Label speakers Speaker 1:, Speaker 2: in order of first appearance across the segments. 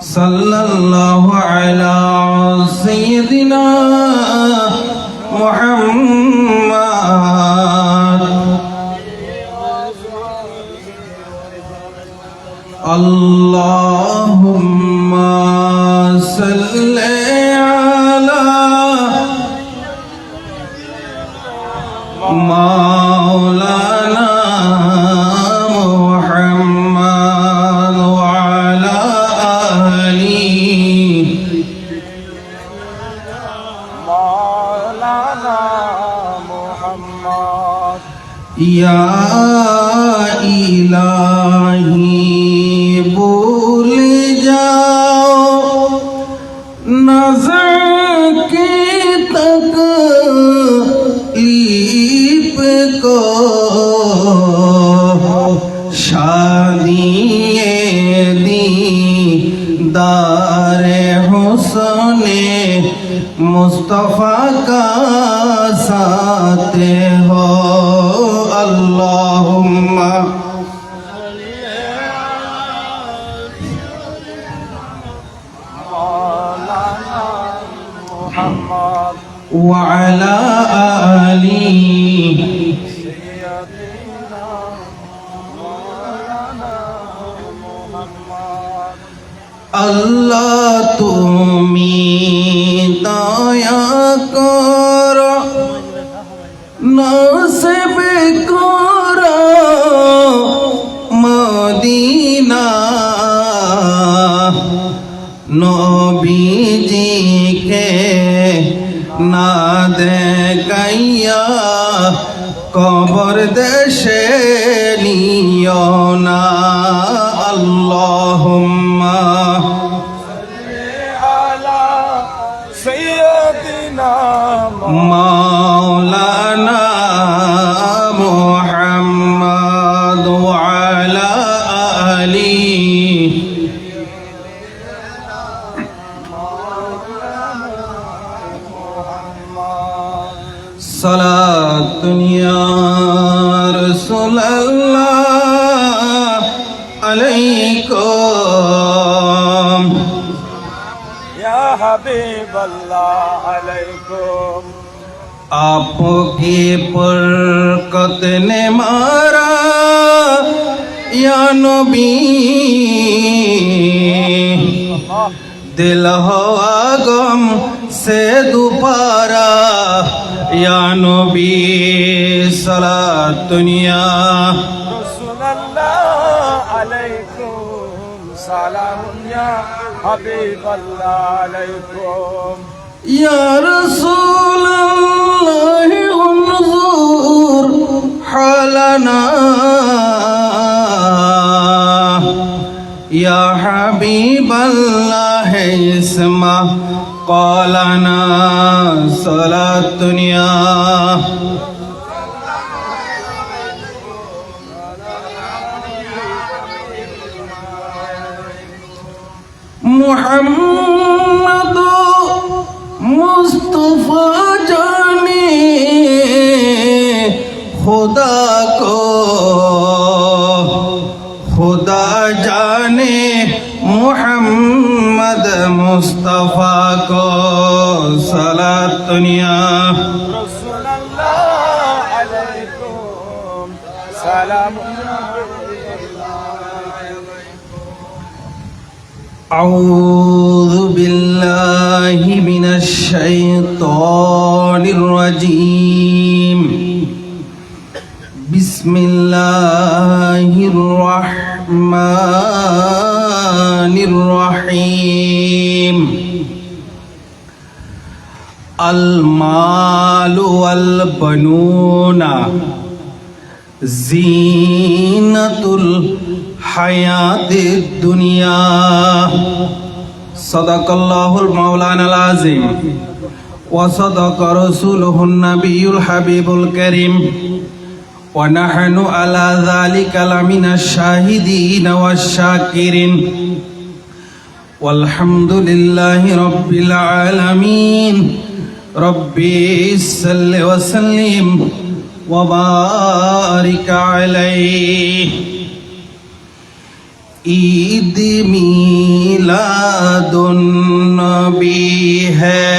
Speaker 1: صلى الله على سيدنا محمد اللهم صل على مولانا محمد وعلى آله
Speaker 2: مولانا محمد
Speaker 1: يا إلهي भूल जाओ नज़र की तकलीफ को शादिए दीदार हुस्ने मुस्तफ़ा का साथ हो अल्लाहुम्मा
Speaker 2: مولانا محمد
Speaker 1: وعلى آله
Speaker 2: سيدنا مولانا محمد
Speaker 1: আল্লাহ তুমি দয়া করো নসিব করো মদিনা নবীজিকে না দেখাইয়া কবর দেশে নিও না আল্লাহুম্মা
Speaker 2: على سيدنا
Speaker 1: مولانا محمد وعلى آله صلاة يا رسول الله عليكم
Speaker 2: يا حبيب الله عليكم
Speaker 1: आपकी बरकत ने मारा या नबी दिल हो गम से दोबारा या नबी सलातुनिया
Speaker 2: رسول الله عليكم سلام يا حبيب الله عليكم
Speaker 1: या रसूल अल्लाह उन्जुर हालना या हबीब अल्लाह इस्मा قالنا صلاة الدنيا محمد मुस्तफा जाने खुदा को खुदा जाने मोहम्मद मुस्तफा को सलात दुनिया
Speaker 2: رسول الله عليكم سلام
Speaker 1: أعوذ بالله من الشيطان الرجيم بسم الله الرحمن الرحيم المال والبنون زينة الحياة الدنيا صدق الله المولانا العظيم وصدق رسوله النبي الحبيب الكريم ونحن على ذلك لمن الشاهدين والشاكرين والحمد لله رب العالمين ربي صل وسلم وبارك عليه ईद मीलादुन नबी है,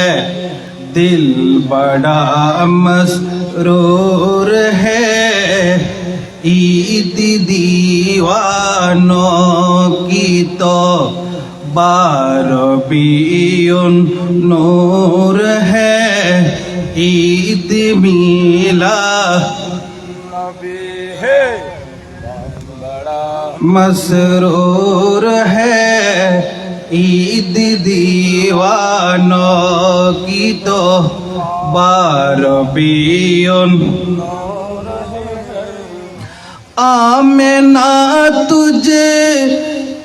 Speaker 1: दिल बड़ा मसरूर है। ईद दीवानों की तो बारबीउन नूर है। ईद मिलाद
Speaker 2: नबी है बड़ा
Speaker 1: मसरूर है। ईद दीवानों की तो बारबीउन आमिना तुझे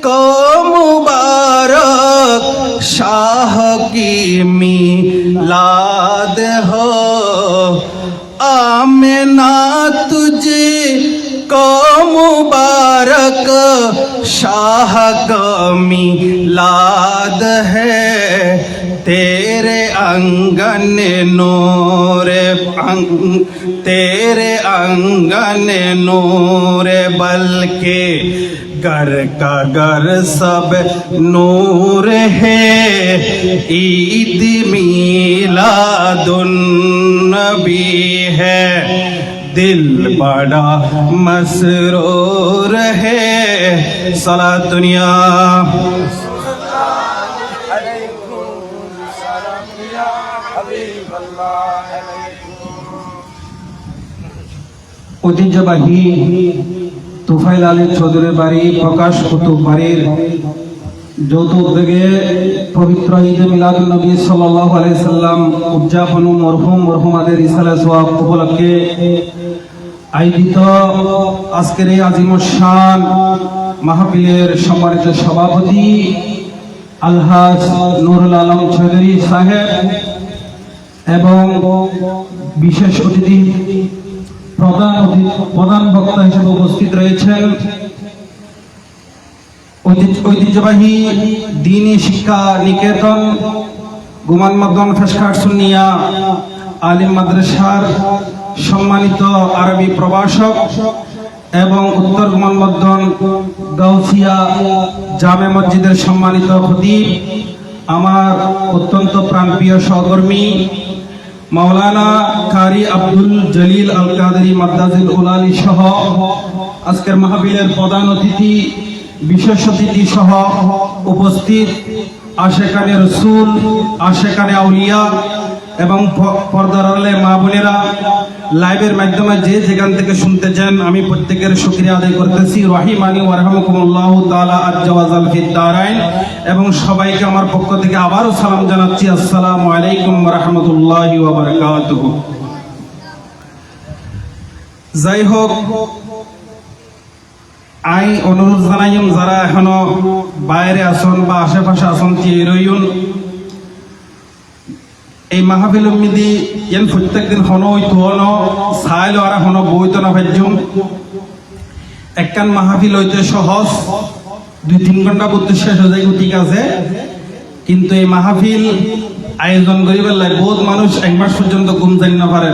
Speaker 1: को मुबारक, शाह की मीलाद हो। आमिना तुझे को मुबारक, शाह का मीलाद है। तेरे आंगन तेरे आंगन नूर, बल्कि घर का घर सब नूर है। ईद मीलादुन नबी है, दिल बड़ा मसरूर है। सलात दुनिया ঐতিহ্যবাহী তুফাইল আলী চৌধুরীর বাড়ি প্রকাশ কুতুব বাড়ির যৌথ উদ্যোগে পবিত্র ঈদ মিলাদুন নবী সাল্লাল্লাহু আলাইহি সাল্লাম উদযাপন ও মরহুমাদের ইসালে সওয়াব উপলক্ষে আয়োজিত আজকের এই আজিমুশান মাহফিলের সম্মানিত সভাপতি আলহাজ নুরুল আলম চৌধুরী সাহেব এবং বিশেষ অতিথি প্রধান বক্তা হিসেবে উপস্থিত রয়েছেন ঐতিহ্যবাহী দ্বীনি শিক্ষা নিকেতন গুমান মদন ফেসকাট সুন্নিয়া আলিম মাদ্রাসার সম্মানিত আরবি প্রভাষক এবং উত্তর গুমান মদন গাউসিয়া জামে মসজিদের সম্মানিত খতিব, আমার অত্যন্ত প্রাণপ্রিয় সহকর্মী মাওলানা কারি আব্দুল জলিল আল কাদেরী মাদ্দাজিল উলালি সহ আজকের মাহফিলের প্রধান অতিথি, বিশেষ অতিথি সহ উপস্থিত আশেকানে রসুল, আশেকানে আউলিয়া এবং পর্দার আড়ালে মা বোনেরা, লাইভের মাধ্যমে যে যেখান থেকে শুনতেছেন, আমি প্রত্যেকের শুকরিয়া আদায় করতেছি। রহিমানি ওয়া রাহমাকুমুল্লাহু তাআলা আজ্জা ওয়া জাল ফিদ দারাইন। এবং সবাইকে আমার পক্ষ থেকে আবারও সালাম জানাচ্ছি, আসসালামু আলাইকুম ওয়া রাহমাতুল্লাহি ওয়া বারাকাতুহু। যাই হোক, আই অনুরোধ জানাইম যারা এখনো বাইরে আসন বা আশেপাশে আসন চেয়ে রইন, এই মাহফিল মিদি এন প্রত্যেকদিন হন হইতো হন চাইল আর হন বইতো না ভাজ্যম। একখান মাহফিল হইতে সহজ, 2-3 ঘন্টা করতে শেষ হয়ে যায়, ঠিক আছে। কিন্তু এই মাহফিল আয়োজন করিবার লাগে বহুত মানুষ 1 মাস পর্যন্ত ঘুম যাই না পারে।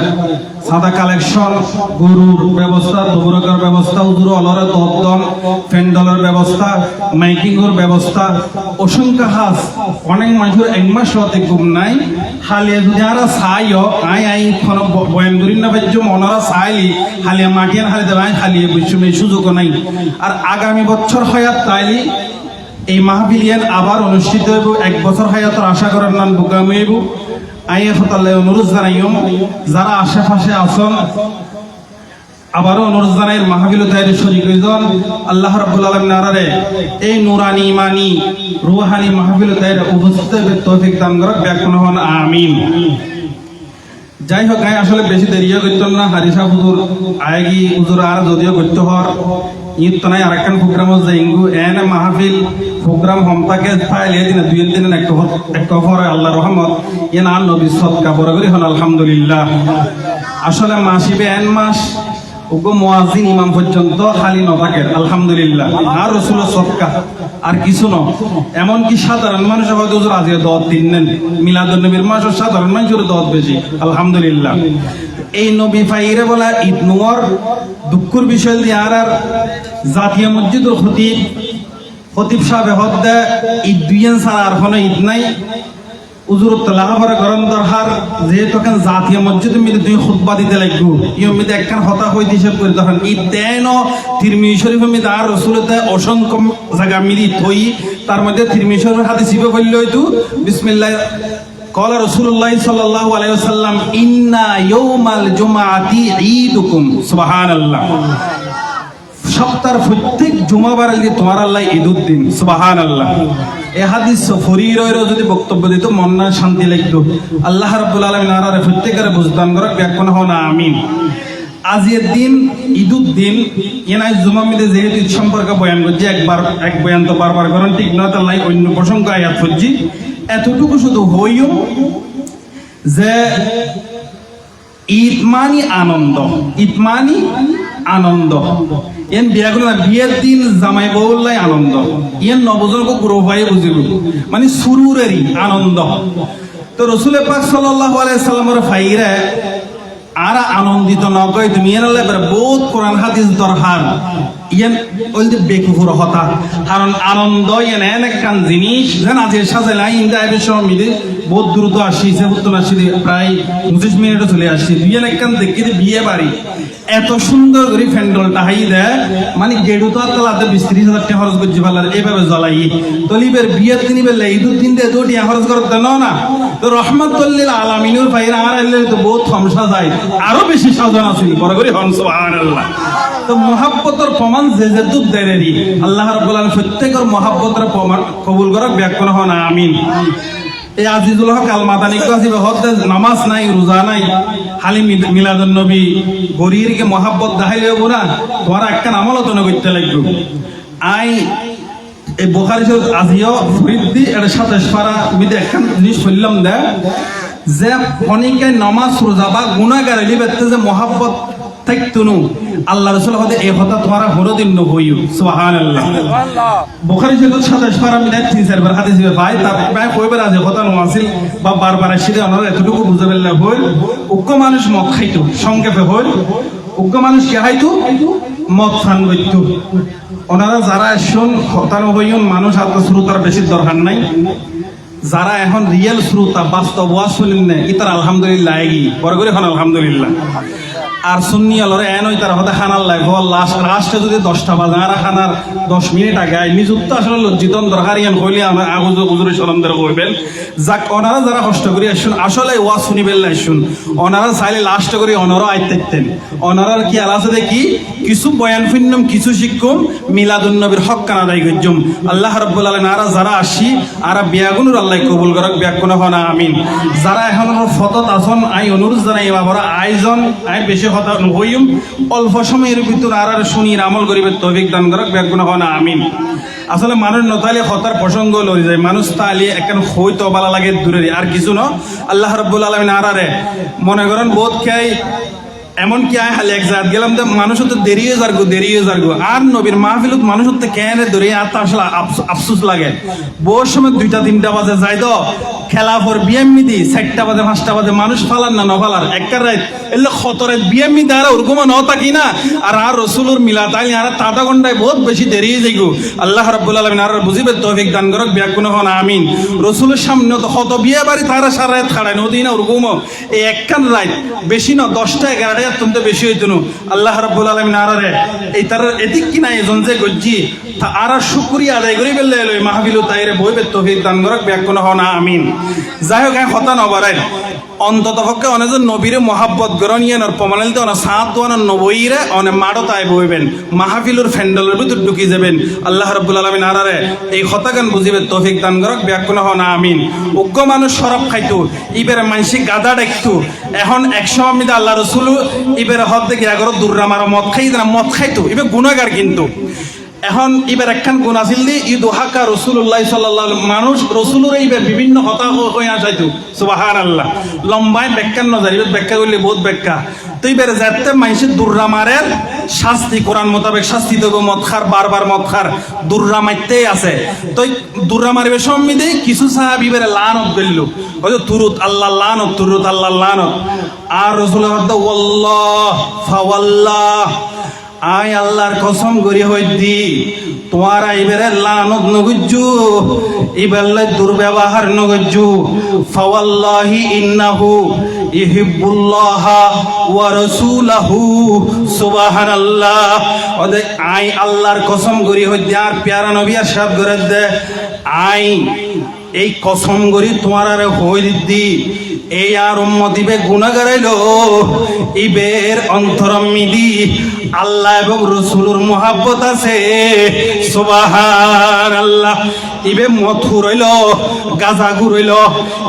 Speaker 1: সাদা কালেকশন, গরুর ব্যবস্থা, দবরকার ব্যবস্থা, উজুর অলরে দম, ফ্যান্ডলের ব্যবস্থা, মাইকিংয়ের ব্যবস্থা, অসংখ্য হাস। অনেক মানুষের 1 মাস হতে ঘুম নাই। হালিয়া যদি আর চাইও আই কোনো বয়ান করি না পাইছ, মনারা চাইলি হালিয়া মাটিয়ান হালি দেবে, হালিয়া বুঝছো এই সুযোগও নাই। আর আগামী বছর হয়াত তাইলি এই মাহফিলিয়ান আবার অনুষ্ঠিত হইব। 1 বছর হায়াতর আশা করার নাম বুকামি হইব। আইয়ে হতাল্লাহ অনুরোধ জানাইম যারা আশেপাশে আছেন, আবারও অনুরোধ জানাই মাহফিল তাইরে শরীক হইজন। আল্লাহ রাব্বুল আলামিন আরারে এই নুরানি ইমানি রুহানি মাহফিল তাইরে উপস্থিত হইবে তৌফিক দান করুক, ব্যাকুল হন আমিন। যাই হোক, আসলে বেশি দেরিও করতাম না। হারিসা হুজুর আয়গি হুজুর আর যদিও করতে হর ঈদ তো নাই, আরেকখান প্রোগ্রাম যাইঙ্গু এনে মাহফিল প্রোগ্রাম হমতাকে পাইলে দিনে 2 দিন একটা পরে আল্লাহ রহমত এন আর নবী সদকা বড় করি হন আলহামদুলিল্লাহ। আসলে মাসিবে এন মাস ওগো মুয়াজ্জিন ইমাম পর্যন্ত খালি ন থাকে আলহামদুলিল্লাহ। আর রাসূলের সদকা আর কিছু ন। এমনকি সাধারণ মানুষ হয়তো হুজুর আজকে 10 নেন, মিলাদুন নবীর মাস সাধারণ মানুষের 10 বেশি আলহামদুলিল্লাহ। এই নবী ফাইরে বলা ঈদ নুয়ার দুঃখের বিষয় দিয়ে আর জাতীয় মসজিদুল খতিব খতিব সাহেব হদ্দে ঈদ দুইয়েন ছাড়া আর কোনো ঈদ নাই উজুরত লাহাবরে গরম দরহার যেহেতু এখন জাতীয় মসজিদে মিলে দুই খুতবা দিতে লাগবো ইয়ে মিলে একখান হতা হইতে হিসেব করে তখন ঈদ দেন তিরমিজি শরীফ মিলে আর রসুলতে অসংখ্য জায়গা মিলি থই তার মধ্যে তিরমিজি শরীফের হাতে শিবে বললে হইতো বিসমিল্লাহ قال رسول الله صلى الله عليه وسلم إن يوم الجمعة عيدكم سبحان الله সপ্তাহের প্রত্যেক জুমাবার আগে তোমার আল্লাহ ঈদুদ দিন সুবহানাল্লাহ এই হাদিস ফরিরের যদি বক্তব্য দিত মন না শান্তি লাগতো আল্লাহ রাব্বুল আলামিন আর প্রত্যেকের বুঝদান করে ব্যাখ্যান হন আমিন আজকের দিন ঈদুদ দিন এনাই জুমা মিলে যেহেতু ঈদ সম্পর্কে বয়ান করছি এক বয়ান তো বারবার করেন ঠিক না তার লাই অন্য প্রসঙ্গ আয়াত করছি এতটুকু শুধু হইও যে ঈদ মানি আনন্দ ঈদ মানি আনন্দ এন বিয়াগুলো না বিয়ের দিন জামাই বউলাই আনন্দ ইয়েন নবজনকে গ্রহ ভাই বুঝিল মানে সুরুরেরই আনন্দ তো রসুল পাক সাল্লাল্লাহু আলাইহি সাল্লামের ফাইরে আর আনন্দিত নকয় তুমি এর লেবার বহুত কোরআন হাদিস দরকার ইয়েন ওই যে বেকুফুর হতা কারণ আনন্দ ইয়েন এক কান জিনিস যেন আজের সাথে লাইন দেয় বিষয় মিলে বহুত দ্রুত আসিছে উত্তর আসিছে প্রায় 25 মিনিটে চলে আসছে বিয়ে একখান দেখি বিয়ে বাড়ি এত সুন্দর করে ফ্যান্ডলটা হাই দেয় মানে গেড়ু তো আত্মালাতে 20-30 টাকা খরচ করছি ভালো এইভাবে জ্বলাই তলিবের বিয়ের দিনই বেলে ঈদুর দিন দিয়ে 2 টাকা খরচ করতে না তো রহমাতুল্লিল আলামিনুর ভাইরা আর এলে তো বহুত সমস্যা যায় আরো বেশি সাজন আছে বড় করে হন সুবহানাল্লাহ তো মহাব্বতের প্রমাণ যে দুধ দেয়নি আল্লাহ রাব্বুল আলামিন প্রত্যেকের মহাব্বতের প্রমাণ কবুল করক ব্যাখ্যান হন আমিন এই আজিজুল হক আল মাদানী কাছে হতে নামাজ নাই রোজা নাই খালি মিলাদুন নবী গরিরকে মহাব্বত দেখাইলে বুনা তোমার একটা আমল তো করতে লাগবে আই এই বুখারী শরীফ আজিও ফরিদি এর সাথে পারা মিদে একখান জিনিস বললাম দে যে অনেকে নামাজ রোজা বা গুনাহগার লিবেতে যে মহাব্বত থাকতুনু আল্লাহ রাসূল হতে এই কথা তোমার হরদিন নবইউ সুবহানাল্লাহ বুখারী শরীফ সাথে পারা মিদে 3-4 বার হাদিস ভাই তার প্রায় কয়বার আছে কথা নওয়াসিল বা বারবার আসিলে ওনারা এতটুকু বুঝাবেল্লা হল উগ্র মানুষ মদ খাইতো সংক্ষেপে হল উগ্র মানুষ কে খাইতো মদ ফান করতো ওনারা যারা শুন হতানো হইন মানুষ আর শ্রোতার বেশি দরকার নাই যারা এখন রিয়েল শ্রোতা বাস্তব ওয়াজ শুনেন না ইতার আলহামদুলিল্লাহ এগি বড় করে এখন আলহামদুলিল্লাহ আর সুন্নি আলোরে এন ওই তার হতে খানার লাগবে লাস্টে যদি 10টা বাজে আর খানার 10 মিনিট আগে নিজুত্ব আসলে লজ্জিত দরকার ইয়ান হইলে আমার আগুজ গুজুরি সরমদের কইবেন যাক ওনারা যারা কষ্ট করি আসুন আসলে ওয়াজ শুনিবেন আসুন ওনারা চাইলে লাস্ট করে ওনারা আইতেন ওনারার কি আলাদা দেখি কিছু বয়ান ফিন্নম কিছু শিক্ষম মিলাদুন নবীর হক কানা দাই গজ্জম আল্লাহ রাব্বুল আলামিন আর যারা আসি আর বিয়াগুনুর আল্লাহ কবুল করক বিয়াকুন হনা আমিন যারা এখন ফতত আসন আই অনুরোধ জানাই বাবারা আয়োজন আই বেশি কথা হইম অল্প সময়ের ভিতর আর শুনি আমল করিবে তৌফিক দান করক বিয়াকুন হনা আমিন আসলে মানুষ নতালে হতার প্রসঙ্গ লই যায় মানুষ তালি এখন হইতো ভালো লাগে দূরে আর কিছু ন আল্লাহ রাব্বুল আলামিন আরারে মনে করেন বহুত খাই এমন কি আয় হালে এক জাত গেলাম তো মানুষ তো দেরি হয়ে যারগো আর নবীর মাহফিলত মানুষ তো কেন ধরে আর তা আসলে আফসোস লাগে বহু সময় 2টা-3টা বাজে যাই তো খেলা পর বিএমমি দি 4টা বাজে 5টা বাজে মানুষ ফালার না নফালার একবার রাত এলে খতরে বিএমমি দ্বারা ওরকম ন থাকি না আর রসুলুর মিলা তাই আর তাটা ঘন্টায় বহুত বেশি দেরি হয়ে যাইগো আল্লাহ রাব্বুল আলামিন আর বুঝিবে তৌফিক দান করক বিয়াকুন হন আমিন রসুলের সামনে তো কত বিয়ে বাড়ি তারা সারা রাত খাড়ায় নদী না ওরকম এই একখান রাত বেশি না 10টা-11টা তুমি বেশি হইতো আল্লাহ রাব্বুল আলামিন আরারে এই তার এদিক কিনা এজন যে গজ্জি তা আর শুকরিয়া আদায় করি বেলে লই মাহফিলু তাইরে বইবে তৌফিক দান করক বিয়াকুন হন আমিন যাই হোক কথা নবারাই অন্তত পক্ষে অনেকজন নবীর মহাব্বত গ্রহণীয়র প্রমাণিত অনেক সাত দোয়ানোর নবীরে অনেক মাড়ো তাই বইবেন মাহফিলুর ফ্যান্ডলের ভিতর ঢুকি যাবেন আল্লাহ রাব্বুল আলামিন আরারে এই কথাগান বুঝিবে তৌফিক দান করক বিয়াকুন হন আমিন উগ্র মানুষ শরাব খাইতো ইবের মানসিক গাদা ডাকতো এখন 100 মিদা আল্লাহ রাসূল ইবের হদ দেখি আগর দুর্রা মারা মদ খাইতো ইবে গুনাহগার কিন্তু এখন এবার একখান গুণ আছিল দি ঈদ হাকা রাসূলুল্লাহ সাল্লাল্লাহু আলাইহি মানুষ রাসূলের এইবার বিভিন্ন কথা হইয়া যাইতো সুবহানাল্লাহ লম্বায় ব্যাখ্যা নজরিবে ব্যাখ্যা করলে বহুত ব্যাখ্যা তো এবার যাতে মানুষের দুর্রা মারের শাস্তি কোরআন মোতাবেক শাস্তি দেবো মদ খার বারবার মদ খার দুর্রা মারতেই আছে তো দুর্রা মারিবে সম্মিদে কিছু সাহাবী এবার লানত গেল হয়তো তুরুত আল্লাহ লানত তুরুত আল্লাহ লানত আর রাসূলের হদ ওয়াল্লাহ ফাওয়াল্লাহ আয় আল্লাহর কসম করি হইতি তোমারা এবারে লানত নগজ্জু এবারে দুর্ব্যবহার নগজ্জু ফাওয়াল্লাহি ইন্নাহু ইহিব্বুল্লাহ ওয়া রাসূলুহু সুবহানাল্লাহ। ওদের আই আল্লাহর কসম করি হইতে আর প্যারা নবী আর সাদ করে দে আই এই কসম করি তোমার আর হই দিদি এই আর উম্মতিবে গুনাহগারাইলো ইবের অন্তরমিদি আল্লাহ এবং রসুলুর মোহাব্বত আছে সুবহানাল্লাহ। ইবে মথুর হইল গাজা ঘুরইল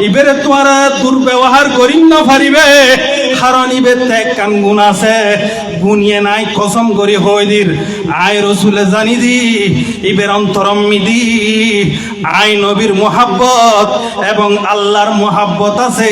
Speaker 1: ইবেরে তোমারা দুর্ব্যবহার করি না পারিবে কারণ ইবে ত্যাগ কান গুণ আছে গুনিয়ে নাই কসম করি হই দির আই রসুলে জানি দি ইবের অন্তরমিদি আই নবীর মোহাব্বত এবং আল্লাহর মোহাব্বত আছে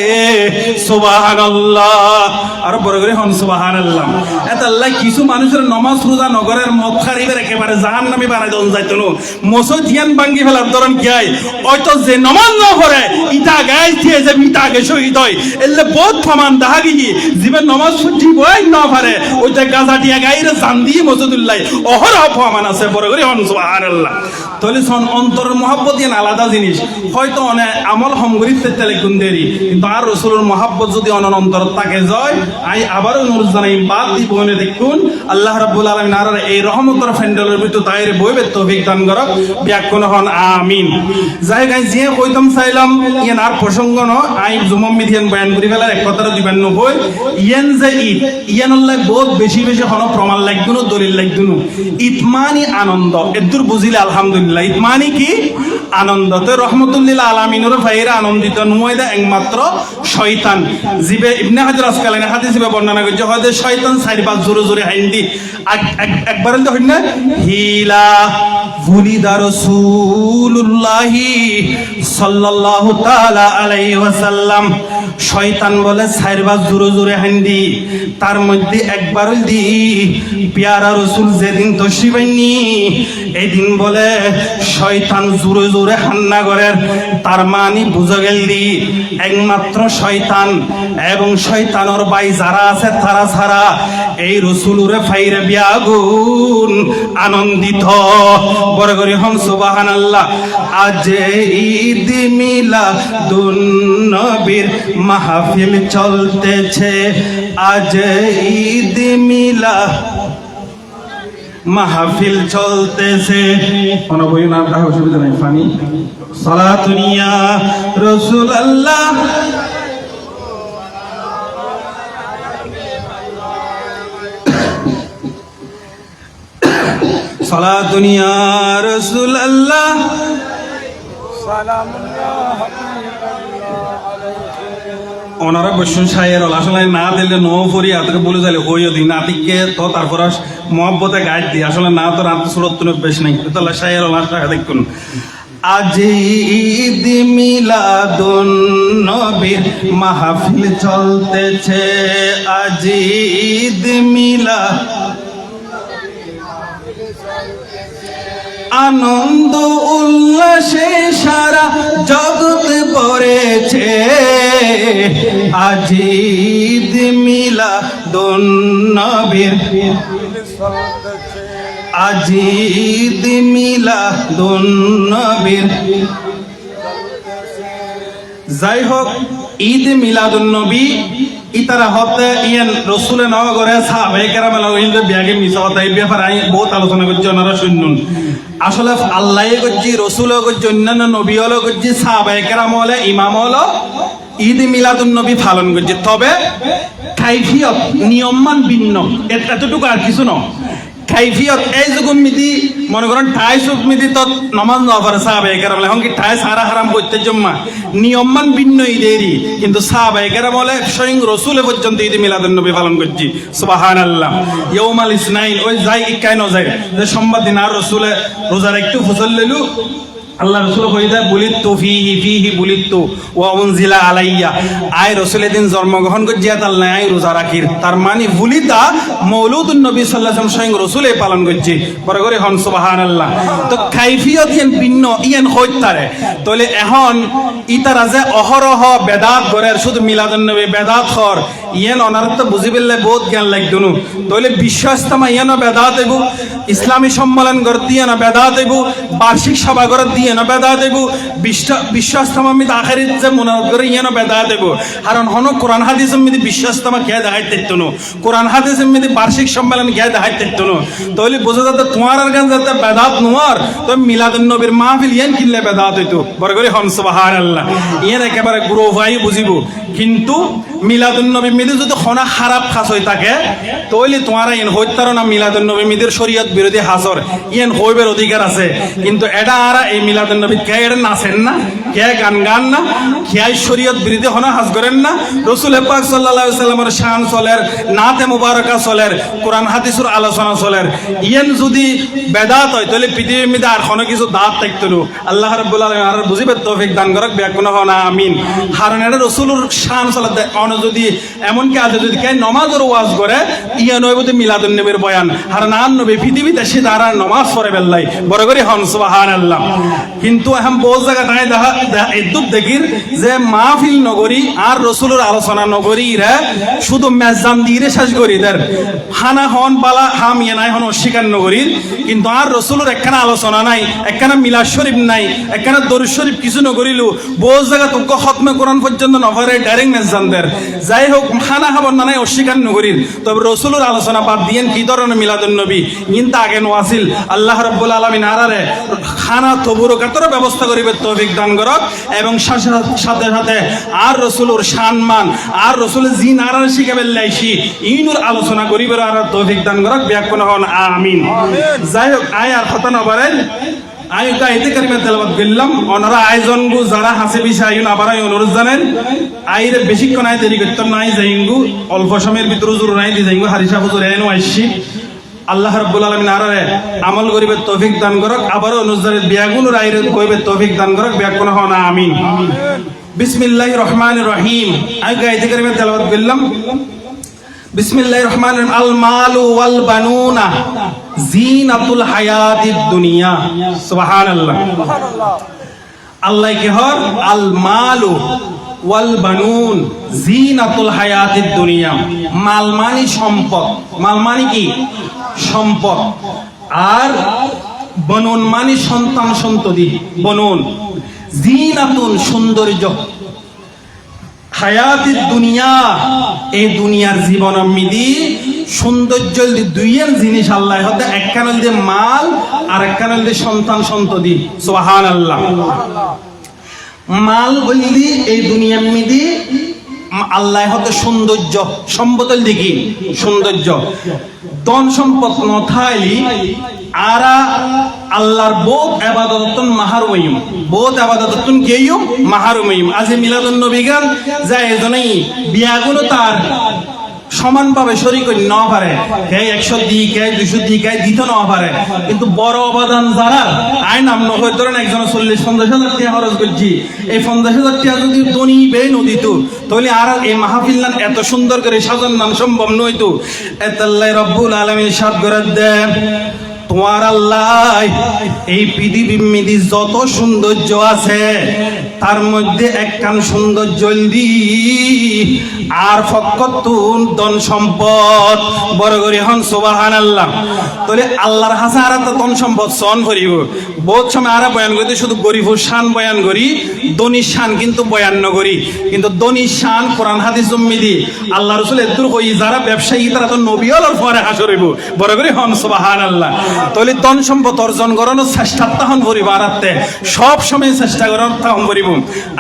Speaker 1: সুবহানাল্লাহ। আর বড় করে হন সুবহানাল্লাহ। এত আল্লাহ কিছু মানুষের নমাজ রোজা নগরের মদ খারিবের একেবারে জাহান্নামী বানাই দন যাইতো না মসজিদ ধ্যান ভাঙ্গি ফেলার ধরন কি হয় হয়তো যে নমাজ না করে ইটা গায়ে দিয়ে যে মিটা গে শহীদ হয় এলে বহুত প্রমাণ দেখা গিয়ে জীবন নমাজ ছুটি বই না পারে ওইটা গাজা দিয়া গাইরে জান দিয়ে মসজিদুল্লাহ অহরহ প্রমাণ আছে বড় করে হন সুবহানাল্লাহ। তাহলে সন অন্তরের মহাব্বত ইয়ে আলাদা জিনিস হয়তো অনেক আমল সমগরিত তেলে গুণ দেরি কিন্তু আর রসুলের মহাব্বত যদি অনন অন্তর তাকে যায় আই আবারও অনুরোধ জানাই বাদ দি বনে দেখুন আল্লাহ রাব্বুল আলামিন আর এই রহমতের ফেন্ডেলের ভিতর তাইরে বইবে তৌফিক দান করক ব্যাকুন হন আমিন। যাই গাই যে কইতাম চাইলাম ইয়ান আর প্রসঙ্গ ন আই জুমম মিদিয়ান বয়ান করি ফেলার এক কথাটা দিবেন নবই ইয়ান যে ঈদ ইয়ান আল্লাহ বহুত বেশি বেশি হন প্রমাণ লাগদুনো দলিল লাগদুনো ইতমানি আনন্দ এদুর বুঝিলে আলহামদুলিল্লাহ ইতমানি কি আনন্দ তো রহমতুল্লিল আলামিনের ভাইরা আনন্দিত নয় একমাত্র শয়তান জিবে ইবনে হাজার আসকালানি হাদিস জিবে বর্ণনা করছে হয়তো শয়তান চারি পাঁচ জোরে জোরে হাইন্দি একবার তো হই না হিলা ভুলিদা রাসূলুল্লাহি সাল্লাল্লাহু তাআলা আলাইহি ওয়াসাল্লাম শয়তান বলে চারি পাঁচ জোরে জোরে হাইন্দি তার মধ্যে একবার দি পেয়ারা রাসূল যেদিন তশরিফ আননি এই দিন বলে শয়তান জোরে জোরে হান্না করে তার মানে বুঝে গেল দি একমাত্র শয়তান এবং শয়তানের ভাই যারা আছে তারা ছাড়া এই রসুলুরে ফাইরে বিয়াগুন আনন্দিত বড় করে হম সুবহানাল্লাহ। আজ ঈদ মিলাদুন নবীর মাহফিল চলতেছে আজ ঈদ মিলাদ মাহফিল চলতেছে কোন বই না অসুবিধা নাই ফানি সালাতুন ইয়া রাসূলুল্লাহ সালাতুন ইয়া রাসূলুল্লাহ সালামুল্লাহ ওনারা বসুন শায়ের আসলে না দিলে নো ফরি আতকে বলে যাইলে হইও দিন নাতিকে তো তারপর মহব্বতে গাইড দিই আসলে না তো রাত সুরত বেশ নাই তাহলে শায়ের লাস্ট দেখুন আজ ঈদ মিলাদুন নবীর মাহফিল চলতেছে আজ ঈদ মিলাদ আনন্দ উল্লাসে সারা জগৎ ভরেছে আজ ঈদ মিলাদুন নবীর আজ ঈদ মিলাদুন নবীর যাই হোক ঈদ মিলাদুন নবী ইতারা হতে ইয়ান রসুলে নওয়া করে সাহাবায়ে কেরামের লগে ব্যাগে মিছা কথা এই ব্যাপারে আমি বহুত আলোচনা করছি ওনারা শুনুন আসলে আল্লাহ করছি রসুল করছি অন্যান্য নবী হলো করছি সাহাবায়ে কেরাম হলে ইমাম হলো ঈদ মিলাদুন নবী পালন করছে তবে কাইফিয়ত নিয়মমান ভিন্ন এতটুকু আর কিছু ন কাইফিয়ত এই যখন মিদি মনে করেন ঠাই সুখ মিদি তো নমাজ না পারে সাহাবায়ে কেরাম এখন কি ঠাই সারা হারাম করতে জম্মা নিয়মমান ভিন্ন ঈদেরই কিন্তু সাহাবায়ে কেরাম বলে স্বয়ং রসুলে পর্যন্ত ঈদ মিলাদুন নবী পালন করছি সুবহানাল্লাহ। ইয়াউমাল ইসনাইন ওই যাই ইকাই ন যায় যে সোমবার দিন আর রসুলে রোজার একটু ফসল লইলু আল্লাহ রসুল কইদা বুলিত্তু ফিহি ফিহি বুলিত্তু ওয়া উনজিলা আলাইয়া আই রসুলের দিন জন্মগ্রহণ করিয়া আল্লাহ আই রোজা রাখির তার মানে বুলিদা মৌলুদুন নবী সাল্লাল্লাহু আলাইহি ওয়াসাল্লাম স্বয়ং রসুলে পালন করছে বড় করে হন সুবহানাল্লাহ তো কাইফিয়ত ইয়ান ভিন্ন ইয়ান হইতারে তাহলে এখন ইতারা যে অহরহ বেদাত গরের শুধু মিলাদুন নবী বেদাত খর ইয়ান অনারত বুঝি পেলে বহুত জ্ঞান লাগদুনু তাহলে বিশ্ব ইস্তেমা ইয়ানো বেদাত দেব ইসলামী সম্মেলন করতে ইয়ানো বেদাত দেব বার্ষিক সভা করতে ইয়ানো বেদাত দেব বিশ্ব ইস্তেমা মিদ আখিরিত যে মুনাজাত করে ইয়ানো বেদাত দেব কারণ হনো কোরআন হাদিস মিদ বিশ্ব ইস্তেমা কে দেখাইতে দিতনো কোরআন হাদিস মিদ বার্ষিক সম্মেলন কে দেখাইতে দিতনো তাহলে বুঝা যাতে তোমার আর গান যাতে বেদাত নোয়ার তো মিলাদুন নবীর মাহফিল ইয়ান কিনলে বেদাত হইতো বড় করে হন সুবহানাল্লাহ ইয়ান একেবারে গুরু ভাই বুঝিব কিন্তু মিলাদুন নবী মিদে যদি খনা খারাপ খাস হই থাকে তাহলে তোমার ইন হইতার না মিলাদুন নবী মিদের শরীয়ত বিরোধী হাসর ইয়ান হইবের অধিকার আছে কিন্তু এটা আর এই মিলাদুন নবী কে এর নাচেন না কে গান না কে শরীয়ত বিরোধী হনা হাস করেন না রাসূল পাক সাল্লাল্লাহু আলাইহি ওয়াসাল্লামের শান চলের নাতে মুবারকা চলের কোরআন হাদিসের আলোচনা চলের ইয়ান যদি বেদাত হয় তাহলে পৃথিবীর মধ্যে আর কোনো কিছু দাঁত থাকতো না আল্লাহ রাব্বুল আলামিন আর বুঝিবে তৌফিক দান করক ব্যাকুনা হনা আমিন কারণ এটা রাসূলের শান চলে অন যদি এমন কি আছে যদি কে নামাজের ওয়াজ করে ইয়া নয়বতে মিলাদুন নবীর বয়ান আর নান নবী পৃথিবীতে সে তারা নামাজ পড়ে বেল্লাই বড় করে হন সুবহানাল্লাহ কিন্তু এখন বহু জায়গা দেখা ইদ্দুত দেখির যে মাহফিল নগরী আর রাসূলের আলোচনা নগরী রে শুধু মেজান দিয়ে শেষ করি দের হানা হন বালা হাম ইয়া নাই হন অস্বীকার নগরীর কিন্তু আর রাসূলের একখানা আলোচনা নাই একখানা মিলাদ শরীফ নাই একখানা দরুদ শরীফ কিছু নগরিলু বহু জায়গা তোকে খতমে কোরআন পর্যন্ত নভরে ডাইরেক্ট মেজানদের যাই হোক খানা খাবার না নাই অস্বীকার নগরীর তবে রাসূলের আলোচনা বাদ দিয়েন কি ধরনের মিলাদুন নবী কিন্তু আগে নোয়াছিল আল্লাহ রাব্বুল আলামিন আরারে খানা তবুরকাতের ব্যবস্থা করিবে তৌফিক দান করক এবং সাথে সাথে আর রাসূলের সম্মান আর রাসূলের জিন আরারে শিখাবে লাইছি ইনুর আলোচনা করিবে আর তৌফিক দান করক ব্যাকুন হন আমিন যাই হোক আয় আর কথা না পারেন আই কাইতে কারিমে তেলাওয়াত করলাম ওনারা আয়োজন গু যারা হাসে বিশে আইন আবার অনুরোধ জানেন আইরে বেশিক্ষণ আই দেরি করতে নাই যাইঙ্গু অল্প সময়ের ভিতরে জোর নাই দি যাইঙ্গু হারিসা হুজুর এনো আইছি আল্লাহ রাব্বুল আলামিন আরারে আমল করিবে তৌফিক দান করক আবার অনুযায়ী বিয়াগুনুর আইরে কইবে তৌফিক দান করক ব্যাকুন হন আমিন বিসমিল্লাহির রহমানির রহিম আই কাইতে কারিমে তেলাওয়াত করলাম বিসমিল্লাহির রহমানির রহিম আল মালু ওয়াল বানুনা জিনাতুল হায়াতিদ দুনিয়া সুবহানাল্লাহ আল্লাহ কি হর আল মালু ওয়াল বানুন জিনাতুল হায়াতিদ দুনিয়া মাল মানে সম্পদ মাল মানে কি সম্পদ আর বনুন মানে সন্তান সন্ততি বনুন জিনাতুন সৌন্দর্য হায়াতিদ দুনিয়া এই দুনিয়ার জীবন মিদি সৌন্দর্য দুইয়ের জিনিস আল্লাহ হতে একখান দিয়ে মাল আর একখান দিয়ে সন্তান সন্ততি সুবহানাল্লাহ মাল বললি এই দুনিয়ার মিদি আল্লাহ হতে সৌন্দর্য সম্পদল দেখি সৌন্দর্য ধন সম্পদ নথাইলি আরা আল্লাহর বহুত ইবাদতন মাহরুমিম বহুত ইবাদতন কেইম মাহরুমিম আজ মিলাদুন নবী গান যা এজনেই বিয়াগুলো তার সমানভাবে শরীক না পারে কে 100 দি কে 200 দি কে দিতে না পারে কিন্তু বড় অবদান যারা আই নাম নয় ধরেন একজন 40-50 টাকা খরচ করছি এই 50,000 টাকা যদি ধনী বেই নদিত তাহলে আর এই মাহফিল নাম এত সুন্দর করে সাজানো সম্ভব নইতো আল্লাহ রাব্বুল আলামিন সাদ করে দেন তোমার আল্লাহ এই পৃথিবীর মধ্যে যত সৌন্দর্য আছে তার মধ্যে একখান সৌন্দর্য দি আর ফকতুন ধন সম্পদ বড় করে হন সুবহানাল্লাহ তাহলে আল্লাহর হাসা আর তো ধন সম্পদ সন করিব বহুত সময় আর বয়ান করি শুধু গরিবুর শান বয়ান করি ধনীর শান কিন্তু বয়ান ন করি কিন্তু ধনীর শান কোরআন হাদিস জম্মিদি আল্লাহ রাসূল এত কই যারা ব্যবসায়ী তারা তো নবী হলোর পরে হাসরিব বড় করে হন সুবহানাল্লাহ তাহলে ধন সম্পদ অর্জন করানোর চেষ্টা তখন করিব আরাতে সব সময় চেষ্টা করার তখন করিব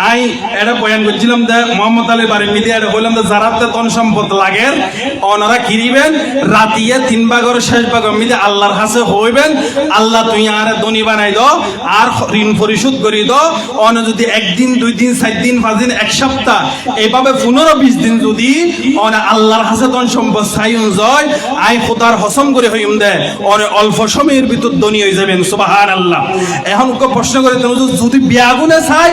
Speaker 1: আই এটা বয়ান করছিলাম যে মোহাম্মদ আলীর বাড়ির মিডিয়া এটা বললাম যে যারা ধন সম্পদ লাগে ওনারা কিনিবেন রাতিয়া 3 ভাগের 6 ভাগ মিলে আল্লাহর কাছে হইবেন আল্লাহ তুই আর ধনী বানাই দাও আর ঋণ পরিশোধ করে দাও। অন্য যদি একদিন 2 দিন 4 দিন 5 দিন 1 সপ্তাহ এইভাবে 15-20 দিন যদি আল্লাহর হাসে ধন সম্পদ চাইন যায়, আই খোদার হসম করে হইম দে অল্প সময়ের ভিতর ধনী হয়ে যাবেন। সুবহানাল্লাহ। এখন প্রশ্ন করে যদি বিয়াগুনে চাই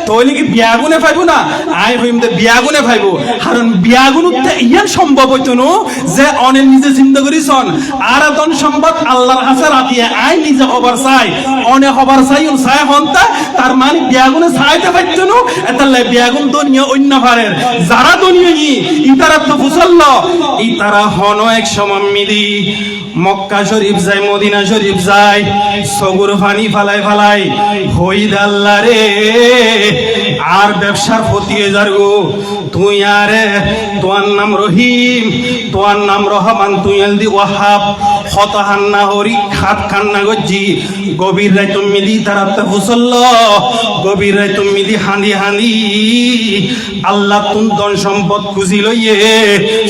Speaker 1: তাহলে কি বিয়াগুনে পাইব না? আই হইম দে বিয়াগুনে পাইব, কারণ বিয়াগুনুতে ইয়ান সম্ভব হইতো না যে অনেক নিজে চিন্তা করিছন আর ধন সম্পদ আল্লাহর হাসে রাতিয়ে আই নিজে হবার চাই অনেক হবার চাই চাই হন্তা, তার মানে বিয়াগুনে চাইতে পারতো না। এতালে বিয়াগুন দুনিয়া অন্য ভারের যারা দুনিয়া ইতারা তো ফুসল্ল ইতারা হন এক সমমিদি মক্কা শরীফ যায়, মদিনা শরীফ যায়, সগুর ফানি ফালাই ফালাই হইদ আল্লাহ রে আর ব্যবসার ক্ষতি হয়ে যার গো। তুই আরে তোয়ার নাম রহিম, তোয়ার নাম রহমান, তুই আলদি ওয়াহাব হত হান্না হরি খাত কান্না গজ্জি গভীর রায় তুমি দি তারা তো ফুসল্ল গভীর রায় তুমি দি হাঁদি হাঁদি আল্লাহ তুন ধন সম্পদ খুঁজি লইয়ে।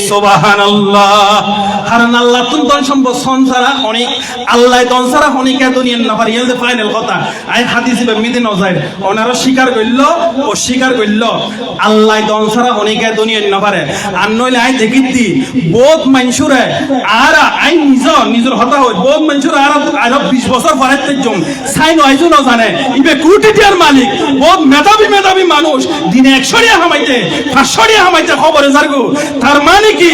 Speaker 1: সুবহানাল্লাহ। কারণ আল্লাহ তুন ধন সম্পদ সংসারা অনেক আল্লাহ ধন সারা অনেকে দুনিয়ার না পারি যে ফাইনাল কথা আই হাদিস বেমিতে ন যায় ওনারা স্বীকার করল অস্বীকার করল আল্লাহ ধন সারা অনেকে দুনিয়ার না পারে। আর নইলে আই দেখিতি বহুত মানুষরে আর আই নিজের হতা হয় বহুত মানুষরে আর 20 বছর পরে তেজম সাই নয়জন জানে ইবে কোটি টিয়ার মালিক বহুত মেধাবী মানুষ দিনে 100 টাকা হামাইতে 500 টাকা হামাইতে খবরে জারগো। তার মানে কি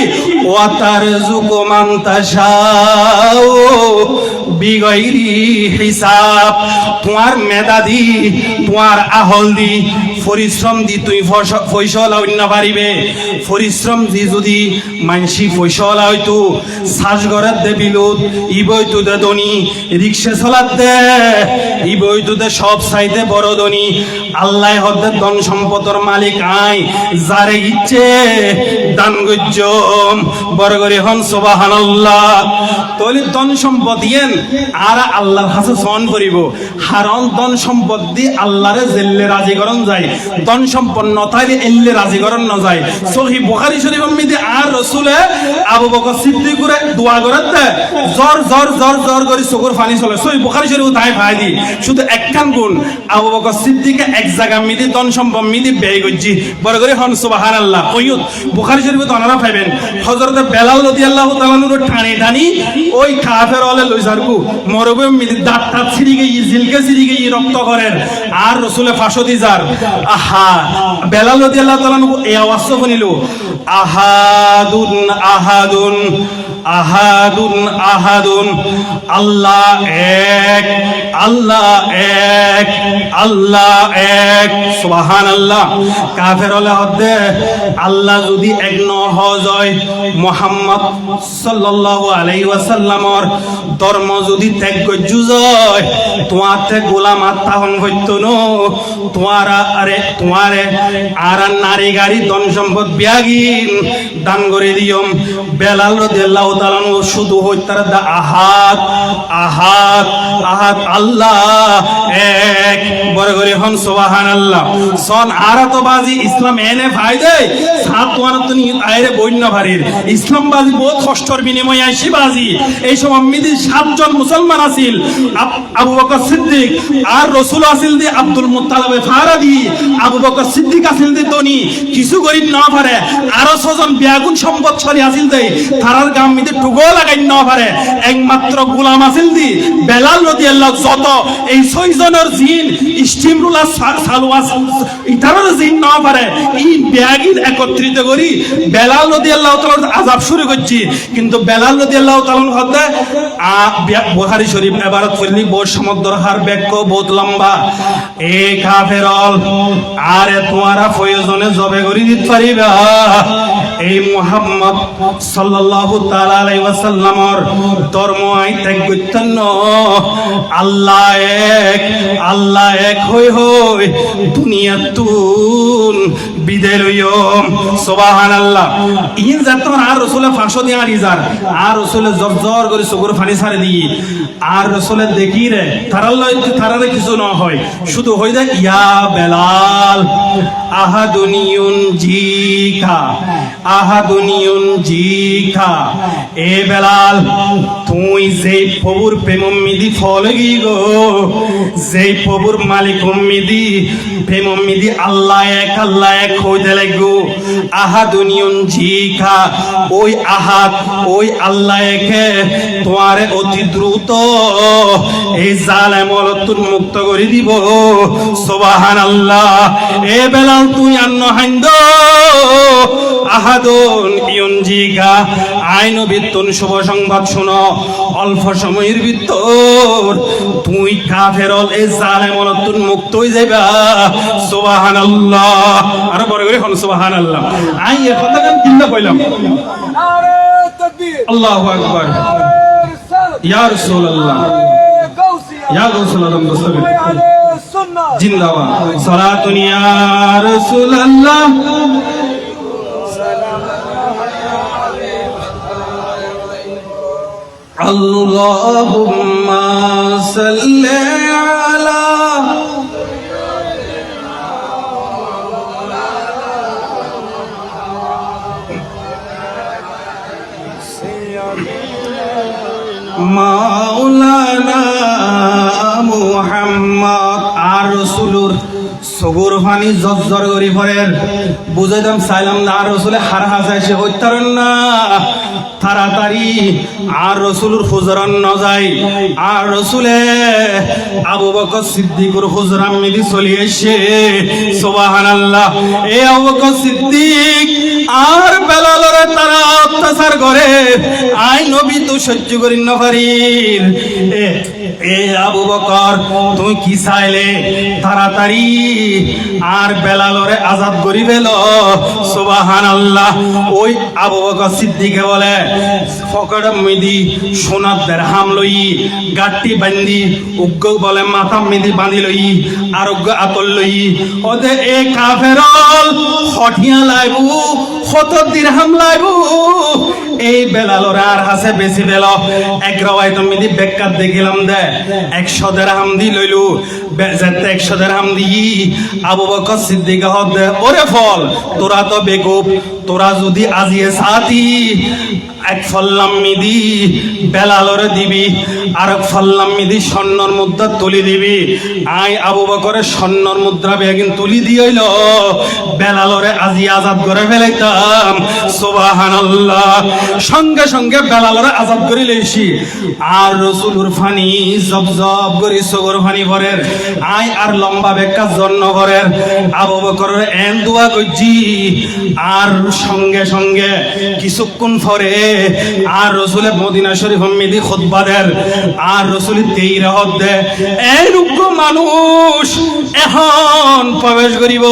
Speaker 1: ওয়া তারযুকু মান তাশাও বিগাইরি হিসাব। তোমার মেধা দি তোমার আহল দি পরিশ্রম দি তুই ফয়সলা অন্য পারিবে। পরিশ্রম দি যদি মানসি ফয়সলা হইতো শ্বাস গড়াত দে বিলুত ইবই তো দে ধনী, রিক্সা চলাত দে ইবই তো দে সব চাইতে বড় ধনী। আল্লাহ হদ্দে ধন সম্পদের মালিক আই যারে ইচ্ছে দান গজ্জম বড় করে হন। সুবহানাল্লাহ। তলি ধন সম্পদ ইয়েন আর আল্লাহর কাছে সন করিব, হারন ধন সম্পদ দি আল্লাহরে জেল্লে রাজি করন যায়, ধন সম্পদ নথাইলে এল্লে রাজি করন না যায়। সহিহ বুখারী শরীফের মধ্যে আর রাসূলে আবু বকর সিদ্দিকুরে দোয়া করতে জর জর জর জর করে চোখের পানি চলে। সহিহ বুখারী শরীফ তাই ভাই দি শুধু একখান গুণ আবু বকর সিদ্দিকে এক জায়গা মিদি ধন সম্পদ মিদি ব্যয় করছি বড় করে হন। সুবহানাল্লাহ। ওইয়ুত বুখারী শরীফে তো ওনারা পাইবেন হযরত বেলাল রাদিয়াল্লাহু তাআলা নুর টানি টানি ওই কাফের ওলে লই যারগু মরবে মিদি দাঁতটা ছিড়ি গই জিলকে ছিড়ি গই রক্ত করেন আর রাসূলে ফাঁসো দি যার। আহা বেলাল রাদিয়াল্লাহু তাআলা এই আওয়াজ শুনিল আহাদুন আহাদুন আহাদুন আহাদুন আল্লাহ এক আল্লাহ এক আল্লাহ এক। সুবহানাল্লাহ। কাফের হলে হদে আল্লাহ যদি এক ন হয় মুহাম্মদ সাল্লাল্লাহু আলাইহি ওয়াসাল্লামর ধর্ম যদি ত্যাগ গজ্জু যায় তোমাতে গোলাম আত্মাহন হইত ন তোমারে আর নারী গাড়ি ধন সম্পদ বিয়াগিন দান করে দিয়ম। বেলাল রাদিয়াল্লাহু তাআলা শুধু হইতারা দা আহাদ আহাদ আহাদ আল্লাহ এক বড় করে হন। সুবহানাল্লাহ। সন আরাত বাজি ইসলাম এনে ফায়দে সাত ওয়ানতনি আইরে বন্য ভারির ইসলাম বাজি বহুত কষ্টর বিনিময়ে আইসি বাজি। এই সব আম্মিদি 7 জন মুসলমান আছিল, আবু বকর সিদ্দিক আর রাসূল আছিল দি আব্দুল মুত্তালিব ফারাদি, আবু বকর সিদ্দিক আছিল দি ধনী কিছু গরিব না পারে, আরো 6 জন বিয়াগুন সম্পদশালী আছিল দে তারার গাম্মিতে টুগো লাগাই না পারে, একমাত্র গোলাম আছিল দি বেলাল রাদিয়াল্লাহু যত এই 6 জনের জিন স্টিম রুলার সালওয়াস ইতারার জিন না পারে এই বিয়াগিন একত্রিত করি বেলাল রাদিয়াল্লাহু তাআলা আযাব শুরু করছি। কিন্তু বেলাল রাদিয়াল্লাহু তাআলা হতে বুখারী শরীফ ইবারত ফলি বহুত সমুদ্র হার ব্যাখ্য বহুত লম্বা। এ কাফেরল আরে তোমারা প্রয়োজনে জবে করি দিতে পারিবা এই মুহাম্মদ সাল্লাল্লাহু তাআলা আলাইহি ওয়াসাল্লামর ধর্ম আই ত্যাগ করতেন। আল্লাহ এক আল্লাহ এক হই হই দুনিয়াতুন বিদায় লইয়ম সুবহানাল্লাহ। ইন যাতন আর রাসূলে ফাঁসো দিয়া রিজার আর রাসূলে জর জর করে চকুর পানি ছাড়ে দিয়ে আর রাসূলে দেখি রে তারারে কিছু না হয়, শুধু হই যায় ইয়া বেলাল আহাদুনিয়ুন জিকা আহাদুনিয়ুন জিকা। এ বেলাল তুই যেই প্রভুর প্রেমমিদি ফলগি গো, যেই প্রভুর মালিক উম্মিদি প্রেমমিদি আল্লাহ এক হইতে লাগো। আহাদুনিয়ুন জিকা, ওই আহাদ ওই আল্লাহ একে তোমারে অতি দ্রুত এই জালেমলতুন মুক্ত করে দিব সুবহানাল্লাহ। এ বেলাল তুই আন্ন হাইন্দ আহাদুন ইউনজিকা, আইন বিত্তন শুভ সংবাদ শোনো, অল্প সময়ের ভিতর তুই কাফেরল এই জালেমলতুন মুক্ত হয়ে যাইবা সুবহানাল্লাহ। আর বড় করে হন সুবহানাল্লাহ। আই এ কথা কেন চিন্তা কইলাম,
Speaker 2: নারে তাকবীর,
Speaker 1: আল্লাহু আকবার, ইয়া রাসূলুল্লাহ, ইয়া গাউসুল আজম দস্তগীর জিন্দাবাদ। সালাতুন ইয়া রাসূলুল্লাহ, আল্লাহুম্মা সাল্লি আলা মাওলানা মুহাম্মদ। আর রাসূলুর সগুর ফানি জজ্জর করি পরের বুঝাইতাম চাইলাম না আর রাসূলে হার হাজায় সে হইতারন না তাড়াতাড়ি আর রাসূলুর হুজরান ন যায়। আর রাসূলে আবু বকর সিদ্দিকুর হুজরান মিলি চলি এসে সুবহানাল্লাহ। এ আবু বকর সিদ্দিক আর বেলালরে তারা অত্যাচার করে, আই নবী তো সহ্য করি না পারির। এ আবু বকর তুই কি চাইলে তাড়াতাড়ি আর বেলালরে আজাদ করি ফেল সুবহানাল্লাহ। ওই আবু বকর সিদ্দিকে বলে ফকড় মিদি সোনার দেরহাম লই গাট্টি বান্ধি উগ্গ বলে মাথা মিদি বাঁধি লই আর উগ্গ আতল লই ওদে এ কাফেরল হঠিয়া লাইবু কত দিরহাম লাইবু। এই বেলালরে আর হাসে বেশি বেল এক রওয়ায় তুমি দি বেকার দেখিলাম দে 100 দিরহাম দি লইলু যেতে 100 দিরহাম দি আবু বকর সিদ্দিক হদ ওরে ফল তোরা তো বেকুব, তোরা যদি আজিয়ে সাথী এক ফল্লাম মিদি বেলালরে দিবি আর এক ফল্লাম মিদি স্বর্ণর মুদ্রা তুলি দিবি। আই আবু বকরের স্বর্ণর মুদ্রা বেগিন তুলি দিইল বেলালরে আজি আজাদ করে ফেলাইতাম সুবহানাল্লাহ। সঙ্গে সঙ্গে বেলালরে আজাদ করে লইছি। আর রাসূলুর ফানি জব জব করে সগর ফানি ভরের আই আর লম্বা বেকা জন্য ভরের আবু বকরের এন দোয়া কইছি। আর সঙ্গে সঙ্গে কিছুক্ষণ পরে আর রাসূলে মদিনা শরীফ মিদি খুতবা দেন। আর রাসূল তেইরা হদ দে এই রূপ মানুষ এখন প্রবেশ করিব।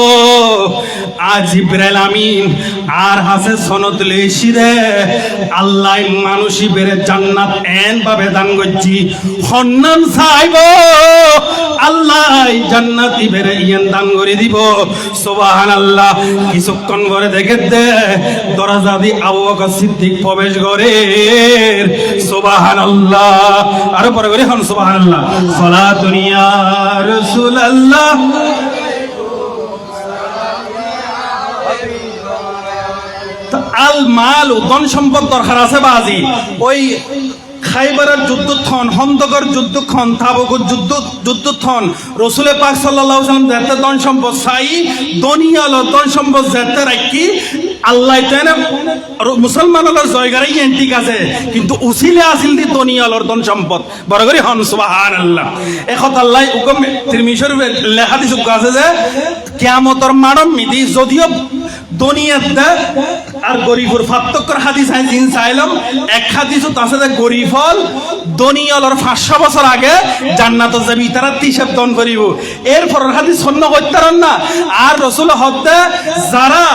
Speaker 1: আজ জিবরাইল আমিন আর হাসে সনদ লেছি রে আল্লাহ মানুষই বেরে জান্নাত এন ভাবে দান করছি হন্নান চাইব আল্লাহ জান্নাতি বেরে ইয়ান দান করে দিব সুবহানাল্লাহ। কিছুক্ষণ পরে দেখে দে দরজা দি আবু বকর সিদ্দিক প্রবেশ করে সুবহানাল্লাহ। আর পরে করে হন সুবহানাল্লাহ। সালাতুন ইয়া রাসূলুল্লাহ, আল মাল ধন সম্পদ দরকার আছে বাজি। ওই খাইবারের যুদ্ধক্ষণ, হন্তকর যুদ্ধক্ষণ, তাবুকের যুদ্ধক্ষণ রাসূলে পাক সাল্লাল্লাহু আলাইহি ওয়াসাল্লাম যেতে ধন সম্পদ চাই দুনিয়ার ধন সম্পদ যেতে রাখি আল্লাহ তেনে মুসলমানের জয়গারাই ঠিক আছে, কিন্তু উসিলে আসিল দি দুনিয়ার ধন সম্পদ বড় করে হন সুবহানাল্লাহ। এখন আল্লাহ হুকুম তিরমিজির লেখা দিছে আছে যে কিয়ামতের মানব মিদি যদিও দুনিয়াতে আর গরিবর পার্থক্যর হাদিস আইন চাইলাম এক হাদিসও আছে যে গরিব হল দুনিয়ার 500 বছর আগে জান্নাত যাবি তারা হিসাব দন করিব। এরপর হাদিস সন্ন করতারন না। আর রাসূল হদ্দে যারা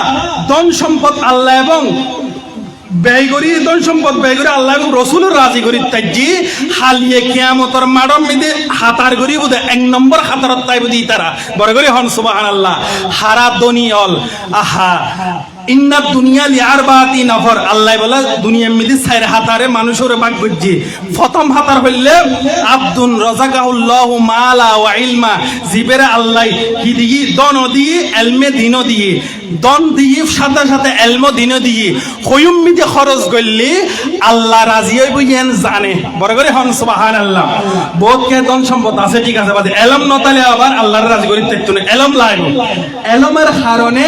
Speaker 1: ধন সম্পদ আল্লাহ এবং ব্যয় করি ধন সম্পদ ব্যয় করে আল্লাহ এবং রসুলের রাজি করি তাই হালিয়ে কিয়ামতর মাডম মিদে হাতার করি বুধে 1 নম্বর হাতারত তাই বুধি তারা বড় করে হন সুবহানাল্লাহ হারা দনিয়ল আহা ইন্না দুনিয়া লিআরবাতি নফর আল্লাহ বলে দুনিয়া মিদি চাইর হাতারে মানুষের ভাগ করছে প্রথম হাতার হইলে আব্দুন রাযাকাহুল্লাহু মালা ওয়া ইলমা জিবেরে আল্লাহ কি দিয়ে দন দিয়ে ইলমে দিন দিয়ে দন দিয়ে সাথে সাথে ইলম দিন দিয়ে কয়ুম মিদি খরচ করলে আল্লাহ রাজি হইব ইয়ান জানে বড় করে হন সুবহানাল্লাহ বহুত কে দন সম্পদ আছে ঠিক আছে বাদে ইলম নতালে আবার আল্লাহর রাজি করি তাইতো না ইলম লাগবে ইলমের কারণে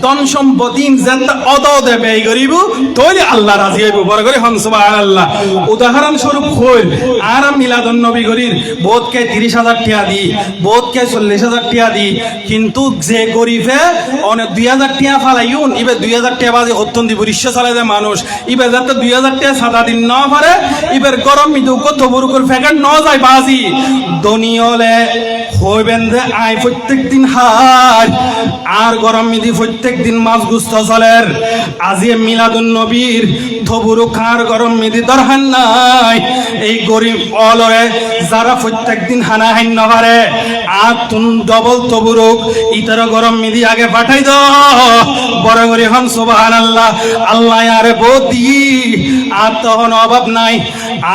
Speaker 1: দন সম্পত্তি জানতা অদদে ব্যয় করিব তইলে আল্লাহ রাজি হইব বড় করে হন সুবহানাল্লাহ উদাহরণ স্বরূপ কই আর মিলাদুন নবী করির বহুত কে 30,000 টাকা দি বহুত কে 40,000 টাকা দি কিন্তু যে গরিবে অনেক 2,000 টাকা ফালাইউন ইবে 2,000 টাকা বাজে হত্যন দিব রিক্সা চালায় যে মানুষ ইবে যাতে 2,000 টাকা সাদা দিন না পারে ইবের গরম মিদু কত বড় করে ফেকার ন যায় বাজি দনিয়লে হইবেন যে আই প্রত্যেক দিন হার আর গরম মিদি প্রত্যেক দিন মাছ গুস্ত চলের আজি মিলাদুন নবীর থবুরু খার গরম মিদি দরহান নাই এই গরিব অলরে যারা প্রত্যেক দিন হানা হাইন না পারে আর তুন ডবল তবুরুক ইতার গরম মিদি আগে পাঠাই দাও বড় করে হন সুবহানাল্লাহ আল্লাহ আরে বদি আর তখন অভাব নাই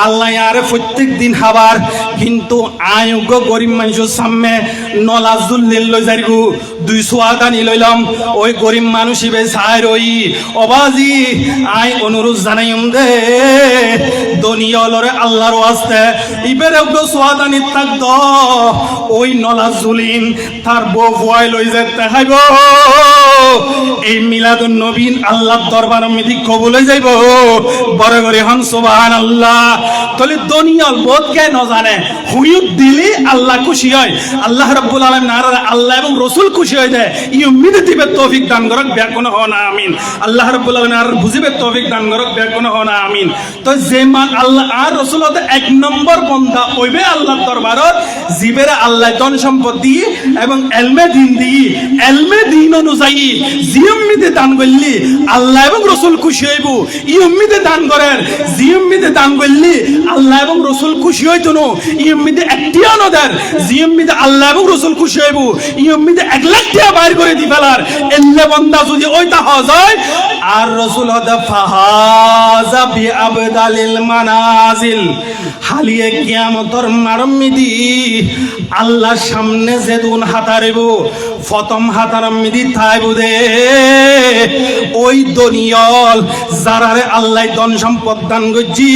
Speaker 1: আল্লাহ আরে প্রত্যেক দিন খাবার কিন্তু আয়োগ্য গরিব মানুষের সামনে নলাজুল্লিল লই যাইগু 200 টাকা নি লইলাম ওই গরিব মানুষ ইবে চাই রই অবাজি আই অনুরোধ জানাইম দে দনিয়লরে আল্লাহর ওয়াস্তে ইবের একটু সোয়াদানি থাকত ওই নলাজুলিন তার বউ ভয় লই যেতে হাইব এই মিলাদুন নবীন আল্লাহর দরবার মিদি কবুল হয়ে যাইব বড় করে হন সুবহানাল্লাহ তাহলে দনিয়াল বোধ কে ন জানে হুইউদ দিলি আল্লাহ খুশি হয় আল্লাহ রাব্বুল আলামিন আর আল্লাহ এবং রাসূল খুশি হয়ে যায় ই উম্মিদে দিবে তৌফিক দান করক ব্যাকুন হন আমিন আল্লাহ রাব্বুল আলামিন আর বুঝিবে তৌফিক দান করক ব্যাকুন হন আমিন তো যে মান আল্লাহ আর রাসূল হতে 1 নম্বর বান্দা হইবে আল্লাহর দরবারত জিবেরে আল্লাহ ধন সম্পদ দিয়ে এবং ইলমে দিন দিয়ে ইলমে দিন অনুযায়ী জি উম্মিদে দান করলি আল্লাহ এবং রাসূল খুশি হইব ই উম্মিদে দান করেন জি উম্মিদে দান করলি আল্লাহ এবং রাসূল খুশি হইতো না ই উম্মিদে একটিও না দেন জি উম্মিদে আল্লাহ এবং রাসূল খুশি হইব ই উম্মিদে 1 লাখ টাকা বাইর করে দি ফেলার এল্লে বান্দা যদি ওইটা হয় আর রাসূল হদা ফাহাজা বি আবদালিল মানাজিল হালিয়ে কিয়ামতর মারমিদি আল্লাহর সামনে যেদুন হাতারিব প্রথম হাতারমিদি থাইব দে ওই দনিয়ল যারারে আল্লাহ ধন সম্পদ দান করছি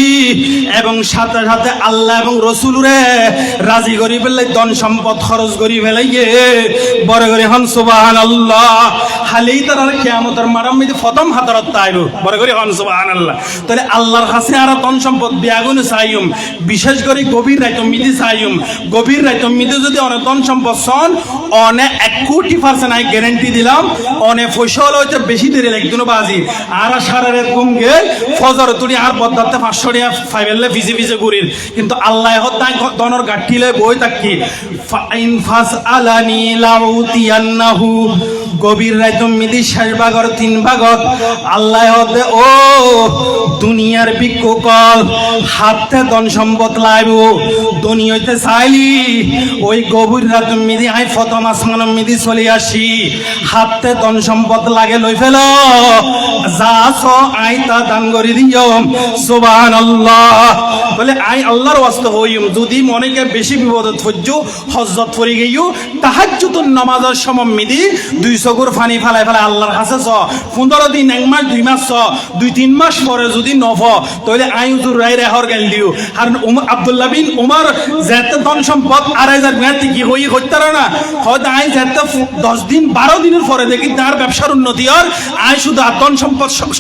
Speaker 1: এবং সাথে সাথে আল্লাহ এবং রাসূলরে রাজি করি ফেললে ধন সম্পদ খরচ করি ফেলাইয়ে বড় করে হন সুবহানাল্লাহ হালেই তার কিয়ামতের মারমিদি প্রথম হাতারত তাইব বড় করে হন সুবহানাল্লাহ তাহলে আল্লাহর কাছে আর ধন সম্পদ বিয়াগুন চাইম বিশেষ করে গভীর রাত মিদি চাইম গভীর রাত মিদি যদি অনেক ধন সম্পদ সন অনেক 1,000,000% আই গ্যারান্টি দিলাম অনেক ফসল হইতে বেশি দেরি লাগতো বাজি আর সারা রাত ঘুমগে ফজর তুলি আর বদাতে 500 টাকা ফাইবেলে ভিজে ভিজে ঘুরির কিন্তু আল্লাহ হতাই দনর গাঠিলে বই তাকি ফাইন ফাস আলানি লাউতিয়ান্নাহু গভীর রাত মিদি 6 ভাগর 3 ভাগত আল্লাহ হতে ও দুনিয়ার বিক্ষকল হাতে ধন সম্পদ লাইব দুনিয়াতে চাইলি ওই গভীর রাত মিদি আই প্রথম আসমান মিদি চলে আসি হাতে ধন সম্পদ লাগে লই ফেল যা আই তা দান করে দিও সুবহানাল্লাহ বলে আই আল্লাহর ওয়াস্তে হইম যদি মনেকে বেশি বিপদত হজ্জ হজ্জত পড়ে গইও তাহাজ্জুদুন নামাজের সময় মিদি 200 গুর পানি ফেলাই ফেলাই আল্লাহর কাছে 15 দিন 1 মাস 2 মাস 2-3 মাস পরে যদি নফ তাহলে আই হুজুর রাই রেহর গেল দিও আর আব্দুল্লাহ বিন উমর যেতে ধন সম্পদ 2,500 মেয়াতি কি হই হইতার না হয়তো আই যেতে 10 দিন 12 দিনের পরে দেখি তার ব্যবসার উন্নতি আর আই শুধু ধন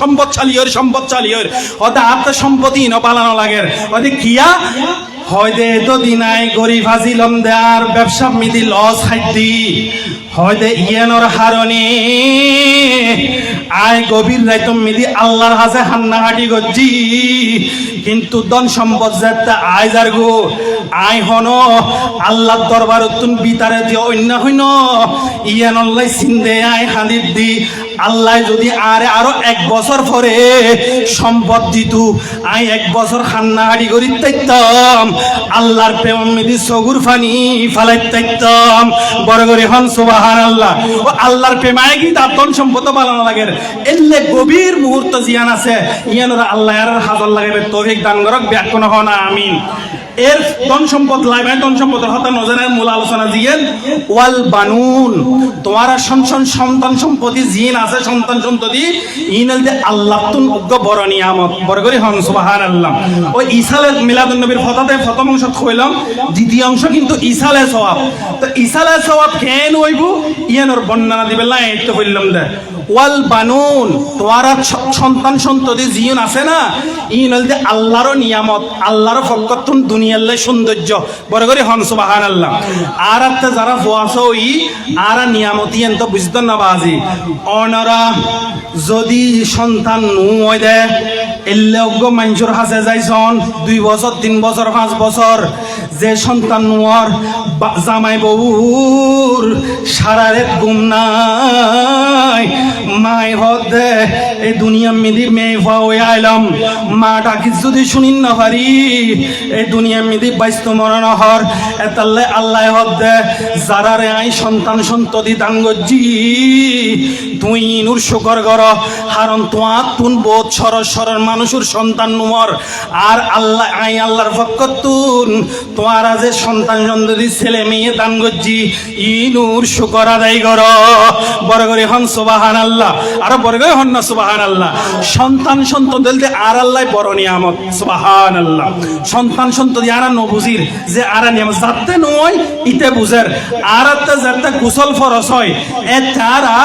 Speaker 1: সম্পদ চালিয়ে হয়তো আত্ম সম্পত্তি ন পালানো লাগে হয়তো কিয়া হয়তো এত দিন আই গরিব হাজিলম দেয়ার ব্যবসা মিদি লস হাইদি হয়তো ইয়ানোর হারণে আই গভীর রাত মিদি আল্লাহর হাতে হান্নাহাটি গজ্জি কিন্তু ধন সম্পদ যাতে আই যার গো আই হন আল্লাহর দরবার তুন বিতারে দিয়ে অন্য হইন ইয়ান আল্লাহ সিন্দে আই হাদিদ দি আল্লাহ যদি আরো 1 বছর পরে সম্পদ দিত, আই 1 বছর খান্না হাড়ি করি তাইতাম, আল্লাহর প্রেম মিদি সগুর ফানি ফালাই তাইতাম। বড় করে হন সুবহানাল্লাহ। ও আল্লাহর প্রেমায় কি তার ধন সম্পদ বানানো লাগে, এলে গভীর মুহূর্ত জিয়ান আছে, ইয়ানরা আল্লাহ আর হাজার লাগাবে তৌফিক দান করক, ব্যাকুন হন আমিন। এর ধন সম্পদ লাগবে, ধন সম্পদের হতা নজরের মূল আলোচনা জিয়েন ওয়াল বানুন, তোমার সন্তান সম্পত্তি জিন আছে, সন্তান সম্পত্তি ইনাল দে আল্লাহ তুন উগ্র বড় নিয়ামত। বড় করে হন সুবহানাল্লাহ। ওই ঈসালের মিলাদুন নবীর ফতাতে প্রথম অংশ কইলাম, দ্বিতীয় অংশ কিন্তু ঈসালে সওয়াব। তো ঈসালে সওয়াব কেন হইব ইয়ানোর বর্ণনা দিবে না, এই তো বললাম দে ওয়াল বানুন, তোমার সন্তান সন্ততি জিন আছে না, ইনাল দে আল্লাহর নিয়ামত, আল্লাহর ফকতুন দুনিয়ার লাই সৌন্দর্য। বড় করে হন সুবহানাল্লাহ। আর আত্তে যারা ফোয়াছ ওই আর নিয়ামতি এত বুঝতেন না বাজি, অনারা যদি সন্তান নুয় দে এলে অজ্ঞ মানুষের হাসে যাইছন 2 বছর 3 বছর 5 বছর, যে সন্তান নুয়ার জামাই বউর সারা রাত ঘুম নাই, মাই হদে এই দুনিয়া মিদি মেয়ে হয়ে আইলাম, মা ডাকি যদি শুনিন না পারি এই দুনিয়া মিদি বাইস্ত মরণ হর, এতাল্লে আল্লাহ হদে যারা রে আই সন্তান সন্ততি দান গজ্জি তুই নুর শুকর কর, হারণ তোমার তুন বোধ সরল মানুষের সন্তান নুমর, আর আল্লাহ আই আল্লাহর ফকতুন তোমার যে সন্তান সন্ততি ছেলে মেয়ে দান গজ্জি ইনুর শুকর আদায় কর। বড় করে হন সুবহানাল্লাহ। আর বড় করে হন না সুবহানাল্লাহ। সন্তান সন্ততি আর আল্লাহ বড় নিয়ামত। সুবহানাল্লাহ। সন্তান সন্ততি আর নবুজির যে আর নিয়ামত যাতে নয় ইতে বুঝের, আর যাতে গোসল ফরজ হয় এ তারা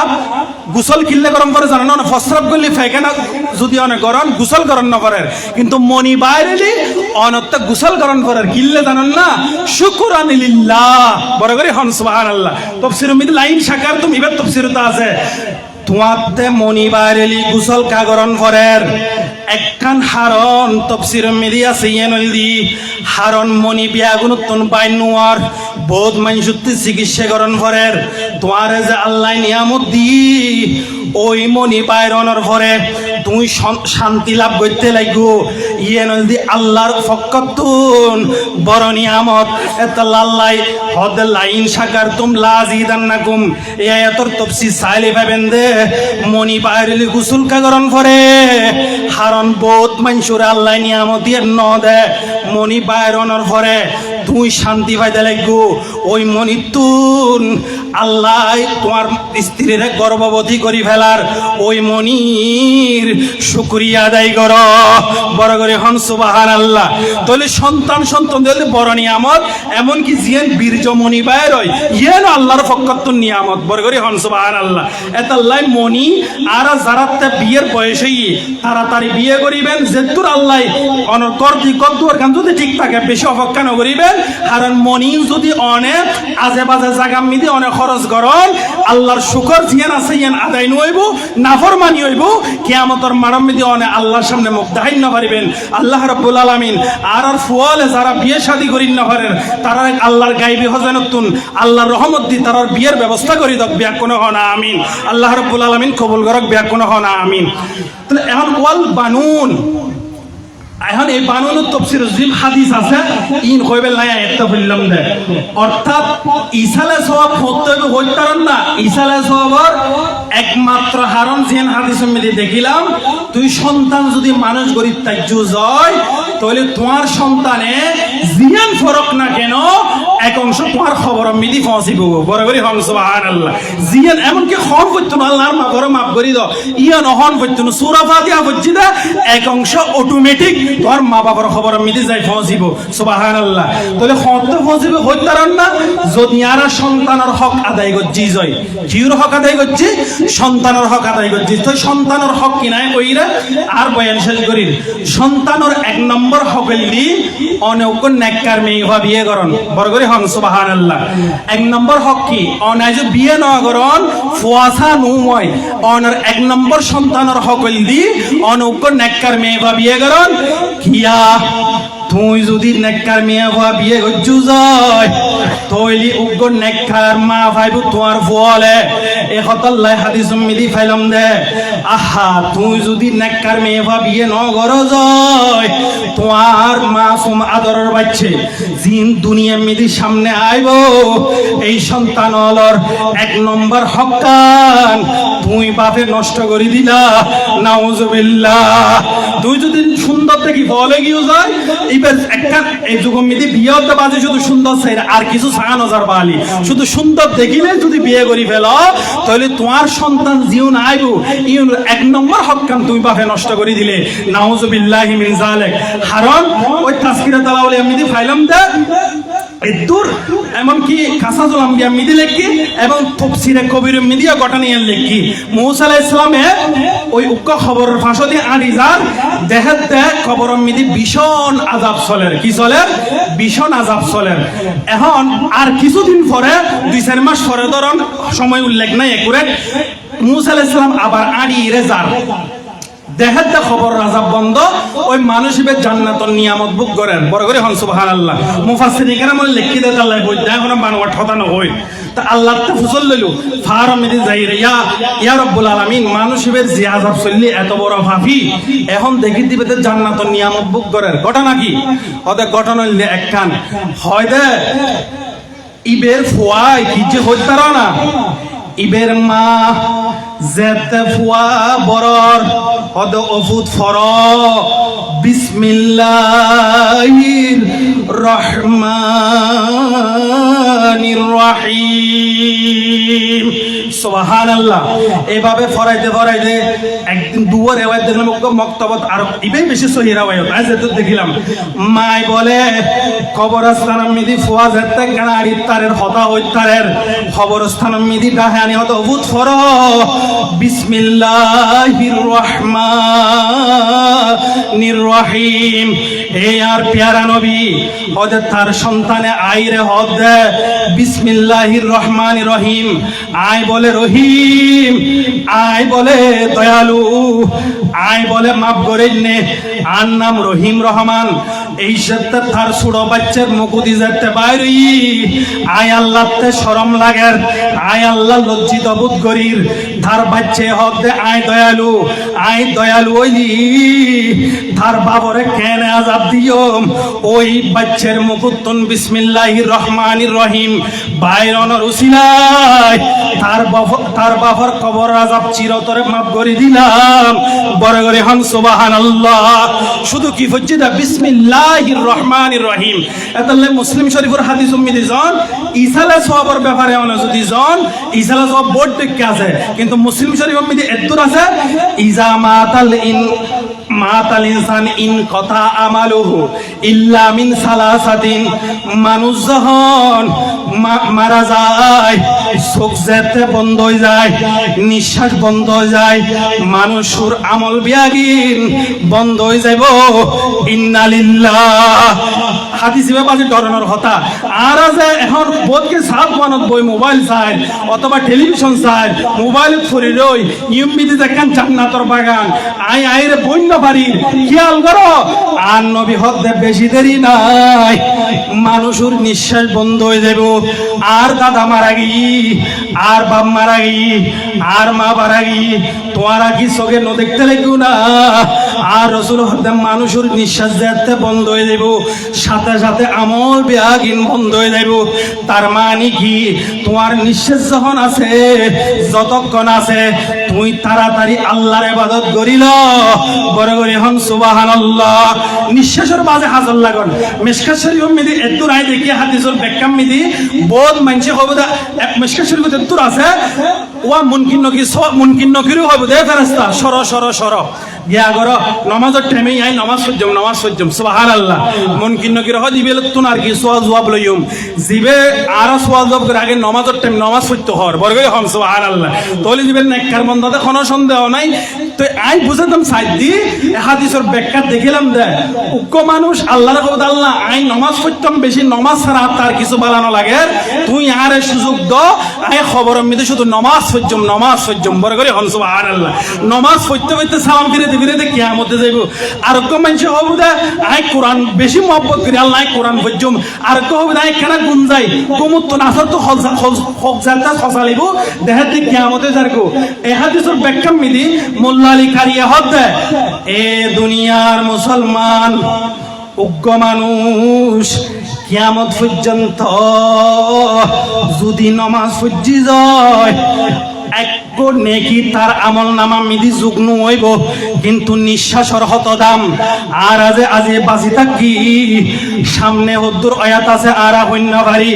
Speaker 1: গোসল কিনলে গরম করে জানো না, ফসরাব করলে ফেকেনা যদি অনেক গরম গোসল গরম না করার, কিন্তু মনি বাইরেলি অনত্য গোসল গরম করার কিনলে জানেন না, শুকরান লিল্লাহ। বড় করে হন সুবহানাল্লাহ। তাফসীরের মধ্যে লাইন শাকার তুমি এবার তাফসীরতে আছে, তোমাতে মনি বাইরেলি গোসল কাগরণ করার একখান হারন তফসির মিডিয়া সিয়েনলি হারন মনি বিয়াগুনতন বাইনুয়ার বহুত মানুষত্ব চিকিৎসা করণ করের, তোমার যে আল্লাহ নিয়ামত দি ওই মনি বাইরনের পরে তুমি শান্তি লাভ করতে লাগবো, ইয়ে নদী আল্লাহর ফকতুন বড় নিয়ামত। এটা লাল্লাই হদ লাইন শাকার তুম লাজিদান্নাকুম, এই আয়াতর তাফসীর চাইলে পাবেন দে মনি বাইরেলি গোসল কাগরণ করে হারন বহুত মানুষের আল্লাহ নিয়ামত দিয়ে ন দে, মনি বাইরনের পরে তুই শান্তি পাইতে লাগবো, ওই মনিতুন আল্লাহ তোমার স্ত্রীর গর্ভবতী করি ফেলার ওই মনির শুকরিয়া আদায় কর। বড় করে হন সুবহানাল্লাহ। তাহলে সন্তান দিলে বড় নিয়ামত, এমনকি জিয়েন বীর্য মনি বাইর হয় ইয়েন আল্লাহর ফকতুন নিয়ামত। বড় করে হন সুবহানাল্লাহ। এতাল্লাই মনি আর যারাতে বিয়ের বয়সে তাড়াতাড়ি বিয়ে করিবেন, যেতুর আল্লাহ অনকর দি কদ্দুর কান যদি ঠিক থাকে বেশি অপেক্ষা ন করিবেন, কারণ মনি যদি অনেক আজে বাজে জায়গা মিদি অনেক খরচ করন আল্লাহর শুকর জিয়ান আছে ইয়ান আদায় নইব, নাফরমানি হইব, কিয়ামতের মারম মিদি অনেক আল্লাহর সামনে মুখ দেখাই না পারিবেন। আল্লাহ রাব্বুল আলামিন আর ফুয়ালে যারা বিয়ে শাদী করি না পারেন তারা আল্লাহর গায়বী হজানতুন আল্লাহর রহমত দি তারার বিয়ের ব্যবস্থা করি দক বিয়া কোনো হনা আমিন। আল্লাহ রাব্বুল আলামিন কবুল করক বিয়া কোনো হনা আমিন। তাহলে এখন ওয়াল বানুন, এখন এই বানুনের তাফসীর জিম হাদিস আছে ইন কইবেল নাই একটা বললাম দে, অর্থাৎ ইসালে সওয়াব হতে হইতারন না, ইসালে সওয়াবর একমাত্র হারন জিন হাদিসের মধ্যে দেখিলাম তুই সন্তান যদি মানুষ গরিব তাজ্জু যায় তাহলে তোমার সন্তানে জিয়ান ফরক না কেন এক অংশ তোমার খবর মিদি পৌঁছিব। বড় করে হন সুবহানাল্লাহ। জিয়ান এমনকি হন করতো না আল্লাহর মা বড় মাফ করি দাও, ইয়ান হন করতো না সূরা ফাতিহা পড়ছি দা এক অংশ অটোমেটিক তোর মা বাবার খবর মিদি যাই পৌঁছিব। সুবহানাল্লাহ। তাহলে হত পৌঁছিব হইতারন না যদি আর সন্তানের হক আদায় করছি জয়, কিউর হক আদায় করছি, সন্তানের হক আদায় করছি। তো সন্তানের হক কিনায় কইরা আর বয়ান শেষ করি। সন্তানের 1 নম্বর হক হইলি অনেক নেককার মেয়ে হওয়া বিয়ে করন। বড় করে হন সুবহানাল্লাহ। 1 নম্বর হক কি অনাজ বিয়ে না করন ফুয়াসা নুয়, অনার 1 নম্বর সন্তানের হক হইলি অনেক নেককার মেয়ে হওয়া বিয়ে করন। কিয়া তুই যদি নেককার মিয়া হওয়া বিয়ে গজ্জু যায় তৈলি উগ্র নেককার মা ভাইবু তোমার ফলে এ হতাল্লাই হাদিস মিলি ফাইলাম দে আহা তুই যদি নেককার মেয়ে হওয়া বিয়ে ন গর যায় তোমার মাসুম আদরের বাচ্চে জিন দুনিয়া মিলি সামনে আইব এই সন্তান অলর এক নম্বর হক্কান তুই বাপে নষ্ট করে দিলা নাউজুবিল্লাহ তুই যদি সুন্দর দেখি বলে গিয়ে যায় এবার একটা এই যুগম মিলি বিয়ে হতে বাজে শুধু সুন্দর চাই আর কিছু ছায়া নজর বালি শুধু সুন্দর দেখিলে যদি বিয়ে করি ফেল তাহলে তোমার সন্তান জিও না আইব ইউন এক নম্বর হক্কান তুই বাপে নষ্ট করে দিলে নাউজুবিল্লাহি মিন যালিক হারাম ওই তাসকিরা তালাউল এমনি ফাইলাম দে এদুর এমনকি কাসাজুল আম্বিয়া মিদি লেখি এবং তফসিরে কবির মিডিয়া গঠনিয়ে লেখি মুসা আলাইহিস সালামে ওই উক্ক খবরের ফাঁসো দিয়ে আড়ি যার দেহের দেহ খবর মিদি ভীষণ আযাব চলের কি চলের ভীষণ আযাব চলের এখন আর কিছুদিন পরে 2-4 মাস পরে ধরন সময় উল্লেখ নাই একুরেট মুসা আলাইহিস সালাম আবার আড়ি রে যার দেহের দা খবর রাজাব বন্ধ ওই মানুষ হিসেবে জান্নাতর নিয়ামত বুক করেন বড় করে হন সুবহানাল্লাহ মুফাসসিরিন কেরাম লিখি দেয় আল্লাহ কই দা কোন বানওয়া ঠতানো হই তা আল্লাহ তে ফুসল লইলো ফারামিদি যাইরে ইয়া রব্বুল আলামিন মানুষ হিসেবে জি আযাব চললি এত বড় ভাফি এখন দেখি দিবে তে জান্নাতর নিয়ামত বুক করেন ঘটনা কি ওদের ঘটনা হইলে একখান হয় দে ইবের ফুয়াই কি যে হইতার না ইবের মা যেতে ফুয়া বরর হদ অফুত ফর বিসমিল্লাহির রহমানির রহিম সুবহানাল্লাহ এভাবে ফরাইতে ফরাইতে একদিন দুয়ার রেওয়ায়াত দেখলাম মক্তবত আর ইবেই বেশি সহি রেওয়ায়াত আজ তো দেখিলাম মাই বলে কবরস্থান মিদি ফুয়া যেতে গাড়ি তারের হতা হইতারের কবরস্থান মিদি ডাহানি হদ অফুত ফর বিসমিল্লাহির রহমানির রহিম এই আর প্যারা নবী ওদের তার সন্তানে আইরে হদ দে বিসমিল্লাহির রহমানির রহিম আয় বলে রহিম আয় বলে দয়ালু আয় বলে মাফ করে নে আর নাম রহিম রহমান এই সাথে তার ছোট বাচ্চার মুকুদি যেতে বাইরি আয় আল্লাহতে শরম লাগের আয় আল্লাহ লজ্জিত বোধ করির তার বাচ্চা হদ দে আয় দয়ালু ওইলি তার বাবরে কেন আজাব দিও ওই বাচ্চার মুকুত্তন বিসমিল্লাহির রহমানির রহিম বাইরনের উসিলায় তার বাবার কবর আজাব চিরতরে মাফ করে দিলাম বড় করে হন সুবহানাল্লাহ শুধু কি হচ্ছে না বিসমিল্লাহির রহমানির রহিম এতালে মুসলিম শরীফের হাদিস উম্মিদি জন ইসালে সওয়াবের ব্যাপারে অন যদি জন ইসালে সওয়াব বোর্ড দেখে আছে কিন্তু মুসলিম শরীফ উম্মিদি এত্তুর আছে ইজা মাতাল ইনসান ইন কথা আমালুহু ইল্লা মিন সালাসাতিন মানুষ যখন মারা যায় চোখ যেতে বন্ধ হয়ে যায় নিঃশ্বাস বন্ধ হয়ে যায় মানুষের আমল বিয়াগিন বন্ধ হয়ে যাইব ইন্নালিল্লাহ হাদিসে বাজে ডরানোর কথা আর আছে এখন বোধকে সাত মানত বই মোবাইল চাই অথবা টেলিভিশন চাই মোবাইল ফুরি রই ইউমিদি দেখেন জান্নাতর বাগান আইরে বন্য বাড়ি খেয়াল করো আর নবী হদ্দে বেশি দেরি নাই মানুষের নিঃশ্বাস বন্ধ হয়ে যাব আর দাদা মারা গিয়ে আর বাপ মারা গিয়ে আর মা মারা গিয়ে তোমারা কি চোখে ন দেখতে লাগবো না আর রসুল হদ্দে মানুষের নিঃশ্বাস যেতে বন্ধ হয়ে যাব সাথে সাথে আমল বেয়াগিন বন্ধ হয়ে যাব তার মানে কি তোমার নিঃশ্বাস যখন আছে যতক্ষণ আছে তুই তাড়াতাড়ি আল্লাহর ইবাদত করিল বড় করে হন সুবহানাল্লাহ নিঃশ্বাসের মাঝে হাজার লাগন মিশকাত শরীফ মিদি এত্তুর আই দেখি হাদিসের ব্যাখ্যা মিদি বহুত মানছে হবে দা মিশকাত শরীফ এত্তুর আছে ওয়া মুনকিন নকিরও হবে দে ফেরেশতা সর গিয়া করো নামাজের টাইমে আই নামাজ সজ্জম সুবহানাল্লাহ মুনকিন নকির হয় দিবে তুন আর কি সোয়া জবাব লইম জিবে আর সোয়া জবাব করে আগে নামাজের টাইম নামাজ পড়তে হর বড় করে হন সুবহানাল্লাহ তলি দিবেন নেককার বন্দাতে কোনো সন্দেহ নাই তো আই বুঝাতাম সাইড দি হাদিসের ব্যাখ্যা দেখিলাম দে উক্ক মানুষ আল্লাহর কথা আল্লাহ আই নামাজ পড়তাম বেশি নামাজ ছাড়া তার কিছু বালানো লাগে তুই আরে সুযোগ দাও আই খবরের মধ্যে শুধু নমাজ পড়ছম বড় করে হন সুবহানাল্লাহ নমাজ পড়তে সালাম ফিরে কিয়ামতে যাইব আর কো মানুষ হবু দা আই কোরআন বেশি মহব্বত করি আল্লাহ কোরআন পড়ছম আর কো হবু দা কেনা গুন যাই কুমুত তো নাসর তো হক জালতা খসালিব দেখাতে কিয়ামতে যারকো এই হাদিসের ব্যাখ্যা মিদি মোল্লা আলী কারিয়া হদ এ দুনিয়ার মুসলমান উগ্র মানুষ কিয়ামত পর্যন্ত যদি নমাজ পড়ি যায় এক নেকি তার আমল নামা মিদি যুগ্ন হইব কিন্তু নিঃশ্বাসর হত দাম আর আজি বাঁচি থাকি সামনে হদ্দুর আয়াত আছে আর হইন্য ভারি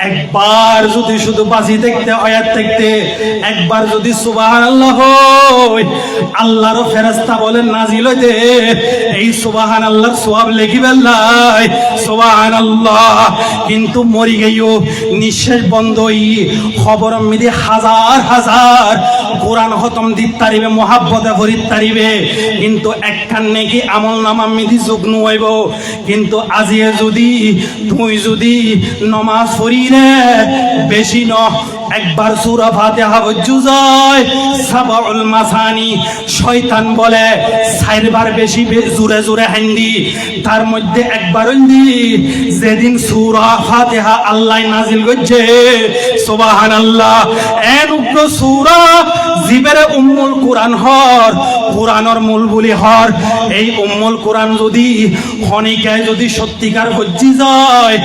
Speaker 1: একবার যদি শুধু বাঁচি দেখতে আয়াত দেখতে একবার যদি সুবহানাল্লাহ হই আল্লাহর ফেরেশতা বলেন নাজিল হইতে এই সুবহানাল্লাহর সওয়াব লেখি বেল্লাই সুবহানাল্লাহ কিন্তু মরি গইও নিঃশ্বাস বন্ধ হই খবর মিদি হাজার হাজার কোরআন খতম দিত তারিবে মোহাব্বতে ভরিত তারিবে কিন্তু একখান নেকি আমল নামা মিদি যুগ্ন হইব কিন্তু আজিয়ে যদি তুই যদি নমাজ পড়ি রে বেশি ন একবার সূরা ফাতিহা বজ্জু যায় সাবাউল মাসানি শয়তান বলে চারবার বেশি জোরে জোরে হান্দি তার মধ্যে একবার হইন্দি যেদিন সূরা ফাতিহা আল্লাহ নাজিল করছে সুবহানাল্লাহ এন উগ্র সূরা জিবের উম্মুল কুরআন হর কুরআনের মূল বলি হর এই উম্মুল কুরআন যদি খনিকায় যদি সত্যিকার হজ্জি যায়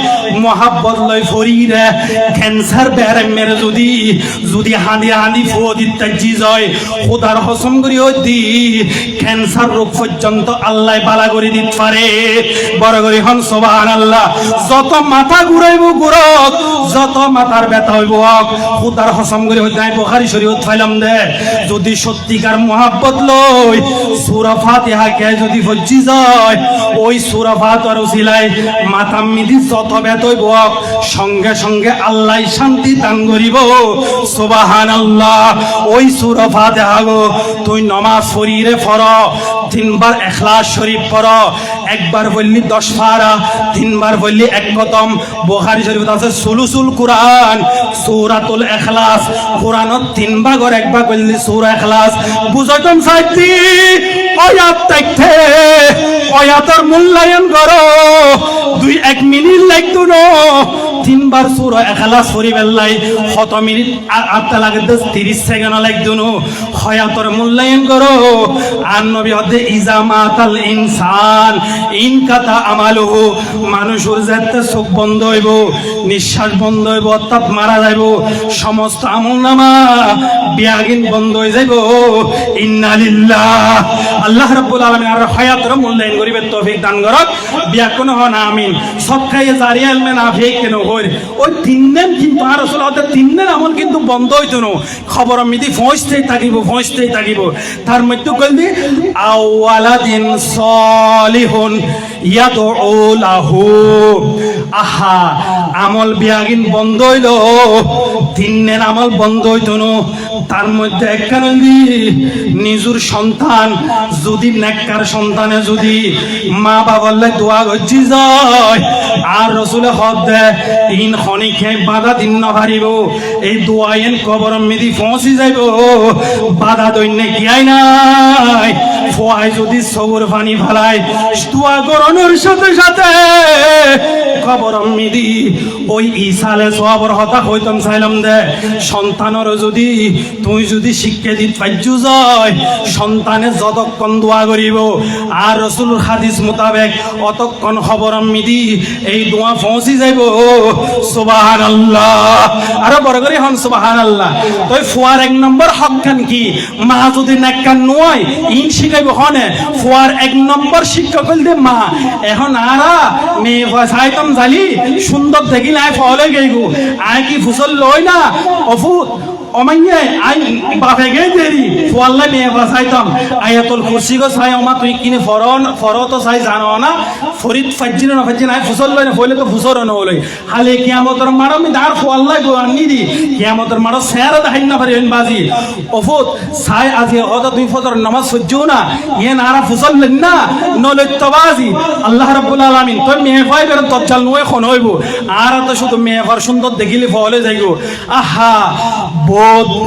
Speaker 1: মোহাব্বত লয় ফরিরে ক্যান্সার বেরেমের যদি হাঁদি ফো দিতে যায় খোদার হসম করি হইতি ক্যান্সার রোগ পর্যন্ত আল্লাহ বালা করে দিতে পারে বড় করে হন সুবহানাল্লাহ যত মাথা ঘুরাইব ঘুরক যত মাথার ব্যথা হইব খোদার হসম করি হইতে বুখারী শরীয়ত ফাইলাম দে যদি সত্যিকার মোহাব্বত লই সূরা ফাতিহা কে যদি হজ্জি যায় ওই সূরা ফাতিহার উসিলায় মাথা মিদি যত ব্যথা হইব সঙ্গে সঙ্গে আল্লাহ শান্তি দান করিব সুবহানাল্লাহ ওই সূরা ফাতিহা গো তুই নামাজ পড়িরে পড় তিনবার ইখলাস শরীফ পড় একবার বললি 10 পারা তিনবার বললি এক খতম বুখারী শরীফত আছে সুলুসুল কুরআন সূরাতুল ইখলাস কুরআনত তিন ভাগর এক ভাগ বললি সূরা ইখলাস বুঝাইতাম সাইতি আয়াত দেখতে আয়াতের মূল্যায়ন করো 2-1 মিনিট লাগতো না তিনবার সূরা ইখলাস পড়ি বেল্লাই কত মিনিট আটটা লাগে 30 সেকেন্ড লাগতো না হায়াতের মূল্যায়ন করো আর নবী হদে ইজামাতাল ইনসান ইনকাতা আমালুহু মানুষের যাতে চোখ বন্ধ হইব নিঃশ্বাস বন্ধ হইব অর্থাৎ মারা যাইব সমস্ত আমলনামা বিয়াগিন বন্ধ হয়ে যাইব ইন্না লিল্লাহ আল্লাহ রাব্বুল আলামিন আর হায়াতের মূল্যায়ন করিবে তৌফিক দান করক বিয়া কোন হন আমিন সদকায়ে জারিয়া ইলমে নাফি কেন হই ওই তিন দিন কিন্তু আর রাসূল হতে তিন দিন আমল কিন্তু বন্ধ হইতো না খবর মিদি পৌঁছতেই থাকিব তার মধ্যে কইলি আওয়ালাদিন সলিহুন ইয়াদউ লাহু আহা আমল বিয়াগিন বন্ধ হইল তিন দিন আমল বন্ধ হইতো না তার মধ্যে একখান নিজুর সন্তান যদি নেককার সন্তানে যদি মা বাবার লাই দোয়া করছি যায় আর রসুলে হদ দে ইন খনিকে বাধা দিন না পারিব এই দোয়াইন কবর মিদি পৌঁছি যাইব বাধা দৈন্যে গিয়াই নাই ফোয়াই যদি সবর পানি ফালাই দোয়া করানোর সাথে সাথে কবর মিদি ওই ইসালে সবর হতা হইতাম চাইলাম দে সন্তানের যদি তুই যদি শিক্ষা দিত পাইজু যায় সন্তানে যতক্ষণ দোয়া করিব আর রসুলের হাদিস মোতাবেক অতক্ষণ খবর মিদি এই দোয়া পৌঁছি যাইব সুবহানাল্লাহ আর বড় করে হন সুবহানাল্লাহ তো ফুয়ার 1 নম্বর হকখান কি মা যদি নেককার নয় ইন শিখাইব হনে ফুয়ার 1 নম্বর শিক্ষা কইলে মা এখন আরা মে ফাইতাম জালি সুন্দর দেখিলে আয় ফলে গইগু আয় কি ফুসল লই না অফু অমাইয়ে আই বাপে গে দেরি ওয়াল্লাহ মেয়ে বাসাইতাম আয়াতুল কুরসি গো চাই অমা তুই কিনে ফর তো চাই জানো না ফরিদ ফাজ্জিন না ফাজ্জিন আই ফুসল লই না হইলে তো ফুসর না হইলে হালে কিয়ামতের মারো মি দার ওয়াল্লাহ গো আনি দি কিয়ামতের মারো সেরা দাহিন না পারি বাজি ওফুত চাই আজি হদ তুই ফজর নামাজ সজ্জু না ইয়ে নারা ফুসল লই না নলে তো বাজি আল্লাহ রাব্বুল আলামিন তো মেয়ে ফাই বের তো চাল নয় খন হইব আর তো শুধু মেয়ে ফার সুন্দর দেখিলে ফলে যাইগো আহা বহুত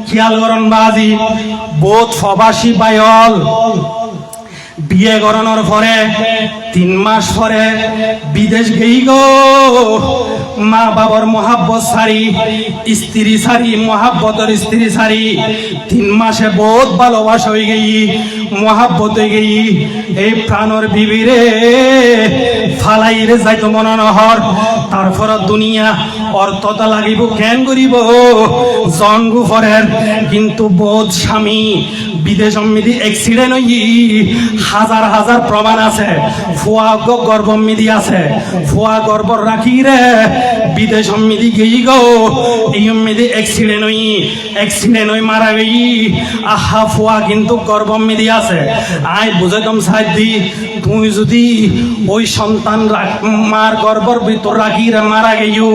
Speaker 1: খেয়াল করন বাজি বহুত ফবাসী বায়ল বিয়ে করানোর পরে 3 মাস পরে বিদেশ গেই গো মা বাবার মহাব্বত সারি স্ত্রী সারি মহাব্বতের স্ত্রী সারি 3 মাসে বহুত ভালোবাসা হয়ে গেই মহাব্বত হয়ে গেই এই প্রাণর বিবিরে ফালাইরে যাইতো মনে নহর তারপর দুনিয়া অর্থতা লাগিব কেন করিব জন্গু ফরের কিন্তু বহুত স্বামী বিদেশ মিদি অ্যাক্সিডেন্ট হই হাজার হাজার প্রমাণ আছে ফুয়া গর্ভ মিদি আছে ফুয়া গর্ভ রাখি রে বিদেশ মিদি গেই গো এই মিদি অ্যাক্সিডেন্ট হই মারা গই আহা ফুয়া কিন্তু গর্ভ মিদি আছে আই বুঝাইতাম সাইড দি তুই যদি ওই সন্তান মার গর্ভর ভিতর রাখি রে মারা গেইও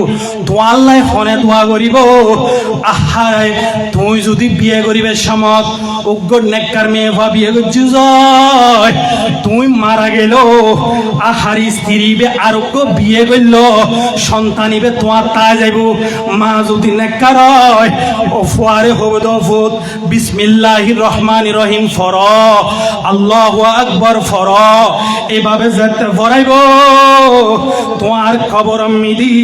Speaker 1: তো আল্লাহ ফোনে দোয়া করিব আহা তুই যদি বিয়ে করিবে সমত উগ্র নেককার মেয়ে বা বিয়ে করছু জয় তুই মারা গেল আহার স্ত্রী বে আর বিয়ে করল সন্তানিবে তোমার তা যাইব মা যদি নেককার হয় ও ফুয়ারে হব দফুত বিসমিল্লাহির রহমানির রহিম ফর আল্লাহু আকবার ফর এভাবে যেতে ফরাইব তোমার খবর মিদি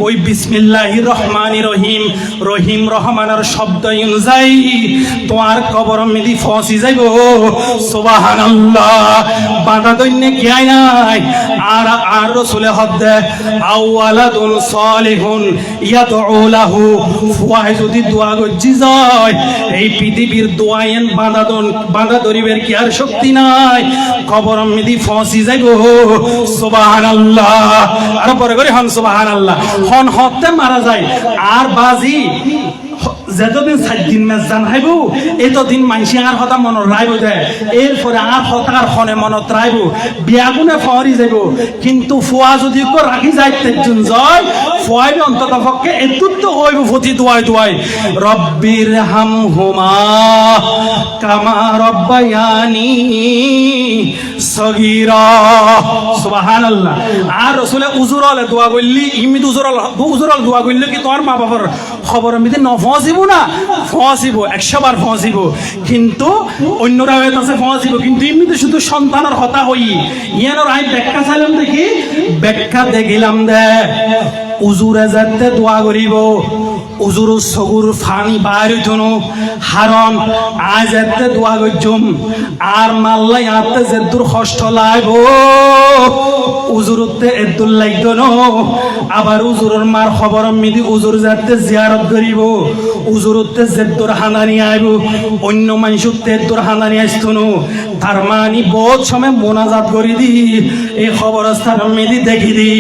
Speaker 1: ওই বিসমিল্লাহির রহমানির রহিম রহিম রহমানের শব্দ অনুযায়ী তোমার কবর মিদি ফসি যাইব সুবহানাল্লাহ বাঁধা দৈন্য কিয়াই নাই আর রাসূলে হদ্দে আওয়ালাদুন সালিহুন ইয়াদউ লাহু ফুয়াই যদি দোয়া গজি যায় এই পৃথিবীর দোয়ায়েন বাঁধা ধরিবের কি আর শক্তি নাই কবর মিদি ফসি যাইব সুবহানাল্লাহ আর পরে করে হন সুবহানাল্লাহ হন হতে মারা যায় আর বাজি যতদিন 7 দিন মেজ জান হাইব এতদিন মানসি আর হতা মন রাইব দেয় এরপরে আর হতার ফনে মনত রাইব বিয়াগুনে ফরি যাইব কিন্তু ফুয়া যদি কো রাখি যায় তেজন জয় ফুয়াই অন্তত পক্ষে এতুত তো হইব ফতি দুয়াই রব্বির হামহুমা কামা রব্বায়ানি সগীরা সুবহানাল্লাহ আর রাসূলে উজুরালে দোয়া কইলি ইমিদ উজুরাল দোয়া কইলে কি তোর মা বাবার খবর মিতে নফসিব না ফসিব 100 বার ফসিব কিন্তু অন্যরা হইতাছে ফসিব কিন্তু এমনিতে শুধু সন্তানের হতা হই ইয়ানোর আই ব্যাখ্যা চাইলাম দেখি ব্যাখ্যা দেখিলাম দে উজুরে যাতে দোয়া করিব উজুর সগুর ফানি বাইরে জনো হারন আজ যাতে দোয়া করছুম আর মাল্লাই আতে যেদুর কষ্ট লাগবো উজুরতে এদুর লাগত ন আবার উজুরের মার খবর মিদি উজুর যাতে জিয়ারত করিব উজুরতে যেদুর হানানি আইব অন্য মানুষতে এদুর হানানি আসতো ন তার মানি বহুত সময় মোনাজাত করি দি এই খবরস্থান মিদি দেখি দি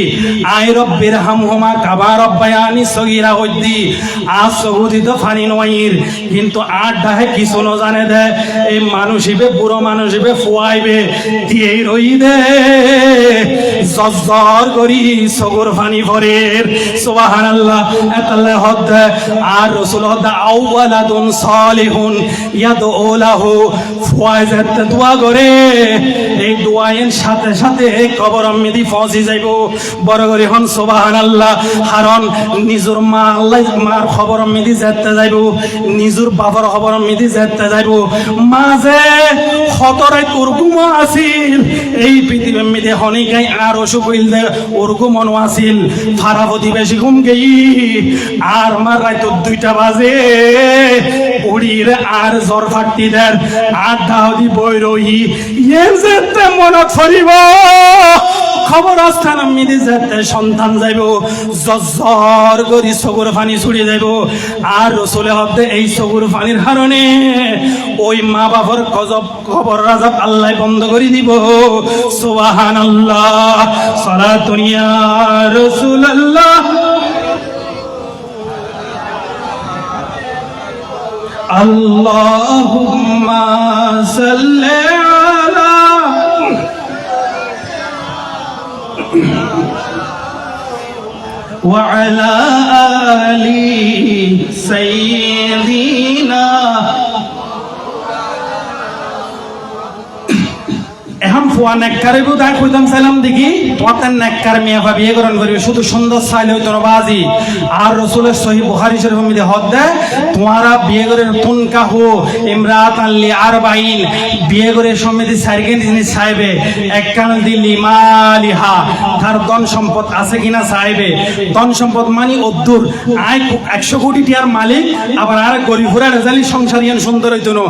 Speaker 1: আই রব্বির হামহুমা কামা রব্বায়ানি সগীরা হইদি আজ সগুদি তো ফানি নয়ির কিন্তু আর ডাহে কিছু ন জানে দে এই মানুষ হিবে বুড়ো মানুষ হিবে ফুয়াইবে দিয়ে রই দে জজ্জর করি সগুর ফানি ভরের সুবহানাল্লাহ এতাল্লাহ হদ আর রাসূল হদ আওয়ালাদুন সালিহুন ইয়াদউ লাহু ফুয়াইজাত দোয়া করে এই দোয়ায়ের সাথে সাথে কবর মিদি ফসি যাইব বড় করে হন সুবহানাল্লাহ হারন নিজুর মা আল্লাহ মার খবর মিদি যেতে যাইব নিজুর বাবার খবর মিদি যেতে যাইব মাঝে খতরে ওরকম আছিল এই পৃথিবীর মিদি হনি গাই আর অসুখ হইল ওরকম মনো আছিল ফারা প্রতিবেশী ঘুম গেই আর আমার রাত 2টা বাজে উড়ির আর জ্বর ফাটি দের আর দাহদি বই রহি এর যেতে মনত ফরিব খবর স্থান মিদি যেতে সন্তান যাইব জজ্জর করি চকুর পানি ছুড়ে যাইব আর রাসূলে হতে এই চকুর পানির কারণে ওই মা বাবার গজব খবর রাজাব আল্লাহ বন্ধ করে দিব সুবহানাল্লাহ সালাতুন ইয়া রাসূলুল্লাহ আল্লাহুম্মা সাল্লি আলা ওয়া আলা আলি সাইয়্যিদিনা। এখন ফুয়া নেককারে বুধায় কইতাম সালাম দেখি তোমার নেককার মেয়ে বা বিয়ে গ্রহণ করিবে শুধু সুন্দর চাইলে হইতো না বাজি। আর রসুলের সহি বুখারী শরীফের মধ্যে হদ দেয় তোমারা বিয়ে করে তুনকা হো ইমরাত আল্লি আরবাইন, বিয়ে করে সমিতি সাইকেল জিনিস চাইবে এক কান দিল্লি মালিহা, তার ধন সম্পদ আছে কিনা চাইবে। ধন সম্পদ মানে অদ্দুর আয় 100 কোটি টিয়ার মালিক, আবার আর গরিবরা রেজালি সংসার ইয়ান সুন্দর হইতো না।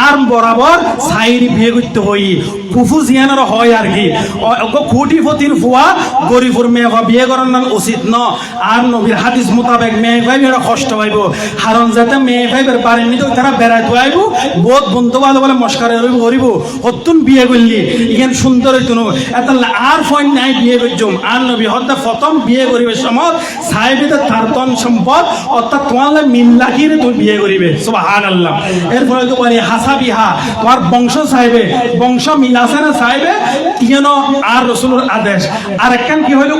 Speaker 1: আর বরাবর সাইরি বিয়ে করতে হই কুফু জিয়ানোর হয় আর কি। কোটিপতির ফুয়া গরিবুর মেয়ে বিয়ে করার নাম উচিত ন। আর নবীর হাদিস মোতাবেক মেয়ে ভাই এরা কষ্ট পাইব, কারণ যাতে মেয়ে ভাইবের বাড়ির নিতে তারা বেড়াইতে আইব বহুত বন্ধু বান্ধব বলে মস্কারে করিব হতুন বিয়ে করলি ইখান সুন্দর হইতো না। এত আর ফোন নাই বিয়ে করছুম। আর নবী হত্যা প্রথম বিয়ে করিবে সময় সাহেবিতে তার ধন সম্পদ অর্থাৎ তোমার মিল লাগিয়ে তুমি বিয়ে করিবে। সুবহানাল্লাহ। এরপরে তো বলি হাসা বিহা, তোমার বংশ চাইবে, বংশ মিল আছে না চাইবে কেন। আর রসুলের আদেশ। আর একখান কি হইল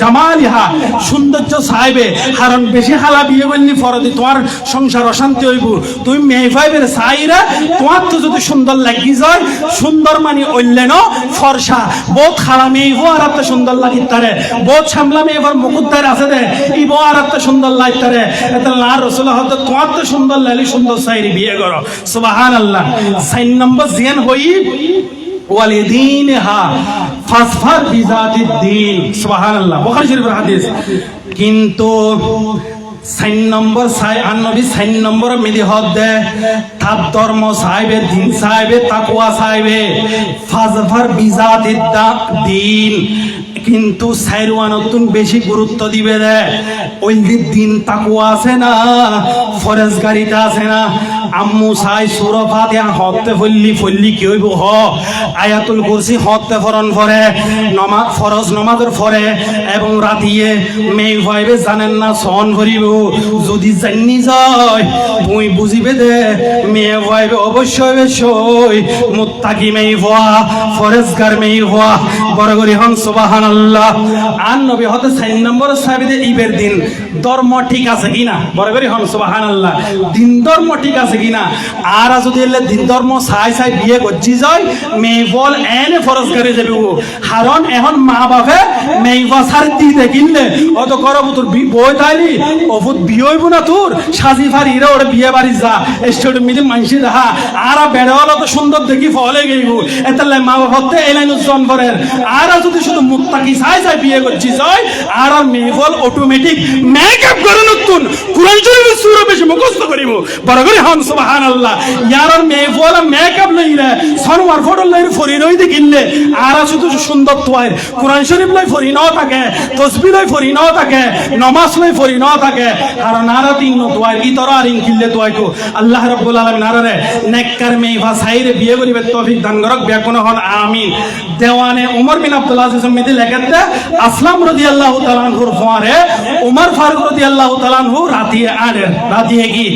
Speaker 1: জামালিহা, সৌন্দর্য চাইবে, কারণ বেশি হালা বিয়ে করলি ফরদি তোমার সংসার অশান্তি হইব। তুমি মেয়ে পাইবে চাইরা তোমার তো যদি সুন্দর লাগি যায়, সুন্দর মানে অল্যান ফর্সা বহুত খালা মেয়ে আর একটা সুন্দর লাগি তারে, বহুত সামলা মেয়ে মুকুদ্দার আছে দে ইব আর একটা সুন্দর লাগ তারে। এটা না রসুল হয়তো তোমার তো সুন্দর লাগলি সুন্দর চাইরি বিয়ে করো। সুবহানাল্লাহ। 4 নম্বর জিয়ান হই ওয়ালিদিনহা ফাসফার বিজাতিদ দ্বীন। সুবহানাল্লাহ। বুখারী শরীফের হাদিস। কিন্তু 4 নম্বর নবী 4 নম্বর মিদি হদ দে তার ধর্ম চাইবে, দিন চাইবে, তাকওয়া চাইবে, ফাসফার বিজাতিদ দ্বীন। কিন্তু সাইরওয়ানতুন বেশি গুরুত্ব দিবে দে ওই দিন তাকওয়া আছে না, ফরজগারিতা আছে না। আম্মু চাই সূরা ফাতিহা হতে ফল্লি কি হইব হ আয়াতুল কুরসি হতে ফরন ফরে নমাজ ফরজ নমাজের ফরে এবং রাতিয়ে মেয়ে ভাইবে জানেন না সন করিব। যদি জানি যায় তুই বুঝিবে দে মেয়ে ভাইবে অবশ্যই মুত্তাকি মেয়ে হওয়া, ফরজগার মেয়ে হওয়া। বড় করে হন সুবহানাল্লাহ। আর নবী হতে 4 নম্বর সাহাবীদের ঈদের দিন ধর্ম ঠিক আছে কিনা, বড় করে হন সুবহানাল্লাহ। দিন ধর্ম ঠিক আছে কিনা। আর যদি এলে দিন ধর্ম চাই বিয়ে করছি যায় মেয়ে বল এনে ফরজ করে যাবে, কারণ এখন মা বাপে মেয়ে বাসার দিতে কিনলে অত করব তোর বই তাইলি অভূত বিয়ে হইব না তোর সাজি ফারি রে ওরে বিয়ে বাড়ি যা স্টেডিয়াম মিলে মানসি দেখা আর বেড়াওয়ালা তো সুন্দর দেখি ফলে গেইব। এতালে মা বাপতে এই লাইন জন করেন। আর যদি শুধু মুত্তাকি চাই বিয়ে করছি যায় আর মেয়ে বল অটোমেটিক মেকআপ করে নতুন কুরআন শরীফের সূরা বেশি মুখস্থ করিব। বড় করে হন সুবহানাল্লাহ। ইয়ার মেয়ে বল মেকআপ লই রে সনওয়ার ফটো লই ফরি রই দেখিলে আর শুধু সুন্দর তোয় কুরআন শরীফ লই ফরি ন থাকে, তাসবিহ লই ফরি ন থাকে, নামাজ লই ফরি ন থাকে। কারণ আর তিন ন তোয় ইতর আর ইনকিলে তোয় তো আল্লাহ রাব্বুল আলামিন আরে নেককার মেয়ে ভাষাইরে বিয়ে করিবে তৌফিক দান করক। বেকুন হন আমিন। দেওয়ানে উমর বিন আব্দুল আজিজ মিদি লেখেতে আসলাম রাদিয়াল্লাহু তাআলা আনহুর ফরে উমর ফারুক রাদিয়াল্লাহু তাআলা আনহু রাতিয়ে আড়ের রাতিয়ে কি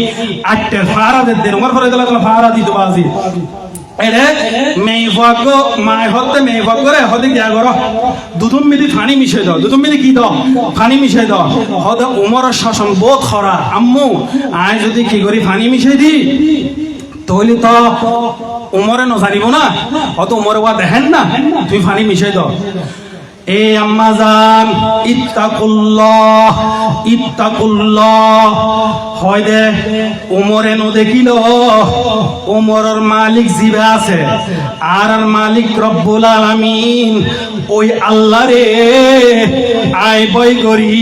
Speaker 1: আটটে ফারা দেন উমর ফারুক রাদিয়াল্লাহু তাআলা ফারা দিতে বাজি এরে মেয়ে ভাগ্য মায় হতে মেয়ে ভাগ্য রে হতে গিয়া করো দুধুম মিলি ফানি মিশাই দাও, দুধুম মিলি কি দাও ফানি মিশাই দাও। হতে উমরের শাসন বহুত খরা। আম্মু আয় যদি কি করি ফানি মিশাই দি তাহলে তো উমরে নজানিব না, অত উমরে ওয়া দেখেন না তুই ফানি মিশাই দাও। এ আম্মা জান ইত্তাকুল্লাহ ইত্তাকুল্লাহ হয় দে উমরে ন দেখিল উমরের মালিক জিবে আছে আর মালিক রব্বুল আলামিন ওই আল্লাহ রে আয় বই করি।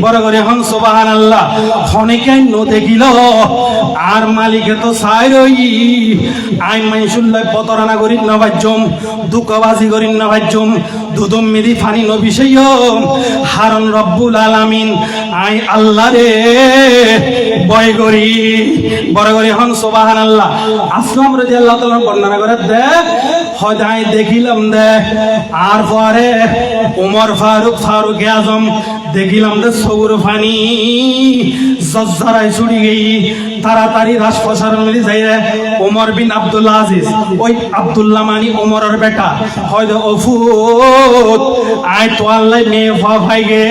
Speaker 1: বড় করে হন সুবহানাল্লাহ। অনেকে ন দেখিল আর মালিকে তো চাই রই আই মাইসুল্লাহ প্রতারণা করি না ভাজ্যম, দুঃখবাজি করি না ভাজ্যম, দুদম মেদি ফানি নবিষয় হারন রব্বুল আলামিন আই আল্লাহ রে ভয় করি বড় করি হন সুবহানাল্লাহ। আসলাম রাদিয়াল্লাহু তাআলা বর্ণনা করে দে হদাই দেখিলাম দে আর পরে ওমর ফারুক আজম দেখিলাম দে সৌর ফানি জজ্জারাই ছুটি গই তাড়াতাড়ি রাজপ্রসারণ মিলি যাই রে ওমর বিন আব্দুল্লাহ আজিজ ওই আব্দুল্লাহ মানি ওমরের বেটা হয়তো অফুত আই তো আল্লাহ মেয়ে ভাই গে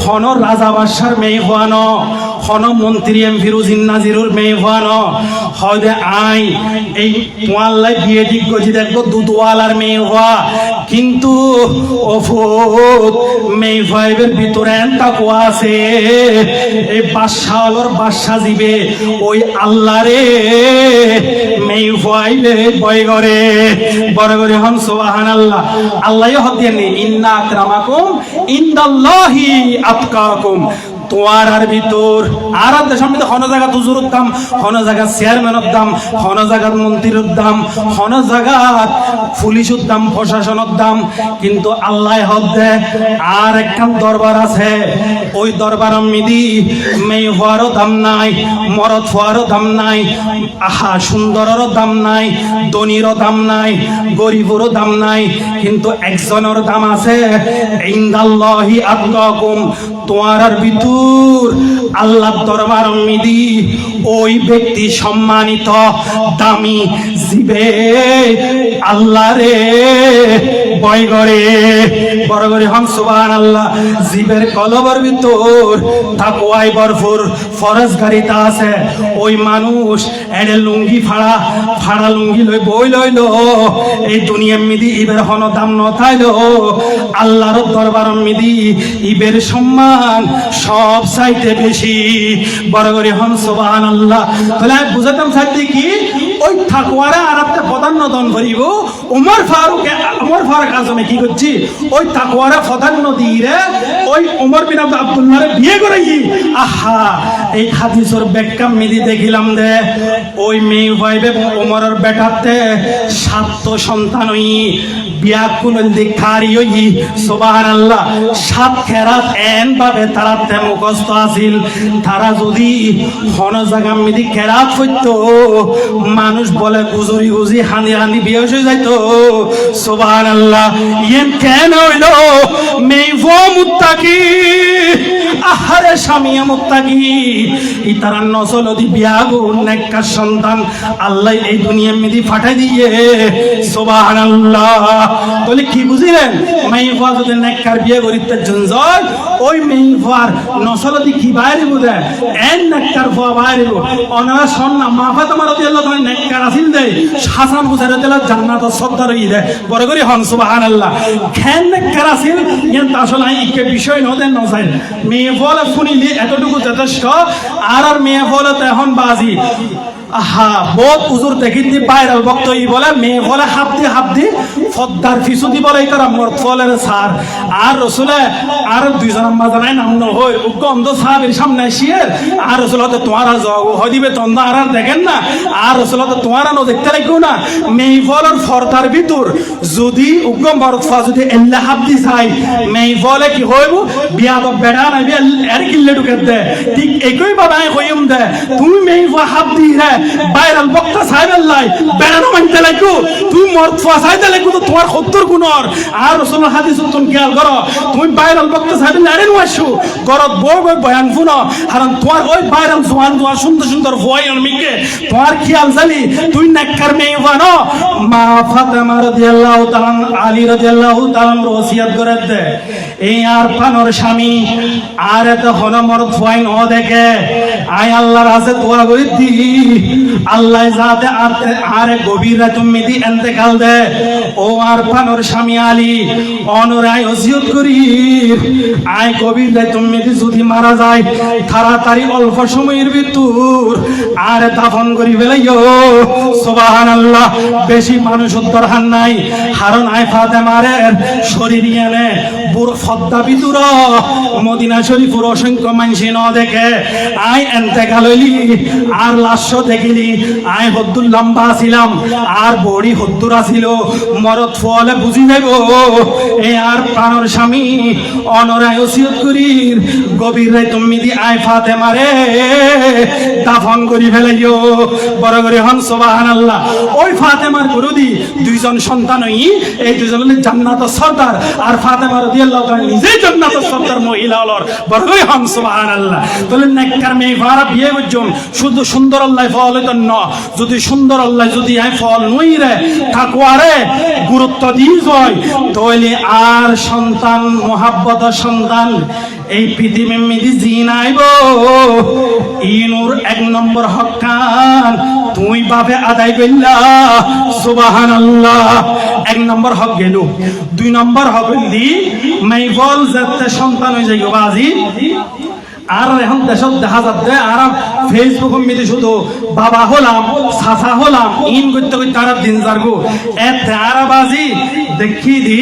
Speaker 1: হন রাজা বাদশার মেয়ে হওয়ানো হন মন্ত্রী এম ফিরুজিন নাজিরুর মেয়ে হওয়ানো হয়তো আই এই তোয়াল্লাই বিয়ে ঠিক করছি দেখবো দুধওয়ালার মেয়ে হওয়া কিন্তু অফুত মেয়ে ভাইবের ভিতরে তাকুয়া আছে এই বাদশাহর বাদশা দিবে ওই আল্লাহ রে মেয়ে ভাইবে ভয় করে বড় করে হন সুবহানাল্লাহ। আল্লাহ হদ দিয়ে ইন্না আকরামাকুম ইনদাল্লাহি আতকাকুম তোয়ারার ভিতর আর দেশের মধ্যে হন জায়গা তুজুর দাম হন জায়গা চেয়ারম্যানের দাম হন জায়গার মন্ত্রীর দাম হন জায়গা পুলিশের দাম প্রশাসনের দাম কিন্তু আল্লাহ হদ দে আর একখান দরবার আছে ওই দরবারের মিদি মেয়ে হওয়ারও দাম নাই মরদ হওয়ারও দাম নাই আহা সুন্দরেরও দাম নাই ধনীরও দাম নাই গরিবেরও দাম নাই কিন্তু একজনের দাম আছে ইনদাল্লাহি আতকাকুম তোয়ারার ভিতর আল্লাহর দরবার মিদি ওই ব্যক্তি সম্মানিত দামি জিবে আল্লাহ রে ভয় করে বড় করে হন সুবহানাল্লাহ। জিবের কলবের ভিতর তাকওয়ায় ভরপুর ফরজগারিতা আছে ওই মানুষ এডে লুঙ্গি ফাড়া লুঙ্গি লই বই লইল এই দুনিয়ার মিদি ইবের হন দাম নথাইল আল্লাহর দরবার মিদি ইবের সম্মান সব চাইতে বেশি বড় করে হন সুবহানাল্লাহ। তাহলে আমি বুঝাতাম চাইতে কি ওই তাকওয়ারে আরাতে প্রধান্য দান করিব ওমর ফারুক আজমে কি করছি ওই তাকওয়ারে প্রধান্য দিয়ে ওই ওমর বিন আব্দুল্লাহরে বিয়ে করাই আহা এই হাদিসের ব্যাখ্যা মিদি দেখিলাম দে ওই মেয়ে ভাইবে ওমরের বেটাতে 7 সন্তান হই বিয়া কোন দেখারি হই সুবহানাল্লাহ। 7 খেরাত এন ভাবে তারাতে মুখস্থ আছিল তারা যদি হন জায়গা মিদি খেরাত হইতো মানুষ বলে গুজরি হানি বিয়ে হয়ে যাইতো সুবহানাল্লাহ। ইয়েন কেন হইল মেয়ে মুত্তাকি আহারে স্বামীয়া মুত্তাকি ই তারা নসল দি বিয়া গুণ নেককার সন্তান আল্লাহ এই দুনিয়ার মিদি ফাটাই দিয়ে সুবহানাল্লাহ। বলে কি বুঝিলেন মেয়ে যদি নেককার বিয়ে করিতে জঞ্জয় ওই মেয়ে নসল দি কি বাইরে বুঝে এন নেককার ফুয়া বাইরে অনারা সন্না মাফা তোমার রাদিয়াল্লাহু তাআলা নেককার আসিল দে হাসান হুসাইন রাদিয়াল্লাহু জান্নাত সদ্দার হই দে বড় করে হন সুবহানাল্লাহ। খেন নেককার আসিল ইয়ান আসলে ইকে বিষয় নদেন নজাইল মেয়ে বলে শুনিলি এতটুকু যথেষ্ট আর মেয়ে বলে তো এখন বাজি আহা বহুত উজুর দেখিতি বাইরাল বক্ত ই বলে মেয়ে বলে হাফদি ফদ্দার ফিসুদি বলে এই তারা মর্দ ফলের সার আর রসুলে আর দুইজন আম্মা জানাই নাম হই গন্ধ সাহাবের সামনে আসিয়ে আর রসুল হতে তোমার হদিবে তন্দা আর দেখেন না আর রসুল হতে তোমার দেখতে লাগবো না মেয়ে ফলের ফর্দার ভিতর যদি উগ্র মর্দ ফা যদি এল্লা হাফদি চাই মেয়ে ফলে কি হইব বিয়া তো বেড়া নাই এর কিল্লে ঢুকে দে ঠিক একই বাবাই হইম দে তুমি মেয়ে ফা হাফদি হ্যাঁ বাইরাল বক্তা সাহেবের লাই বেড়ানো মানতে লাগো তুমি মর্দ ফা চাইতে লাগো তো তোমার 70 গুণর আর রাসূলুল্লাহ হাদিস তুমি খেয়াল করো তুমি বাইরাল বক্তা সাহেবের লাইন ওয়াসু গরত বই বয়ান শুনো কারণ তোমার ওই বাইরাল জওয়ান সুন্দর ভয়ের মিকে তোমার খেয়াল জানি তুই নেককার মেয়ে বানো মা ফাতেমা রাদিয়াল্লাহু তাআলা আলী রাদিয়াল্লাহু তাআলা ওসিয়ত করে দে এই আর পানর স্বামী আর এত হন মর্দ ভয় ন দেখে আয় আল্লাহর কাছে দোয়া করি দি আল্লাহ যাতে আরে গভীর তুমি দি ইন্তেকাল দে ও আর পানর স্বামী আলী অনরায় ওসিয়ত করি আয় গভীর তুমি যদি মারা যায় তাড়াতাড়ি অল্প সময়ের ভিতর আর দাফন করি ফেলাইও সুবহানাল্লাহ। বেশি মানুষ দরকার নাই কারণ আয় ফাতেমারের শরীর এনে পুরো ফদ্দা ভিতর মদিনা শরীফের অসংখ্য মানুষ ন দেখে আয় ইন্তেকাল হইলি আর লাশ দেখিলি আয় হদ্দুর লম্বা ছিলাম আর বড়ি হদ্দুর আছিল মরদ ফলে বুঝি যাইব এই আর প্রাণর স্বামী অনরায় ওসিয়ত করি গভীর রায় তুমি দি আয় ফাতেমারে
Speaker 3: দাফন করি ফেলাইও বড় করে হন সুবহানাল্লাহ। ওই ফাতেমার গুরুদি দুইজন সন্তান এই দুইজন হলেন জান্নাতের সর্দার, আর ফাতেমা রাদিয়াল্লাহু তাআলা নিজেই জান্নাতের সর্দার মহিলা হলর বড় করে হন সুবহানাল্লাহ। তাহলে নেককার মেয়ে ফারা বিয়ে করছেন শুধু সুন্দর আল্লাহ ফল হইতো না, যদি সুন্দর আল্লাহ যদি আই ফল নই রে তাকওয়ারে গুরুত্ব দিয়ে যায় তাহলে আর সন্তান মোহাব্বত সন্তান এই পৃথিবীর মিদি জিন আইব। ইনুর এক নম্বর হকান তুই বাপে আদায় করলা সুবহানাল্লাহ, এক নম্বর হক গেল। দুই নম্বর হক দি মাইফল যাতে সন্তান হয়ে যাই বাজি। আর এখন দেশত দেখা যাচ্ছে আর ফেসবুক মিতে শুধু বাবা হলাম চাচা হলাম ইন করতে করতে আর দিন যারগো এতে আর বাজি দেখি দি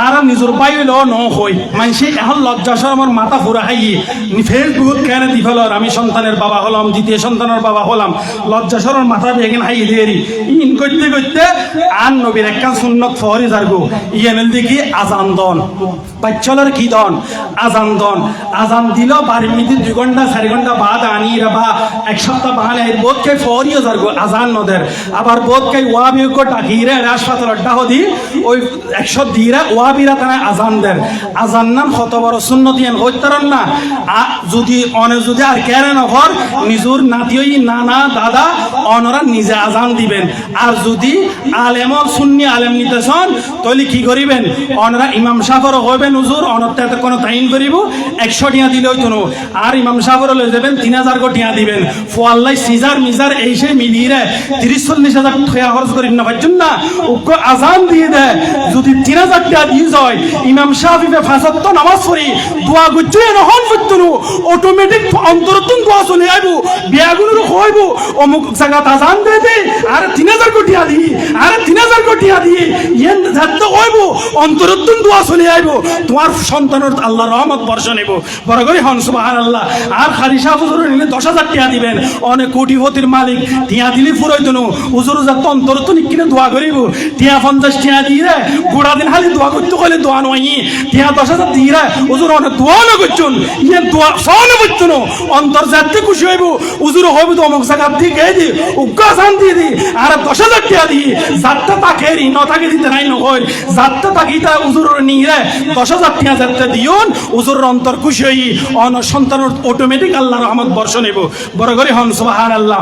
Speaker 3: আর নিজের পাইল ন হই মানুষে এখন লজ্জা আমার মাথা ফুরা খাই ফেসবুক কেন দি ফেলর আমি সন্তানের বাবা হলাম দ্বিতীয় সন্তানের বাবা হলাম লজ্জা সরর মাথা বেগেন হাই দেরি ইন করতে করতে আর নবীর একখান সুন্নত ফহরি যারগো ইয়েমেল দেখি আজান দন বাচ্চালের কি দন আজান দন আজান দিল বাড়ির মিতি 2 ঘন্টা 4 ঘন্টা বাদ আনি বা এক সপ্তাহ বাহানে বোধ কে ফহরিও যারগো আজান নদের আবার বোধ কে ওয়াবিও ডাকিরে হাসপাতাল ডাহ দি ওই 100 দিরা ওয়াবিরা তারা আজান দেন আজান নাম কত বড় সুন্নতিয়ান হইতারন না যদি অনে যদি আর কেরে নভর নিজুর নাতিই নানা দাদা অনরা নিজে আজান দিবেন। আর যদি আলেম সুন্নি আলেম নিতেছন তাহলে কি করিবেন অনরা ইমাম সাহেবর হইবেন হুজুর অনতে কোনো তাইন করিব 100 টিয়া দিলে হইতো না আর ইমাম সাহেবর লই যাবেন 3000 টিয়া দিবেন ফোয়াল্লাই সিজার মিজার এই সে মিলিয়ে 30-40 হাজার টাকা খরচ করি না পারছেন না ওকে আজান দিয়ে দেয় যদি 3000 টাকা দিয়ে যায় ইমাম শাফিঈ ফাসাত্ত নামাজ পড়ি দোয়া গুজে নহন ফুতুনু অটোমেটিক অন্তরতুন দোয়া চলে আইব বিয়াগুলোর হইব অমুক জায়গা আজান দে দে আর 3000 কোটি আদি আর 3000 কোটি আদি ইয়েন যাতে হইব অন্তরতুন দোয়া চলে আইব তোমার সন্তানের আল্লাহর রহমত বর্ষণ নেব বড় করে হন সুবহানাল্লাহ। আর খালিশা হুজুর নিলে 10,000 টাকা দিবেন অনেক কোটিপতির মালিক টিয়া দিলি ফুরাইতো না হুজুর যাতে অন্তরতুন কিনে দোয়া করিব টিয়া 50 টাকা দিয়ে গোড়া দিন খালি দোয়া করতে কইলে দোয়া নয় টিয়া 10,000 দিয়ে হুজুর অনেক দোয়া না করছুন ইয়ে দোয়া সওয়ালে করছো না অন্তর যাতে খুশি হইব হুজুর হইব তো অমুক জায়গা দিয়ে গিয়ে দি উগ্গাসান দিয়ে দি আর 10,000 টাকা দিয়ে যাতে তাকে ঋণ থাকে দিতে নাই নয় যাতে তাকে তা হুজুর নিয়ে 10,000 টাকা যাতে দিউন হুজুর অন্তর খুশি হই অন সন্তানের অটোমেটিক আল্লাহর রহমত বর্ষণ নেব বড় করে হন সুবহানাল্লাহ।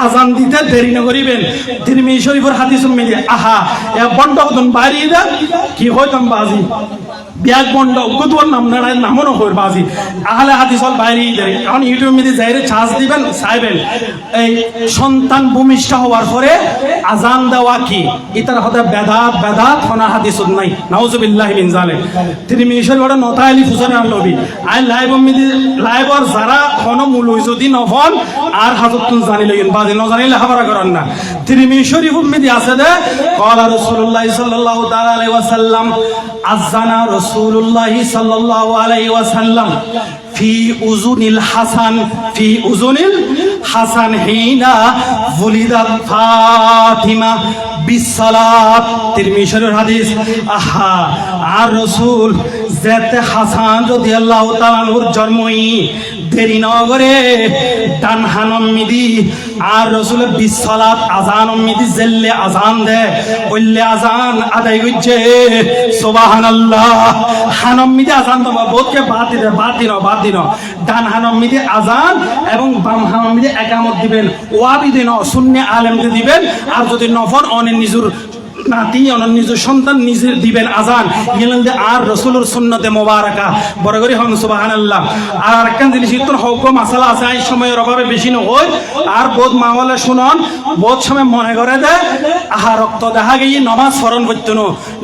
Speaker 3: আজান দিতে দেরি না করিবেন তিরমিজি শরীফের হাদিস মিলে আহা এ বন্ধ হতন বাইরে দা কি হইতাম বাজি ব্যাগ বন্ধ কতবার নাম না নামও না কর বাজি আহলে হাদিস হল বাইরে দেয় এখন ইউটিউব মিলে যাইরে চার্জ দিবেন চাইবেন এই সন্তান ভূমিষ্ঠ হওয়ার পরে আজান দেওয়া কি এটার হতে বেদাত বেদাত হনা হাদিস নাই নাউজুবিল্লাহি মিন জালিক তিরমিজি শরীফের নতা আলী হুসাইন নবী আই লাইভ মিলে লাইভর যারা কোন মূল যদি নফল আর হাজতুন জানি লইন বাজি ন জানিলে হাবারা করেন না তিরমিজি শরীফ মিলে আছে দে ক্বালা রাসূলুল্লাহ সাল্লাল্লাহু তাআলা আলাইহি ওয়াসাল্লাম আযানা রাসূলুল্লাহ সাল্লাল্লাহু আলাইহি ওয়াসাল্লাম ফি উযুনিল হাসান ফি উযুনিল হাসান হিনা ওয়ালিদাত ফাতিমা বিসসালাত তিরমিজি শরীফের হাদিস আহা আর রাসূল যাতে হাসান রাদিয়াল্লাহু তাআলা নূর জন্মই দেরি নগরে ডান হানম মিদি আর রাসূলের বিসসালাত আযান মিদি জেল্লে আযান দে কইলে আযান আদায় হইছে সুবহানাল্লাহ। হানম মিদি আযান দবা বহুতকে বাদ দিন ডান হানম মিদি আযান এবং বাম হানম মিদি একামত দিবেন ওয়াবি দিন সুন্নি আলেমকে দিবেন আর যদি নফল অনে নিজুর নাতি অনন্য নিজের সন্তান নিজে দিবেন আজান গেলে আর রসুলের সুন্নতে মোবারকা বড় করে হন সুবহানাল্লাহ। আর আরেকখান জিনিস ইতর হক মাসালা আছে এই সময়ের অভাবে বেশি নয় আর বোধ মাওয়ালে শুনন বোধ সময় মনে করে দে আহা রক্ত দেখা গিয়ে নমাজ ফরন করতেন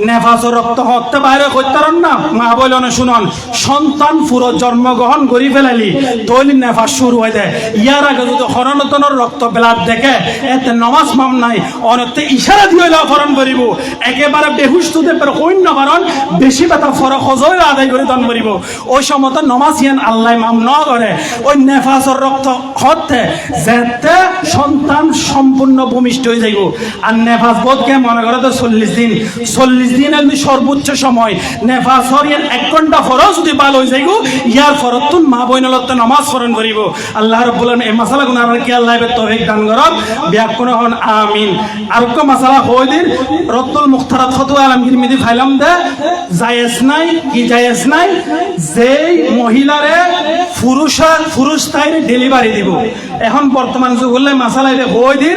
Speaker 3: নেফাসর রক্ত হতে বাইরে করতারন না মা বলন শুনন সন্তান পুরো জন্মগ্রহণ করি ফেলালি তৈলি নেফাস শুরু হয়ে দেয় ইয়ার আগে যদি হরণতনের রক্ত ব্লাড দেখে এতে নমাজ মাম নাই অনেকতে ইশারা দিয়ে ফরন করি করিব একেবারে বেহুশ তুতে পর হইন না কারণ বেশি ব্যথা ফরক হজরে আদায় করে দান করিব ওই সময় তো নমাজিয়ান আল্লাহ মাম ন করে ওই নেফাসর রক্ত হতে যেতে সন্তান সম্পূর্ণ ভূমিষ্ঠ হয়ে যাইব আর নেফাস বোধকে মনে করে তো 40 দিন সর্বোচ্চ সময় নেফাসর 1 ঘন্টা ফরজ যদি ভালো হয়ে যাইব ইয়ার ফরত তুন মা বইনলত নামাজ ফরন করিব আল্লাহ রাব্বুল আলামিন এই মাসালা গুনার কি আল্লাহ বে তৌফিক দান করব ব্যাকুন হন আমিন আর কো মাসালা হইদিন রদ্দুল মুখতারাত ফতোয়া আলমগীর মিদি ফাইলাম দে জায়েজ নাই কি জায়েজ নাই যেই মহিলারে পুরুষ তাইরে ডেলিভারি দিব এখন বর্তমান যুগ হলে মাসালা এটা হইদিন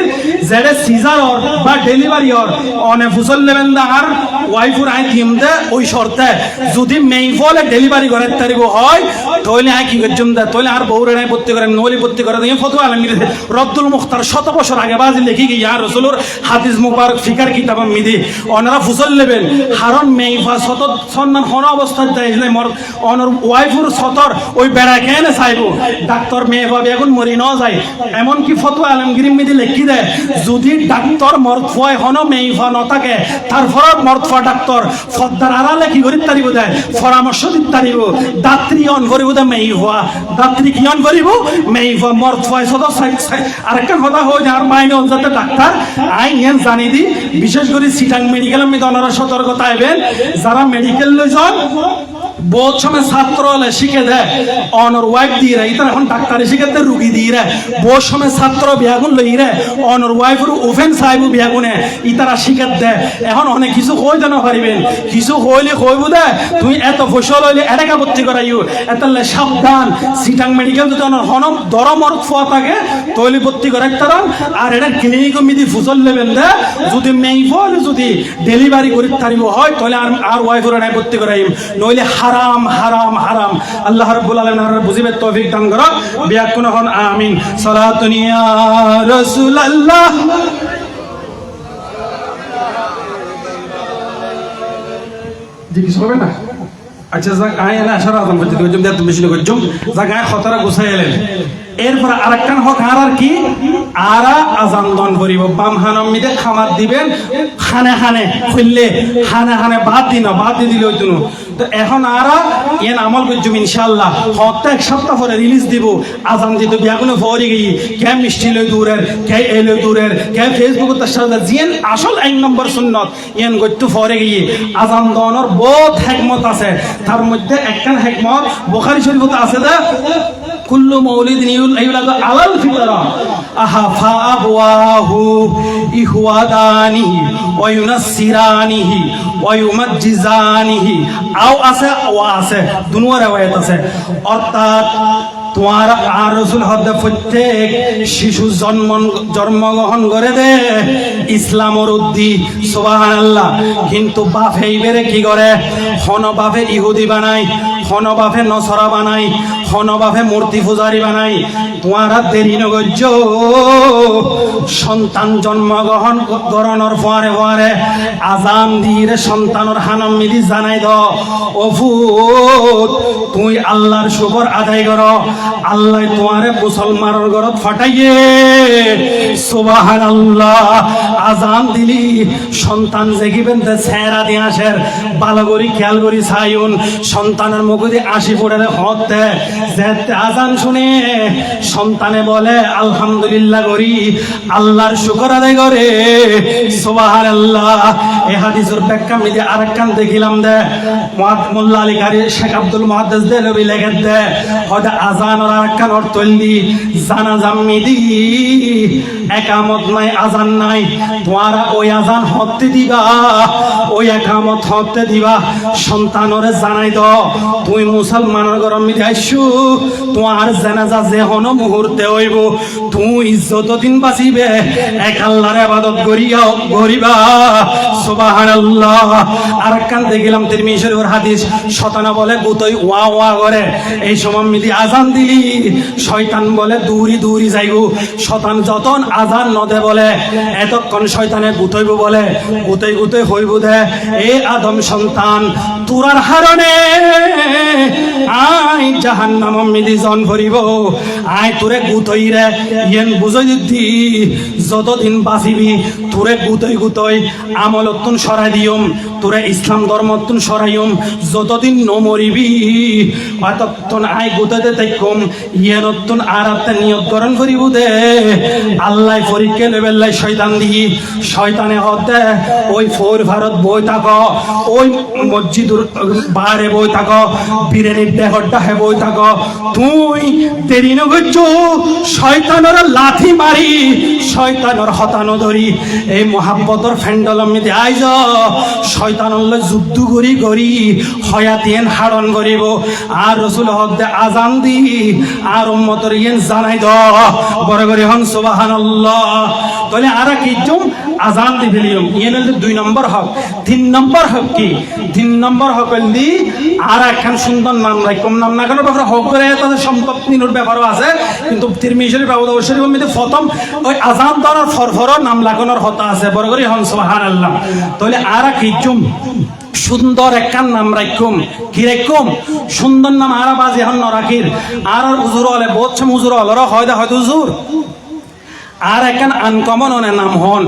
Speaker 3: যেটা সিজার অর বা ডেলিভারি অর অনে ফুসল লেবেন দা আর ওয়াইফুর আই দিম দে ওই শর্তে যদি মেইফলে ডেলিভারি করে তারিব হয় তাহলে আই কি গজম দে তাহলে আর বউরে নাই ভর্তি করে নলি ভর্তি করে দিয়ে ফতোয়া আলমগীর রদ্দুল মুখতার 100 বছর আগে বাজি লিখি কি ইয়া রাসূলুর হাদিস মুবারক ফিকার কিতাব মিদি ওনারা ফুসল লেবেন হারন মেইফা সত সন্ধান হন অবস্থা যাইলে মর অনর ওয়াইফুর সতর ওই বেড়া কেন চাইবো ডাক্তার মেইফা বেগুন মরি ন যায় এমন কি ফতোয়া আলমগীর মিদি লিখি দেয় যদি ডাক্তার মরফয় হন মেইফা ন থাকে তারপর মরফা ডাক্তার ফদ্দার আড়ালে কি করি তারিব দেয় পরামর্শ দিতে তারিব দাত্রী অন করিব দে মেইফা দাত্রী কি অন করিব মেইফা মরফয় সত আরেকটা কথা হয় আর মাইনে যাতে ডাক্তার আইন জানি দি বিশেষ করে সিটাং মেডিকেল আমি ওনারা সতর্কতা আইবেন যারা মেডিকেল লইজন বহুত সময় ছাত্র হলে শিখে দেয় অনর ওয়াইফ দিয়ে রে ইতার এখন ডাক্তারে শিখাতে রুগী দিয়ে রে বহুত সময় ছাত্র বিয়াগুন লই রে অনর ওয়াইফের ওভেন সাহেব বিয়াগুনে ইতারা শিখাত দেয় এখন অনেক কিছু কই জানা পারিবেন কিছু হইলে কইব দে তুই এত ফসল হইলে এটাকা ভর্তি করাইও এতলে সাবধান সিটাং মেডিকেল যদি অনর হনম দরমর ফোয়া থাকে তৈলি ভর্তি করে তারান আর এটা ক্লিনিক মিদি ফসল নেবেন দে যদি মেইফল যদি ডেলিভারি করি তারিব হয় তাহলে আর ওয়াইফের নাই ভর্তি করাইম নইলে হারাম হারাম হারাম আল্লাহ রাব্বুল আলামিন আর বুঝিবে তৌফিক দান করো বিয়াকুন হন আমিন সালাতুন ইয়া রাসূলুল্লাহ জি কি হবে না আচ্ছা যাক আয়না আশার আদম করতে দিও জম তুমি শুনে করজম যাক আয় খতরা গোছাই এলেন এরপর আরেকটান হক আর কি আরা আজান দন করিব বাম হানম মিদে খামার দিবেন খানে খানে খুললে খানে খানে বাদ দিলে হইতো না তো এখন আরা এন আমল করজম ইনশাআল্লাহ হতে এক সপ্তাহ পরে রিলিজ দিব আজান দিতে বিয়াগুলো ফরি গই কে মিষ্টি লই দূরের কে এলো দূরের কে ফেসবুক তার সাথে জিন আসল 1 নম্বর সুন্নাত এন গইতো ফরি গই আজান দনর বহুত হিকমত আছে তার মধ্যে একখান হিকমত বুখারী শরীফতে আছে দা কুল্লু মাউলিদিন ইউলাদ আলাল ফিতরা আহাফা আবওয়াহু ইহওয়াদানি ওয়া ইউনাসসিরানিহি ওয়া ইউমাজ্জিজানিহি আও আছে দুনোয়া riwayat আছে অর্থাৎ তোমার আর রাসূল হদ্দে প্রত্যেক শিশু জন্মগ্রহণ করে দে ইসলামের উদ্দি সুবহানাল্লাহ কিন্তু বাপ এইবারে কি করে হন বাপে ইহুদি বানাই হন বাপে নসরা বানাই হন বাপে মূর্তি পূজারি বানাই তোমারা দেরি নগজ্য সন্তান জন্মগ্রহণ করানোর পরে আজান দিয়ে সন্তানের হানাম মিলি জানাই দ ওফুত তুই আল্লাহর শুকর আদায় কর আল্লাহ তোমারে মুসলমানের ঘরত ফাটাইয়ে সুবহানাল্লাহ আজান দিলি সন্তান জেগিবেন তে ছেড়া দিয়ে আসের ভালো করে খেয়াল করি চাইউন সন্তানের মুখে আসি পড়ে হতে যেতে আজান শুনে সন্তানে বলে আলহামদুলিল্লাহ করি আল্লাহর শুকর আদায় করে সুবহানাল্লাহ এই হাদিসের ব্যাখ্যা মিলে আরেকখান দেখিলাম দে মোল্লা আলী কারি শেখ আব্দুল মুহাদ্দিস দেলবি লেখেন দে হয়তো আজান আর আরেকখান অর্থ হইলি জানাজা মিদি একামত নাই আজান নাই তোমারা ওই আজান হতে দিবা ওই একামত হতে দিবা সন্তানরে জানাই দ তুই মুসলমানের গরম মিদি আইসু তোমার জানাজা যে হন মুহূর্তে হইব তুই যতদিন বাঁচিবে এক আল্লাহর ইবাদত করিবা সুবহানাল্লাহ আরেকখান দেখিলাম তিরমিজি শরীফের হাদিস শতানা বলে গুতই ওয়া ওয়া করে এই সময় মিদি আজান দিলি শয়তান বলে দূরি যাইব শতান যতন আজান নদে বলে এতক্ষণ শয়তানে গুতইব বলে গুতই হইব দে এ আদম সন্তান তুরার হারণে আই জাহান্নাম নাম মিদি জন ভরিব আয় তোরে গুতই রে ইয়েন বুঝই দিদি যতদিন বাঁচিবি তোরে গুতই গুতই আমলতুন সরাই দিয়ম তোরে ইসলাম ধর্মতুন সরাইম যতদিন নমরিবি অতক্ষণ আয় গুতাতে তাইকম ইয়েনতুন আর একটা নিয়ত গরণ করিব দে আল্লাহ পরীক্ষা লেবেল্লাই শয়তান দি শয়তানে হতে ওই ফোর ভারত বই থাক ওই মসজিদুর বারে বই থাক বিরিয়ানির দেহরটা হে বই থাক তুই দেরি নগজ শয়তানের লাথি মারি শয়তানের হতানো ধরি এই মহাব্বতর ফ্যান্ডলম মিতে আইজ শয়তানলে যুদ্ধ করি করি হয়াতিয়েন হারণ করিব আর রসুল হক দে আজান দি আর উম্মতর ইয়েন জানাই দ বড় করে হন সুবহানাল্লাহ তাহলে আর কি জম আজান দি ফেলিয়ম ইয়েন হল 2 নম্বর হক 3 নম্বর হক কি 3 নম্বর হক দি আর একখান সুন্দর নাম রাখম নাম না কেন ব্যাপার হক করে তাদের সম্পত্তির ব্যাপারও আছে কিন্তু তিরমিজি শরীফ আবু দাউদ শরীফের মধ্যে প্রথম ওই আজান দেওয়ার ফরফর নাম লাগানোর হতা আছে বড় করে হন সুবহানাল্লাহ তাহলে আর কি জম সুন্দর একখান নাম রাখুম কি রাখুম সুন্দর নাম আর বাজি হন রাখির আর হুজুর হলে বহুত হুজুর হল হয়তো হুজুর আর একখান আনকমন নাম হন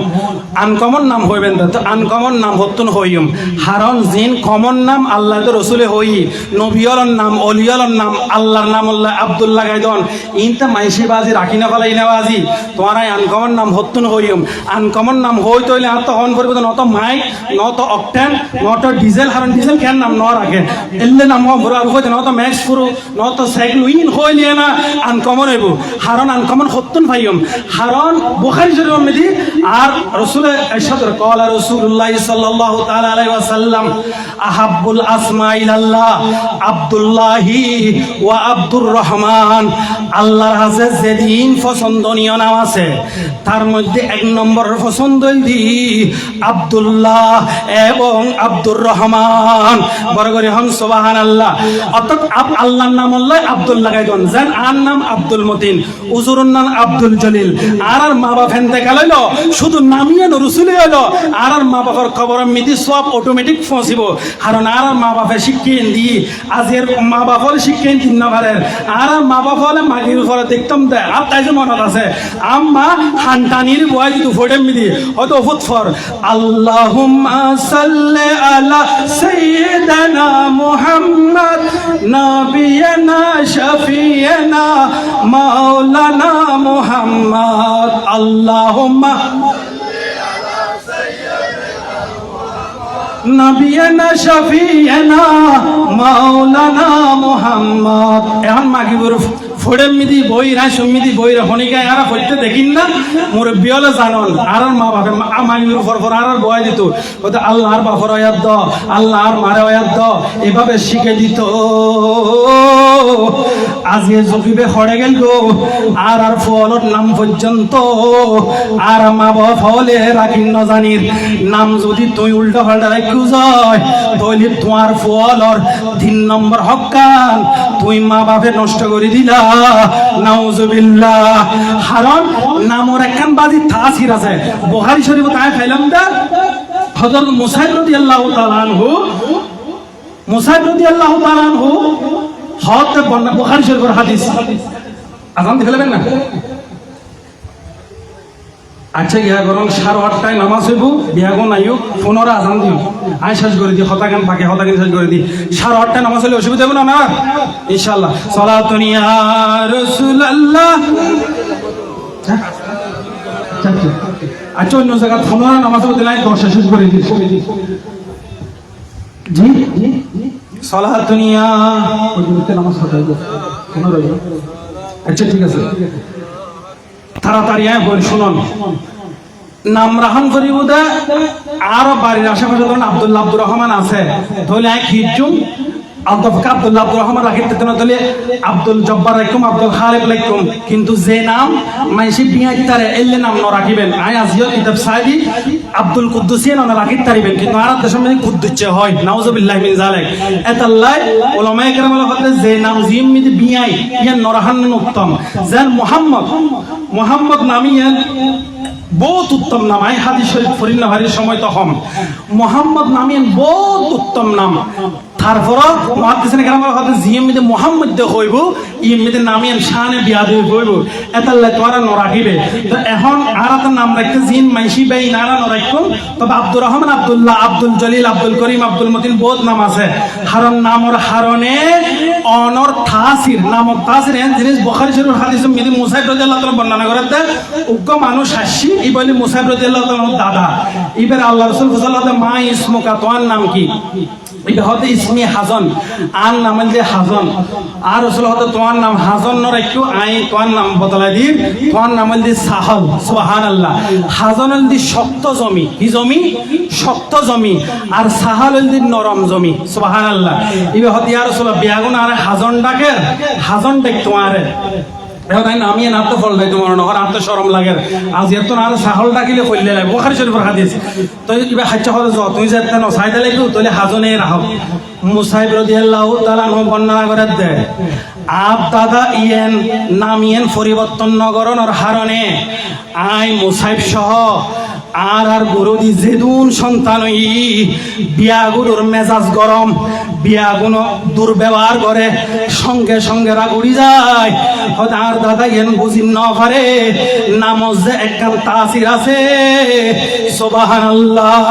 Speaker 3: আনকমন নাম হইবেন তো আনকমন নাম হতুন হইম হারন জিন কমন নাম আল্লাহ তো রসুলে হই নবিয়লর নাম অলিয়লর নাম আল্লাহর নাম আল্লাহ আব্দুল্লাহ গাইদন ইনটা মাইসি বাজি রাখি না ফেলাই না বাজি তোমার আনকমন নাম হতুন হইম আনকমন নাম হই তৈলে আর তো হন করবে নত মাইক নত অকটেন নত ডিজেল হারন ডিজেল কেন নাম ন রাখে এলে নাম ভরা হইতে নত ম্যাক্স পুরো নত সাইকেল উইন হইলে না আনকমন হইব হারন আনকমন হতুন ভাইম হারন বুখারী শরীফের মধ্যে আর রাসূল ইরশাদ কওলা রাসূলুল্লাহ সাল্লাল্লাহু তাআলা আলাইহি ওয়াসাল্লাম আহাব্বুল আসমা ইলাল্লাহ আব্দুল্লাহি ওয়া আব্দুর রহমান আল্লাহর কাছে যেদিন পছন্দনীয় নাম আছে তার মধ্যে 1 নম্বর পছন্দ দি আব্দুল্লাহ এবং আব্দুর রহমান বড় করে হন সুবহানাল্লাহ অর্থাৎ আল্লাহর নাম আল্লাহ আব্দুল্লাহ গাইদন জান আর নাম আব্দুল মতিন উজুরুন নাম আব্দুল জলিল আর মা বাপ হেনতে গেল শুধু নামিয়ে রসুলে হলো আর মা বাবার খবর মিদি সব অটোমেটিক পৌঁছিব কারণ আর মা বাপের শিক্ষিন দি আজের মা বাপর শিক্ষিন 3 নম্বরের আর মা বাপ হলে মাগির ঘরে দেখতাম দেয় আর তাই যে মনত আছে আম্মা হানটানির বয় যদি ফোটে মিদি হয়তো ফুট ফর আল্লাহুম্মা সাল্লি আলা সাইয়্যিদানা মুহাম্মদ নবিয়ানা শাফিয়ানা মাওলানা মুহাম্মদ আল্লাহুম্মা নবিয়ানা শাফিয়ানা মাওলানা মুহাম্মদ এখন মাগিবুর ফোড়ে মিদি বই রাই সুমিদি বই রে হনিকায় আর হইতে দেখিন না মোর বিয়লে জানন আর মা বাপে মাগিবুর ফরফর আর বয় দিত কত আল্লাহর বাপর আয়াত দ আল্লাহর মারে আয়াত দ এভাবে শিখে দিত আজকে জকিবে হড়ে গেল গো আর ফলর নাম পর্যন্ত আর মা বাপ হলে রাখিন ন জানির নাম যদি তুই উল্টা পাল্টা রাখু যায় তাহলে তোমার ফলর 3 নম্বর হক্কান তুই মা বাপে নষ্ট করে দিলা নাউজুবিল্লাহ হারন নামর একখান বাজি তাসির আছে বুখারী শরীফে তাই ফাইলাম দা হযরত মুসাইব রাদিয়াল্লাহু তাআলা আনহু হতে বর্ণনা বুখারী শরীফের হাদিস আজান দিয়ে ফেলবেন না আচ্ছা ইয়া গরম 8:30টায় নামাজ হইব বিয়াগো নাইও 15 আজান দিও আই শেষ করে দি হতাগান পাকে হতাগান শেষ করে দি 8:30টায় নামাজ হলে অসুবিধা হবে না আমার ইনশাআল্লাহ সালাতুন ইয়া রাসূলুল্লাহ আচ্ছা অন্য জায়গা 15 নামাজ হতে নাই 10 শেষ করে দি জি সালাতুন ইয়া ওইতে নামাজ পড়তে হবে 15 আচ্ছা ঠিক আছে তাড়াতাড়ি বল শুনুন নাম রাহান করিব দা আর বাড়ির আশেপাশে ধরুন আব্দুল্লাহ আব্দুর রহমান আছে তাহলে এক হিজুম আব্দুল্লাহ আব্দুর রহমান রাখিতে তাহলে আব্দুল জব্বার রাখুম আব্দুল খালিক রাখুম কিন্তু যে নাম মাইসি বিয়াই তারে এলে নাম ন রাখিবেন আই আজিও কিতাব সাইদি আব্দুল কুদ্দুসি নাম রাখিতে পারিবেন কিন্তু আর দেশের মধ্যে কুদ্দুসে হয় নাউজুবিল্লাহি মিন যালিক এতাল্লাহ উলামায়ে কেরাম হতে যে নাম জিম মিদি বিয়াই ইয়া নরহান উত্তম যেন মুহাম্মদ নামিয়ান বহুত উত্তম নাম আই হাদিস শরীফ ফরিন্নাহারির সময় তো হম মুহাম্মদ নামিয়ান বহুত উত্তম নাম তারপরও মুহাদ্দিসিনে কেরাম হয়তো জিএমতে মুহাম্মদ দে হইব ইমতে নামিয়ান শানে বিয়াদে হইব এতাল্লা তোরা নরাকিবে তো এখন আর একটা নাম রাখতে জিন মাইশি বাই নারা নরাকুম তবে আব্দুর রহমান আব্দুল্লাহ আব্দুল জলিল আব্দুল করিম আব্দুল মতিন বহুত নাম আছে হারন নামর হারনে অনর তাসির নামক তাসির এন জিনিস বুখারী শরীফ হাদিস মিদি মুসাইব রাদিয়াল্লাহু তাআলা বর্ণনা করতে উগ্র মানুষ হাসি ই বলি মুসাইব রাদিয়াল্লাহু তাআলা দাদা ইবার আল্লাহ রাসূল সাল্লাল্লাহু আলাইহি মা ইসমুকা তোর নাম কি এটা হতে ইসমি হাজন আর নাম যে হাজন আর রাসূল হতে তোমার নাম হাজন নর একটু আই তোমার নাম বদলাই দি তোমার নাম দি সাহল সুবহানাল্লাহ হাজন দি শক্ত জমি কি জমি শক্ত জমি আর সাহল দি নরম জমি সুবহানাল্লাহ ইবে হতে ইয়া রাসূলুল্লাহ বিয়াগুন আর হাজন ডাকের হাজন ডাক তোমারে এখন আমি নাম তো ফল নাই তোমার নহর আর তো শরম লাগে আজ এত না সাহল ডাকিলে কইলে লাগে বুখারী শরীফের হাদিস তো ইবা হাচ্চা হল য তুই যেতে ন সাইদা লাগু তোলে হাজনে রাহ মুসাইব রাদিয়াল্লাহু তাআলা নহ বর্ণনা করে দে আপ দাদা ইয়েন নাম ইয়েন পরিবর্তন নগরণর হারণে আই মুসাইব সহ আর গুরুদি যেদুন সন্তান বিয়াগুলোর মেজাজ গরম বিয়াগুনো দুর্ব্যবহার করে সঙ্গে সঙ্গে রাগ উড়ি যায় হয়তো আর দাদা এন বুঝি ন পারে নামজ যে একখান তাসির আছে সুবহানাল্লাহ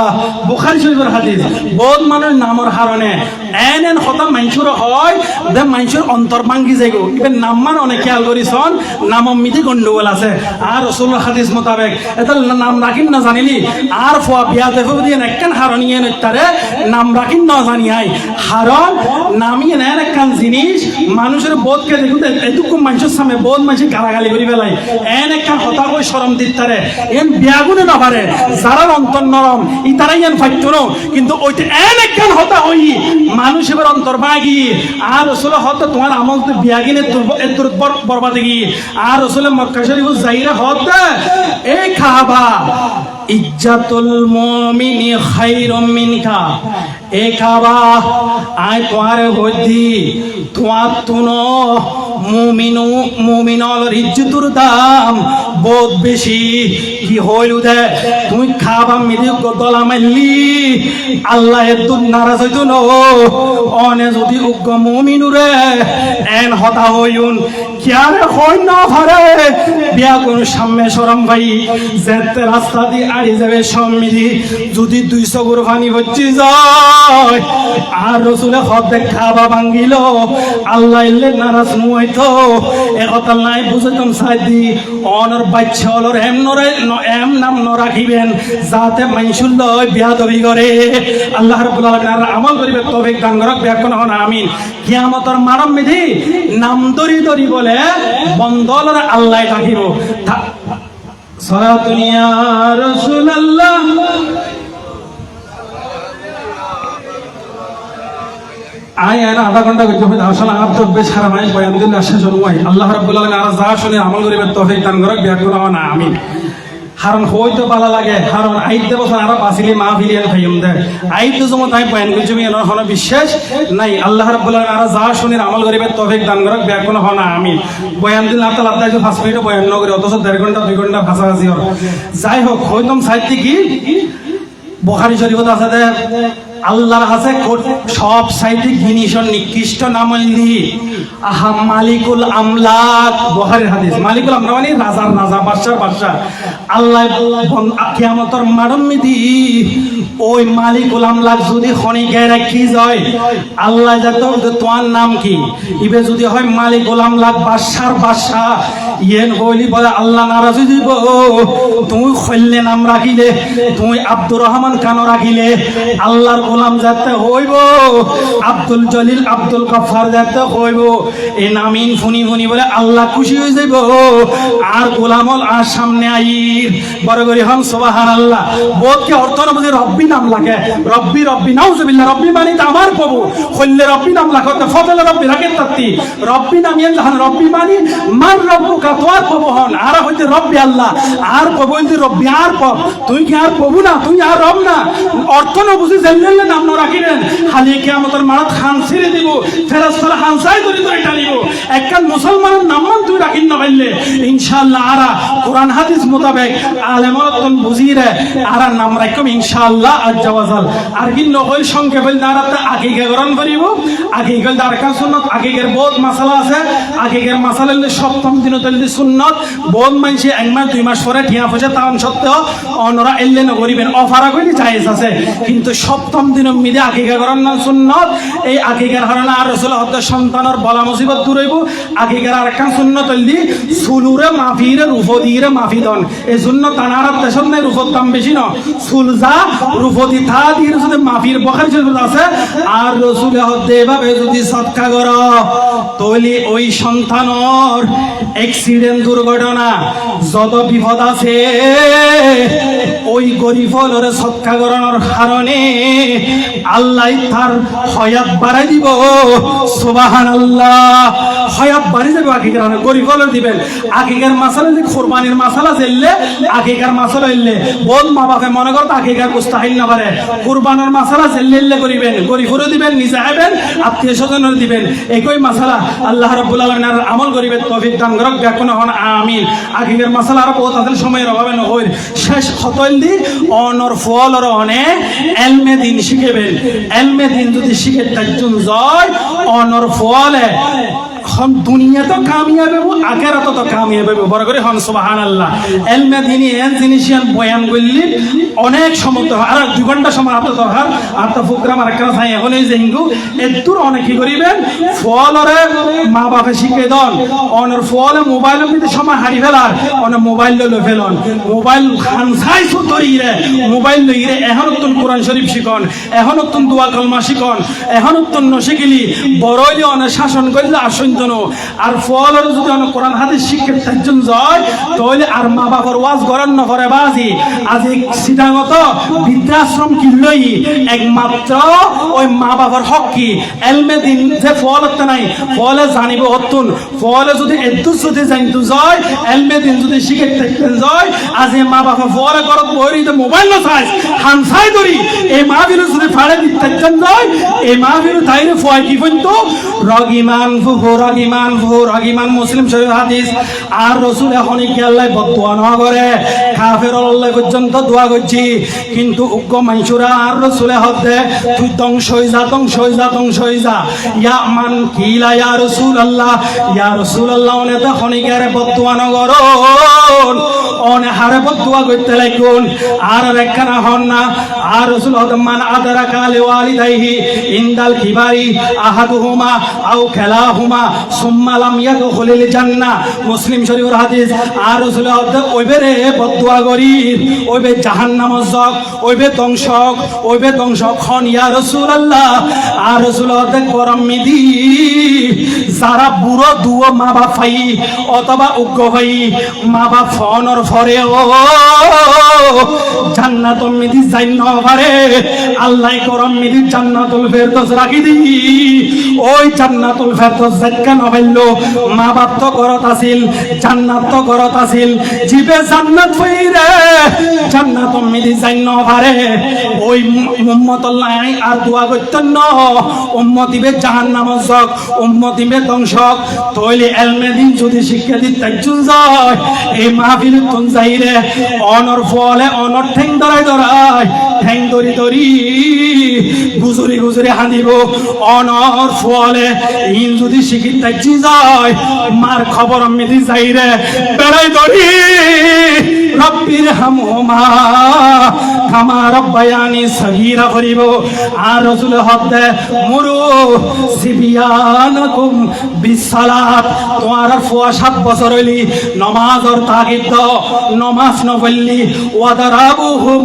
Speaker 3: বুখারী শরীফের হাদিস বহুত মানুষ নামর হারণে এন হতা মানুষের হয় যে মানুষের অন্তর ভাঙ্গি যাইগো ইবেন নাম মান অনেক খেয়াল করিছন নাম মিদি গন্ডগোল আছে আর রাসূলুল্লাহ হাদিস মোতাবেক এটা নাম রাখিন না জানিলি আর ফোয়া বিয়া দেখো দিয়ে একখান হারণিয়ে নইতারে নাম রাখিন না জানি আই হারণ নামিয়ে নেন একখান জিনিস মানুষের বোধকে দেখুন এটুকু মানুষের সামনে বোধ মানুষের গালাগালি করি ফেলাই এন একখান হতা কই শরম দিতারে এন বিয়াগুনে না পারে যারা অন্তর নরম ই তারাই এন ফাইতো ন কিন্তু ওইটা এন একখান হতা হই মানুষের অন্তর ভাগি আর রাসূল হতে তোমার আমল তো বিয়াগিনে তোর বরবাদে গি আর রাসূল মক্কা শরীফ যাইরা হতে এই খাবা ইজ্জাতুল মুমিনি খায়রুম মিনকা এ খাবা আই তোয়ারে হইদি তোয়া তুনো মুমিনর ইজ্জতুর দাম বহুত বেশি কি হইল দে তুই খাবা মিদি গদলা মাইলি আল্লাহ এত নারাজ হইতো ন অনে যদি উগ্র মুমিনুরে এন হতা হইউন কিয়ারে হই না পারে বিয়া কোন সামনে শরম ভাই যেতে রাস্তা দিয়ে আড়ি যাবে সম্মিদি যদি 200 গরু পানি হচ্ছে যায় আর রাসূলে হদে খাবা ভাঙ্গিল আল্লাহ ইল্লে নারাজ নইতো এ কথা নাই বুঝতাম সাইদি অনর বাচ্চা হলর এম নাম ন রাখিবেন যাতে মাইসুল লয় বিয়াদবি করে আল্লাহ রাব্বুল আলামিন আমল করিবে তৌফিক দান করক ব্যাকরণ হন আমিন কিয়ামতের মানব মিধি নাম দরি দরি বলে বন্দলর আল্লাহ ডাকিব সালাতুন ইয়া রাসূলুল্লাহ আয় আধা ঘন্টা করতে হবে আসলে আর তো বেশ খারাপ হয় বয়ান দিন আসে জন্মাই আল্লাহ রাব্বুল আলামিন আর যা শুনে আমল করিবে তৌফিক দান করক ব্যাকরণ হন আমিন হারণ হইতো ভালো লাগে হারণ আইতে বছর আরো বাঁচিলে মাহফিলিয়ান খাইম দে আইতো যেমন তাই বয়ান করছি এনার কোনো বিশ্বাস নাই আল্লাহ রাব্বুল আলামিন আর যা শুনে আমল করিবে তৌফিক দান করক ব্যাকরণ হন আমিন বয়ান দিন আল্লাহ আল্লাহ 5 মিনিট বয়ান ন করে অথচ 1.5 ঘন্টা 2 ঘন্টা ভাষাভাষি হল যাই হোক হইতম সাহিত্য কি বুখারী শরীফত আছে দে আল্লাহর কাছে সব সাইতে জিনিসের নিকৃষ্ট নাম হইলি আহা মালিকুল আমলাক বুখারীর হাদিস মালিকুল আমলাক মানে রাজার রাজা বাদশার বাদশা আল্লাহ কিয়ামতের মারমিদি ওই মালিকুল আমলাক যদি খনিকে রাখি যায় আল্লাহ যাতো তোমার নাম কি ইবে যদি হয় মালিকুল আমলাক বাদশার বাদশা ইয়েন হইলি বলে আল্লাহ নারাজ হইব তুমি খল্লে নাম রাখিলে তুমি আব্দুর রহমান কান রাখিলে আল্লাহর গোলাম যাতে হইব আব্দুল জলিল আব্দুল গফফার যাতে হইব এই নামিন ফুনি ফুনি বলে আল্লাহ খুশি হয়ে যাইব আর গোলামল আর সামনে আইর বড় করে হন সুবহানাল্লাহ বোধকে অর্থ না বুঝে রব্বি নাম লাগে রব্বি রব্বি নাউজুবিল্লাহ রব্বি মানে তো আমার প্রভু খল্লে রব্বি নাম লাগাতে ফজল রব্বি রাখে তাতি রব্বি নাম ইন জাহান রব্বি মানে মান রব্বুকা তোর প্রভু হন আর হইতে রব্বি আল্লাহ আর প্রভু হইতে রব্বি আর প্রভু তুই কি আর প্রভু না তুই আর রব না অর্থ না বুঝে জানলেন বলে নাম রাখিলেন খালি কিয়ামতের মারাত খান ছেড়ে দিব ফেরেশতারা হানসাই ধরে ধরে টানিব একখান মুসলমানের নাম তুই রাখিন না পাইলে ইনশাআল্লাহ আরা কোরআন হাদিস মোতাবেক আলেমতন বুঝিরে আরা নাম রাখম ইনশাআল্লাহ আজ্জা ওয়াজাল আর কি নকল সংক্ষেপ হইল দাঁড়াতে আকিকা গ্রহণ করিব আকিকা দারকার সুন্নত আকিকার বহুত মাসালা আছে আকিকার মাসালা হইলে সপ্তম দিন হইলে সুন্নত বহুত মানুষ এক মাস 2 মাস পরে ঠিয়া পয়সা তান সত্ত্বেও অনরা এলে না করিবেন অফারা কইলে জায়েজ আছে কিন্তু সপ্তম দিনের মিলে আকিকা গ্রহণ না সুন্নত এই আকিকার হারানা আর রাসূল হদ্দ সন্তানের বলা মুসিবত দূর হইব আকিকার আরেকখান সুন্নত হইলি সুলুরে মাফিরে রুফদিরে মাফিদন এই জন্য তানারাত দেশন নাই রুফত দাম বেশি ন সুলজা রুফদি থা দিয়ে যদি মাফির বখারি শরীফ আছে আর রাসূল হদ্দে এভাবে যদি সদকা কর তইলে ওই সন্তানর অ্যাক্সিডেন্ট দুর্ঘটনা যত বিপদ আছে ওই গরিব হলরে সদকা করানোর কারণে আল্লাহ তার হয়াত বাড়াই দিব সুবহানাল্লাহ হয়াত বাড়ি যাবে আকিকার গরিব হলর দিবেন আকিকার মাসালা যে কোরবানির মাসালা জেললে আকিকার মাসালা হইলে বল মা বাপে মনে করত আকিকার মুস্তাহিল না পারে কুরবানের মাসালা জেললে করিবেন গরিবরে দিবেন নিজে আইবেন আত্মীয় স্বজনের দিবেন একই মাসালা আল্লাহ রাব্বুল আলামিন আমল করিবে তৌফিক দান করক ব্যাকুন হন আমিন আকিকার মাসালা আর বহুত আসল সময়ের অভাবে নহই শেষ খতল দি অনর ফলর অনে এলমে দিন শিখেবেন এলমে দিন যদি শিখে তাজুন জয় অনর ফলে हम दुनिया तो कामयाब है वो आखिरत तो कामयाब है বড় করে হন সুবহানাল্লাহ ইলমে দিনী এন জিনিসিয়ান বয়ান করলি অনেক সময় তো আর 2 ঘন্টা সময় আপনি দরকার আর তো প্রোগ্রাম আর একটা চাই এখন এই যে হিন্দু এতুর অনেক কি করিবেন ফলরে মা বাপে শিখে দন অনর ফলে মোবাইলের মধ্যে সময় হারি ফেলার অন মোবাইল লই ফেলন মোবাইল খানসাই সুতরি রে মোবাইল লই রে এখন তুন কোরআন শরীফ শিখন এখন তুন দোয়া কলমা শিখন এখন তুন নশিকিলি বড়ইলি অন শাসন কইলে আসন আর ফলর যদি কোরআন হাদিস শিক্ষা তাজন যায় তাহলে আর মা বাবার ওয়াজ করার না করে বাজি আজ সিধাগত বৃদ্ধাশ্রম কিনলই একমাত্র ওই মা বাবার হক কি এলমে দিন যে ফল হতে নাই ফলে জানিব হতুন ফলে যদি এত যদি জানতো যায় এলমে দিন যদি শিখে থাকতেন যায় আজ এই মা বাবা ফলে করত বইরি তো মোবাইল না চাই হানসাই ধরি এই মা বিরু যদি ফাড়ে দিতে যায় এই মা বিরু তাইরে ফয় কি পর্যন্ত রগিমান রাগিমান মুসলিম শরীফ হাদিস আর রাসূল এখন কি আল্লাহ বদদুয়া না করে কাফের আল্লাহ পর্যন্ত দোয়া করছি কিন্তু উগ্র মাইশুরা আর রাসূল হদে তুই ধ্বংস হই যা ইয়া মান কিলা ইয়া রাসূলুল্লাহ ওনে তো খনিকারে বদদুয়া না করো ওনে হারে বদদুয়া করতে লাগুন আর একখানা হন না আর রাসূল হদে মান আদরা কালে ওয়ালিদাইহি ইনদাল কিবারি আহাদুহুমা আও খেলাহুমা সুম্মা লাম ইয়াদখুলিল জান্নাহ মুসলিম শরীফের হাদিস আর রাসূল ওইবেরে বদদুয়া করি ওইবে জাহান্নামত যাক ওইবে ধ্বংসক খন ইয়া রাসূলুল্লাহ আর রাসূল করম মিদি যারা বুড়ো দুও মা বাপ ফাই অথবা উগ্র ভাই মা বাপ ফনর ফরে ও জান্নাতুল মিদি যাই না পারে আল্লাহ করম মিদি জান্নাতুল ফেরদৌস রাখি দি ওই জান্নাতুল ফেরদৌস জায়গা না পাইলো মা বাপ তো ঘরত আছিল জান্নাত তো ঘরত আছিল জিবে জান্নাত ফইরে জান্নাত মিদি যাই না পারে ওই উম্মতুল্লাহ আর দোয়া করতেন না উম্মতিবে জাহান্নামত যাক উম্মতিবে ধ্বংসক তইলে এলমে দিন যদি শিক্ষা দিত তাইজুন যায় এই মাহফিল তুন যাইরে অনর ফলে অনর ঠেং ধরাই ঠেং ধরি গুজরি হাঁদিব অনর ফলে ইন যদি শিক্ষিত তাইজি যায় মার খবর মিদি যাইরে বেড়াই ধরি রব্বির হামহুমা কামা রব্বায়ানি সগীরা করিব আর রাসূল হদে মুরু সিবিয়ানাকুম বিসসালাত তোমার 7 বছর হইলি নামাজর তাগিদ নামাজ নবল্লি ওয়াদারাবুহুম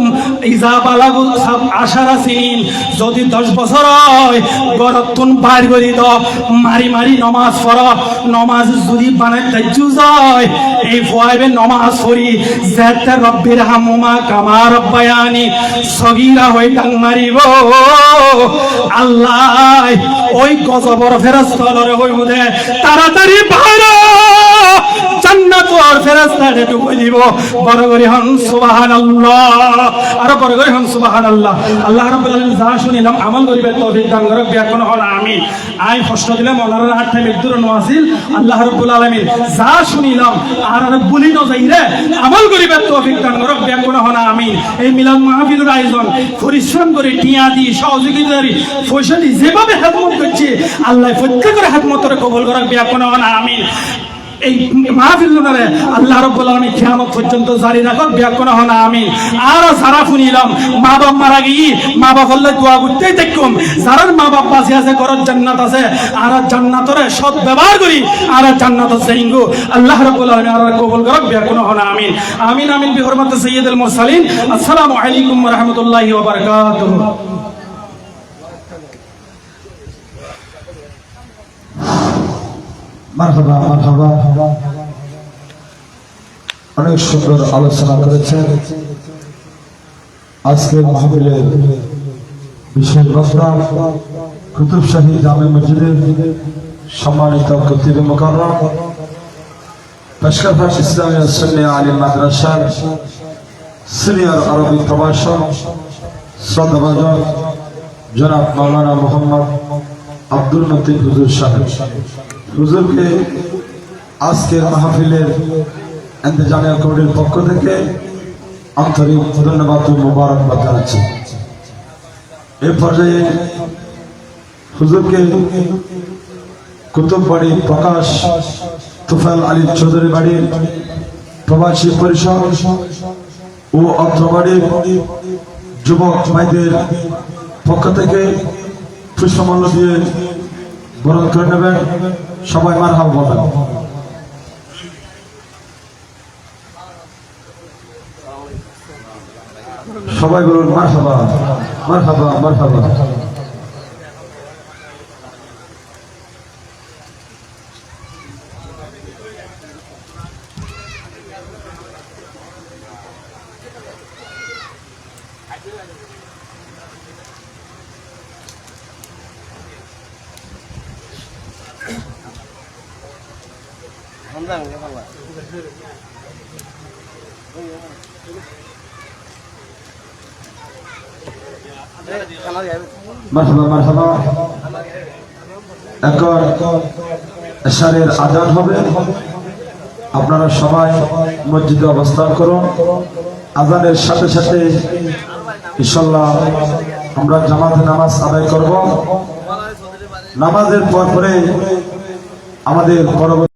Speaker 3: ইজা বালাগু 10 সিনিন যদি 10 বছর হয় গরতুন বাইর করি দাও মারি নামাজ পড়ো নামাজ যদি বানাই তাইজু যায় এই ফয়বে নামাজ পড়ি যাতে রব্বির হামহুমা কামা রব্বায়ানি সগীরা হই ডাং মারিব আল্লাহ ওই গজবর ফেরেশতারে হইব দে তাড়াতাড়ি বাইরে জান্নাতর ফেরেশতারে ঢুকাই দিব বড় করে হন সুবহানাল্লাহ আর বড় করে হন সুবহানাল্লাহ আল্লাহ রাব্বুল আলামিন যা শুনিলাম আমল করিবার তৌফিক দান করুক ব্যাকুন হন আমিন আই প্রশ্ন দিলাম ওনারা আট টাইম দূর নওয়াজিল আল্লাহ রাব্বুল আলামিন যা শুনিলাম আর বলি না যাই রে আমল করিবার তৌফিক দান করুক ব্যাকুন হন আমিন এই মিলাদ মাহফিলের আয়োজন পরিশ্রম করে টিয়া দি সহযোগিতারি পয়সা দি যেভাবে খেদমত করছে আল্লাহ প্রত্যেকের খেদমতরে কবুল করুক ব্যাকুন হন আমিন এই মাহফিলরে আল্লাহ রাব্বুল আলামিন কিয়ামত পর্যন্ত জারি রাখুক ব্যাকুন হন আমিন আর যারা শুনিলাম মা বাপ মারা গই মা বাপ হলে দোয়া করতেই দেখুম যারা মা বাপ বাঁচি আছে ঘরের জান্নাত আছে আর জান্নাতরে সৎ ব্যবহার করি আর জান্নাত আছে ইঙ্গু আল্লাহ রাব্বুল আলামিন আর কবুল করুক ব্যাকুন হন আমিন আমিন আমিন বিহরমত সাইয়্যিদুল মুরসালিন আসসালামু আলাইকুম ওয়া রাহমাতুল্লাহি ওয়া বারাকাতুহু
Speaker 4: মারহাবা মারহাবা অনেক সুন্দর আলোচনা করেছেন আজকের মাহফিলের বিশেষ বক্তা কুতুব শাহী জামে মসজিদের সম্মানিত খতিব মুকাররম পেশকারফাস ইসলামিয়া সুন্নিয়া আলিম মাদ্রাসার সিনিয়র আরবি প্রভাষক শ্রদ্ধাভাজন জনাব মাওলানা মোহাম্মদ আব্দুল লতিফ হুজুর সাহেব হুজুরকে আজকের মাহফিলের ইন্তজামিয়া কমিটির পক্ষ থেকে আন্তরিক ধন্যবাদ ও মোবারকবাদ জানাচ্ছি। এই পর্যায়ে হুজুরকে কুতুববাড়ি প্রকাশ তুফাইল আলী চৌধুরী বাড়ির প্রবাসী পরিষদ ও অত্রবাড়ির যুবক ভাইদের পক্ষ থেকে পুষ্পমাল্য দিয়ে বরণ করে নেবেন। সবাই মারহাবা বলেন। সবাই বলুন মারহাবা মারহাবা মারহাবা। মারহাবা মারহাবা। এখন এশারের আজান হবে, আপনারা সবাই মসজিদে অবস্থান করুন। আজানের সাথে সাথে ইনশাআল্লাহ আমরা জামাতে নামাজ আদায় করব। নামাজের পরে আমাদের পরবর্তী